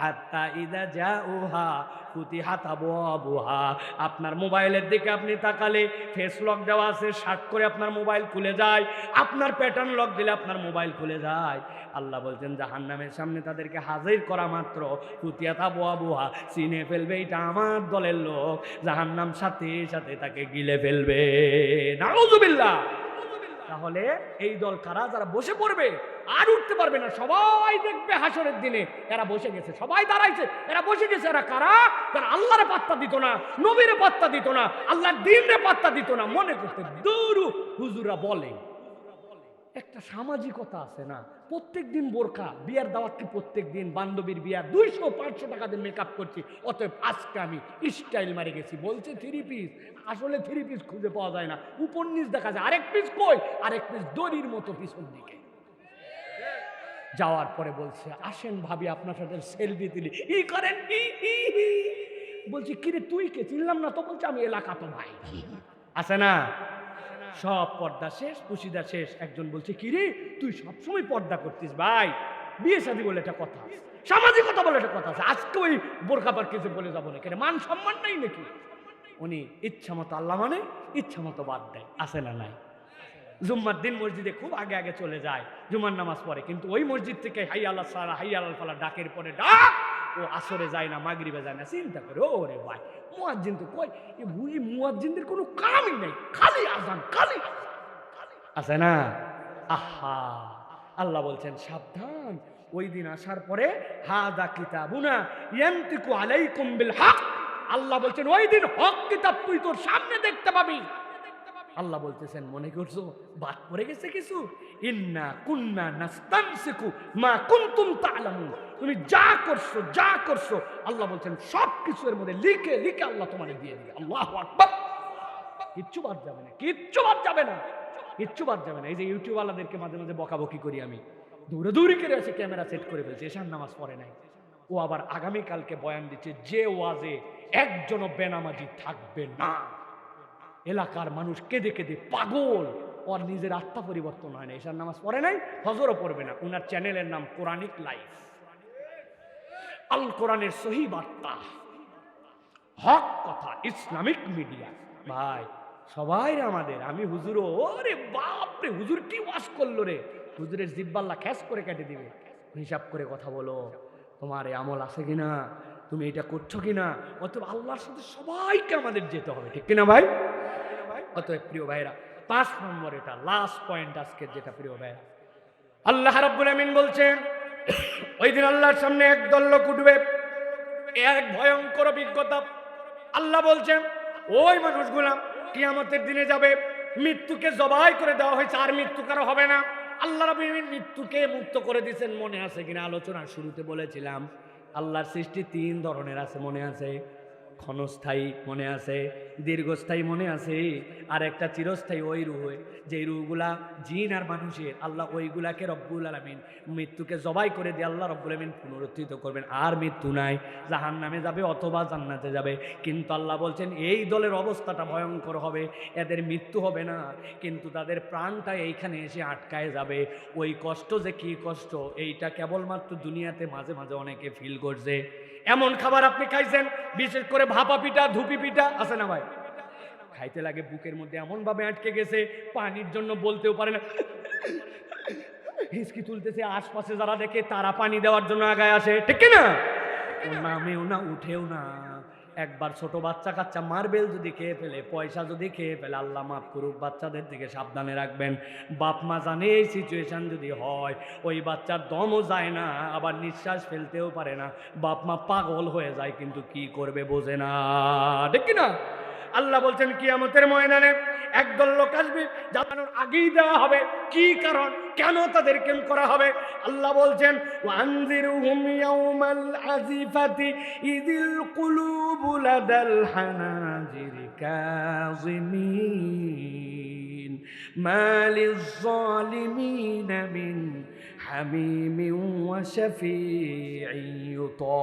হাত্তা ইযা জাউহা ফুতিহাত আবওয়াবুহা। আপনার মোবাইলের দিকে আপনি তাকালে ফেস লক দেওয়া আছে, শার্ট করে আপনার মোবাইল খুলে যায়, আপনার প্যাটার্ন লক দিলে আপনার মোবাইল খুলে যায়। আল্লাহ বলছেন জাহান্নামের সামনে তাদেরকে হাজির করা মাত্র ফুতিহাত আবওয়াবুহা, চিনে ফেলবে এটা আমার দলের লোক, জাহান্নাম সাথে সাথে তাকে গিলে ফেলবে। নাউযুবিল্লাহ। তাহলে এই দল কারা? যারা বসে পড়বে আর উঠতে পারবে না। সবাই দেখবে হাসরের দিনে এরা বসে গেছে, সবাই দাঁড়াইছে, এরা বসে গেছে। এরা কারা? তারা আল্লাহরে পাত্তা দিত না, নবীরে পাত্তা দিত না, আল্লাহর দ্বীনরে পাত্তা দিত না। মনে করতে দূর হুজুরা বলে একটা সামাজিকতা আছে না, প্রত্যেক দিন বোরকা, বিয়ার দাওয়াত কি প্রত্যেক দিন, বান্ধবীর বিয়া 200-500 টাকা দিয়ে মেকআপ করছি, অতএব আজকে আমি স্টাইল মারে গেছি। বলছে 3 পিস, আসলে 3 পিস খুঁজে পাওয়া যায় না, উপর নিচ দেখা যায়, আরেক পিস কই, আরেক পিস দড়ির মতো পিছন দিকে। যাওয়ার পরে বলছে আসেন ভাবি আপনার সাথে সেলফি তুলি, ই করেন বলছি কিরে তুই কে, চিনলাম না তো। বলছে আমি এলাকা তো ভাই। আছে না, সব পর্দা শেষ, পুশিদা শেষ। একজন বলছে কিরে তুই সবসময় পর্দা করতিস ভাই, বিয়ে শাদী বলে একটা কথা, সামাজিকতা বলে একটা কথা আছে, আজকে ওই বোরকা পার কিছু বলে যাবো না, কেন মান সম্মান নাই নাকি? উনি ইচ্ছা মতো আল্লাহ মানে ইচ্ছা মতো বাদ দেয়। আছে না নাই? জুম্মার দিন মসজিদে খুব আগে আগে চলে যায়, জুমার নামাজ পড়ে, কিন্তু ওই মসজিদ থেকে হাই আল্লাহ সালা হাই আল্লাহ ফালা ডাকের পরে ডাক, ও আসরে যায় না, মাগরিবে যায় না। চিন্তা করে ওরে ভাই, মুয়াজ্জিন তো কই, এই মুয়াজ্জিনদের কোনো কামই নাই, খালি আজান, খালি আছে না। আহা, আল্লাহ বলছেন সাবধান, ওই দিন আসার পরে হাদা কিতাবুনা ইয়ানতিকু আলাইকুম বিল হক। আল্লাহ বলছেন ওই দিন হক কিতাব তুই তোর সামনে দেখতে পাবি। আল্লাহ বলতেছেন মনে করছো বাদ পড়ে গেছে কিছু? ইন্না কুন্না নাস্তানসিকু মা কুনতুম তা'লামুন, তুমি যা করছো আল্লাহ বলছেন সব কিছু এর মধ্যে লিখে লিখে আল্লাহ তোমাদের দিয়ে দিবে। আল্লাহু আকবার। কিচ্ছু বাদ যাবে না, কিচ্ছু বাদ যাবে না, কিচ্ছু বাদ যাবে না। এই যে ইউটিউব ওয়ালাদেরকে মাঝে মাঝে বকাবকি করি আমি, দৌড়াদৌড়ি করে এসে ক্যামেরা সেট করে ফেলছে, এশার নামাজ পড়ে নাই। ও আবার আগামীকালকে বয়ান দিচ্ছে যে ওয়াজে একজনও বেনামাজি থাকবে না। এলাকার মানুষ কেঁদে কেঁদে পাগল, ওর নিজের আত্মা পরিবর্তন হয় না, এশার নামাজ পড়ে নাই, ফজরও পড়বে না। ওনার চ্যানেলের নাম কোরআনিক লাইফ, আল কোরআনের সহি বার্তা, হক কথা, ইসলামিক মিডিয়া। ভাই সবাই আমাদের, আমি হুজুরও, ওরে বাপরে হুজুর কি ওয়াজ করলো রে, হুজুরের জিব্বাল্লা খ্যাস করে কেটে দিবে। হিসাব করে কথা বলো, তোমার এই আমল আছে কিনা, তুমি এটা করছো কিনা। অতএব আল্লাহর সাথে সবাইকে আমাদের যেতে হবে, ঠিক কিনা ভাই? অতএব প্রিয় ভাইরা, 5 নম্বর, এটা লাস্ট পয়েন্ট আজকের, যেটা প্রিয় ভাইরা, আল্লাহ রাব্বুল আমিন বলছেন ওই দিন আল্লাহর সামনে একদল লোক উঠবে, এক ভয়ঙ্কর অভিজ্ঞতা। আল্লাহ বলছেন ওই মানুষগুলা কিয়ামতের দিনে যাবে, মৃত্যুকে জবাই করে দেওয়া হয়েছে, আর মৃত্যু কারো হবে না। আল্লাহ রাব্বুল আমিন মৃত্যুকে মুক্ত করে দিয়েছেন। মনে আছে কিনা, আলোচনার শুরুতে বলেছিলাম আল্লাহর সৃষ্টি 3 ধরনের আছে, মনে আছে? ক্ষণস্থায়ী মনে আছে, দীর্ঘস্থায়ী মনে আছে, আর একটা চিরস্থায়ী ওই রূহ, যে রূহগুলা জিন আর মানুষের, আল্লাহ ওইগুলাকে রব্বুল আলামিন মৃত্যুকে জবাই করে দিয়ে আল্লাহ রব্বুল আলামিন পুনরুত্থিত করবেন, আর মৃত্যু নাই, জাহান্নামে যাবে অথবা জান্নাতে যাবে। কিন্তু আল্লাহ বলছেন এই দলের অবস্থাটা ভয়ঙ্কর হবে, এদের মৃত্যু হবে না, কিন্তু তাদের প্রাণটা এইখানে এসে আটকায় যাবে। ওই কষ্ট যে কি কষ্ট, এইটা কেবলমাত্র দুনিয়াতে মাঝে মাঝে অনেকে ফিল করছে। এমন খাবার আপনি খাইছেন, বিশেষ করে ভাপা পিঠা, ধুপি পিঠা, আছে না ভাই? খাইতে লাগে বুকের মধ্যে এমন ভাবে আটকে গেছে, পানির জন্য বলতেও পারে না, হিসকি তুলতেছে, আশপাশে যারা দেখে তারা পানি দেওয়ার জন্য আগায় আসে, ঠিক না? ও নামেও না, উঠেও না। একবার ছোট বাচ্চা কাচ্চা মার্বেল যদি খেয়ে ফেলে, পয়সা যদি খেয়ে ফেলে, আল্লাহ মাফ করুক, বাচ্চাদের দিকে সাবধানে রাখবেন। বাপ মা জানে এই সিচুয়েশন যদি হয়, ওই বাচ্চার দমও যায় না, আবার নিঃশ্বাস ফেলতেও পারে না, বাপ মা পাগল হয়ে যায়, কিন্তু কি করবে বোঝে না, ঠিক না? আল্লাহ বলছেন কিয়ামতের ময়দানে একদল লোক আসবে জানানোর আগেই দেওয়া হবে। কি কারণ, কেন তাদেরকে করা হবে? আল্লাহ বলছেন ওয়ানজিরহুম ইয়াউমাল আজিফাতি ইযিল কুলুবু লাদাল হানাজিরি কাযিমিন মালিজ যালিমিনা মিন হামিমিন ওয়া শাফিঈ ইউতা।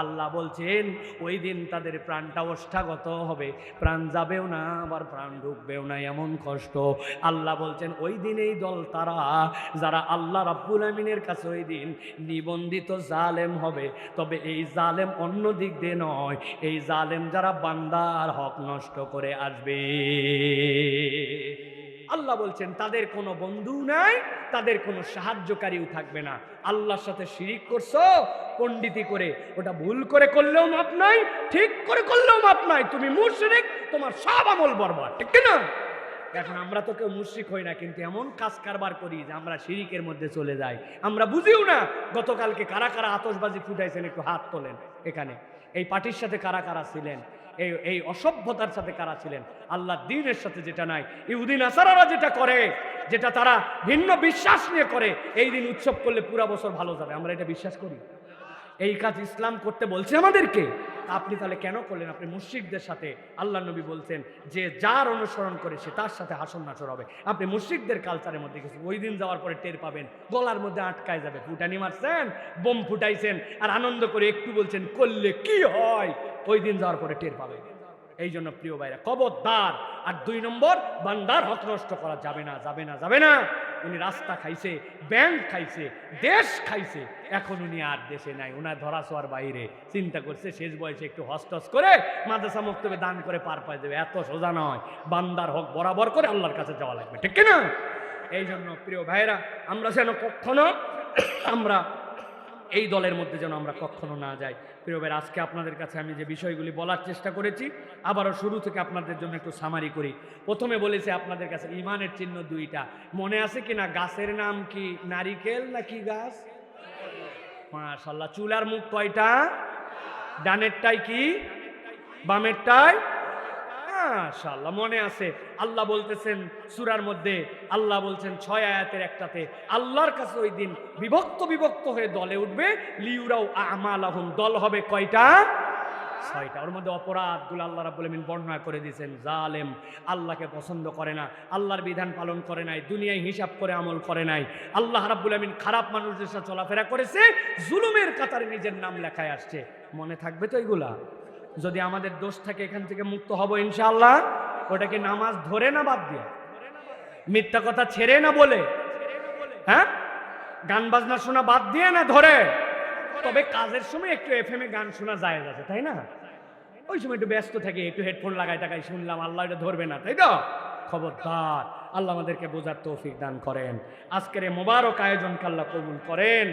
আল্লাহ বলছেন ওই দিন তাদের প্রাণটা ওষ্ঠাগত হবে, প্রাণ যাবেও না আবার প্রাণ ঢুকবেও না, এমন কষ্ট। আল্লাহ বলছেন ওই দিন এই দল তারা যারা আল্লাহ রাব্বুল আমিনের কাছে ওই দিন নিবন্ধিত জালেম হবে। তবে এই জালেম অন্য দিক দিয়ে নয়, এই জালেম যারা বান্দার হক নষ্ট করে আসবে। আল্লাহ বলছেন তাদের কোনো বন্ধু নাই, তাদের কোনো সাহায্যকারীও থাকবে না। আল্লাহর সাথে শিরিক করছো পণ্ডিতি করে, ওটা ভুল করে করলেও মাপ নাই, ঠিক করে করলেও মাপ নাই। তুমি মুশরিক, তোমার সব আমল বরবাদ, ঠিক না? এখন আমরা তো কেউ মুশরিক হই না, কিন্তু এমন কাজ কারবার করি যে আমরা শিরিকের মধ্যে চলে যাই, আমরা বুঝিও না। গতকালকে কারা কারা আতশবাজি ফুটাইছেন একটু হাত তোলেন। এখানে এই পার্টির সাথে কারা কারা ছিলেন, এই অসভ্যতার সাথে কারা ছিলেন? আল্লাহ দ্বীনের সাথে যেটা নাই, ইহুদি নাসারারা যেটা করে, যেটা তারা ভিন্ন বিশ্বাস নিয়ে করে, এই দিন উৎসব করলে পুরা বছর ভালো যাবে, আমরা এটা বিশ্বাস করি। এই কাজ ইসলাম করতে বলছে আমাদেরকে। আপনি তাহলে কেন করলেন? আপনি মুশরিকদের সাথে, আল্লাহ নবী বলছেন যে যার অনুসরণ করে সে তার সাথে হাসর নাচর হবে। আপনি মুশরিকদের কালচারের মধ্যে গেছেন, ওই দিন যাওয়ার পরে টের পাবেন গলার মধ্যে আটকায় যাবে। ফুটানি মারছেন, বোম ফুটাইছেন, আর আনন্দ করে একটু বলছেন করলে কি হয়, ওই দিন যাওয়ার পরে টের পাবেন। এই জন্য প্রিয় ভাইরা খবরদার। আর 2 নম্বর, বান্দার হক নষ্ট করা যাবে না, যাবে না, যাবে না। উনি রাস্তা খাইছে, ব্যাংক খাইছে, দেশ খাইছে, এখন উনি আর দেশে নাই, ওনার ধরা ছোঁয়ার বাইরে। চিন্তা করছে শেষ বয়সে একটু হস্তস করে মাদ্রাসা মক্তবে দান করে পার পাই দেবে। এত সোজা নয়, বান্দার হক বরাবর করে আল্লাহর কাছে যাওয়া লাগবে, ঠিক না? এই জন্য প্রিয় ভাইরা আমরা যেন কখনো আমরা এই দলের মধ্যে যেন আমরা কখনো না যাই। প্রিয় ভাইরা, আজকে আপনাদের কাছে আমি যে বিষয়গুলি বলার চেষ্টা করেছি, আবারও শুরু থেকে আপনাদের জন্য একটু সামারি করি। প্রথমে বলেছি আপনাদের কাছে ইমানের চিহ্ন 2টা, মনে আছে কি না? গাছের নাম কি? নারিকেল নাকি গাছ? মাশাআল্লাহ। চুলার মুখ কয়টা? ডানেরটাই কি বামেরটাই? মাশাআল্লাহ, মনে আছে। আল্লাহ বলতেছেন সূরার মধ্যে, আল্লাহ বলছেন 6 আয়াতের একটাতে, আল্লাহর কাছে ওই দিন বিভক্ত বিভক্ত হয়ে দলে উঠবে। লিউরাও আমালাহুম, দল হবে কয়টা? 6টা। ওর মধ্যে অপরাধগুলো আল্লাহ রাব্বুল আমিন বর্ণনা করে দিয়েছেন। জালেম, আল্লাহকে পছন্দ করে না, আল্লাহর বিধান পালন করে নাই, দুনিয়ায় হিসাব করে আমল করে নাই, আল্লাহ রাব্বুল আমিন খারাপ মানুষদের সাথে চলাফেরা করেছে, জুলুমের কাতারে নিজের নাম লেখায় আসছে। মনে থাকবে তো এগুলা? যদি আমাদের দোষ থাকে এখান থেকে মুক্ত হব ইনশাআল্লাহ। ওটাকে নামাজ ধরে না বাদ দিয়ে, মিথ্যা কথা ছেড়ে না বলে, হ্যাঁ, গান বাজনা শোনা বাদ দিয়ে না ধরে। তবে কাজের সময় একটু FM এ গান শোনা যায় যাচ্ছে, তাই না? ওই সময় একটু ব্যস্ত থাকে, একটু হেডফোন লাগাই টাকাই শুনলাম, আল্লাহ এটা ধরবে না, তাই তো? খবরদার। আল্লাহ আমাদেরকে বোঝার তৌফিক দান করেন। আজকের এই মোবারক আয়োজনকে আল্লাহ কবুল করেন।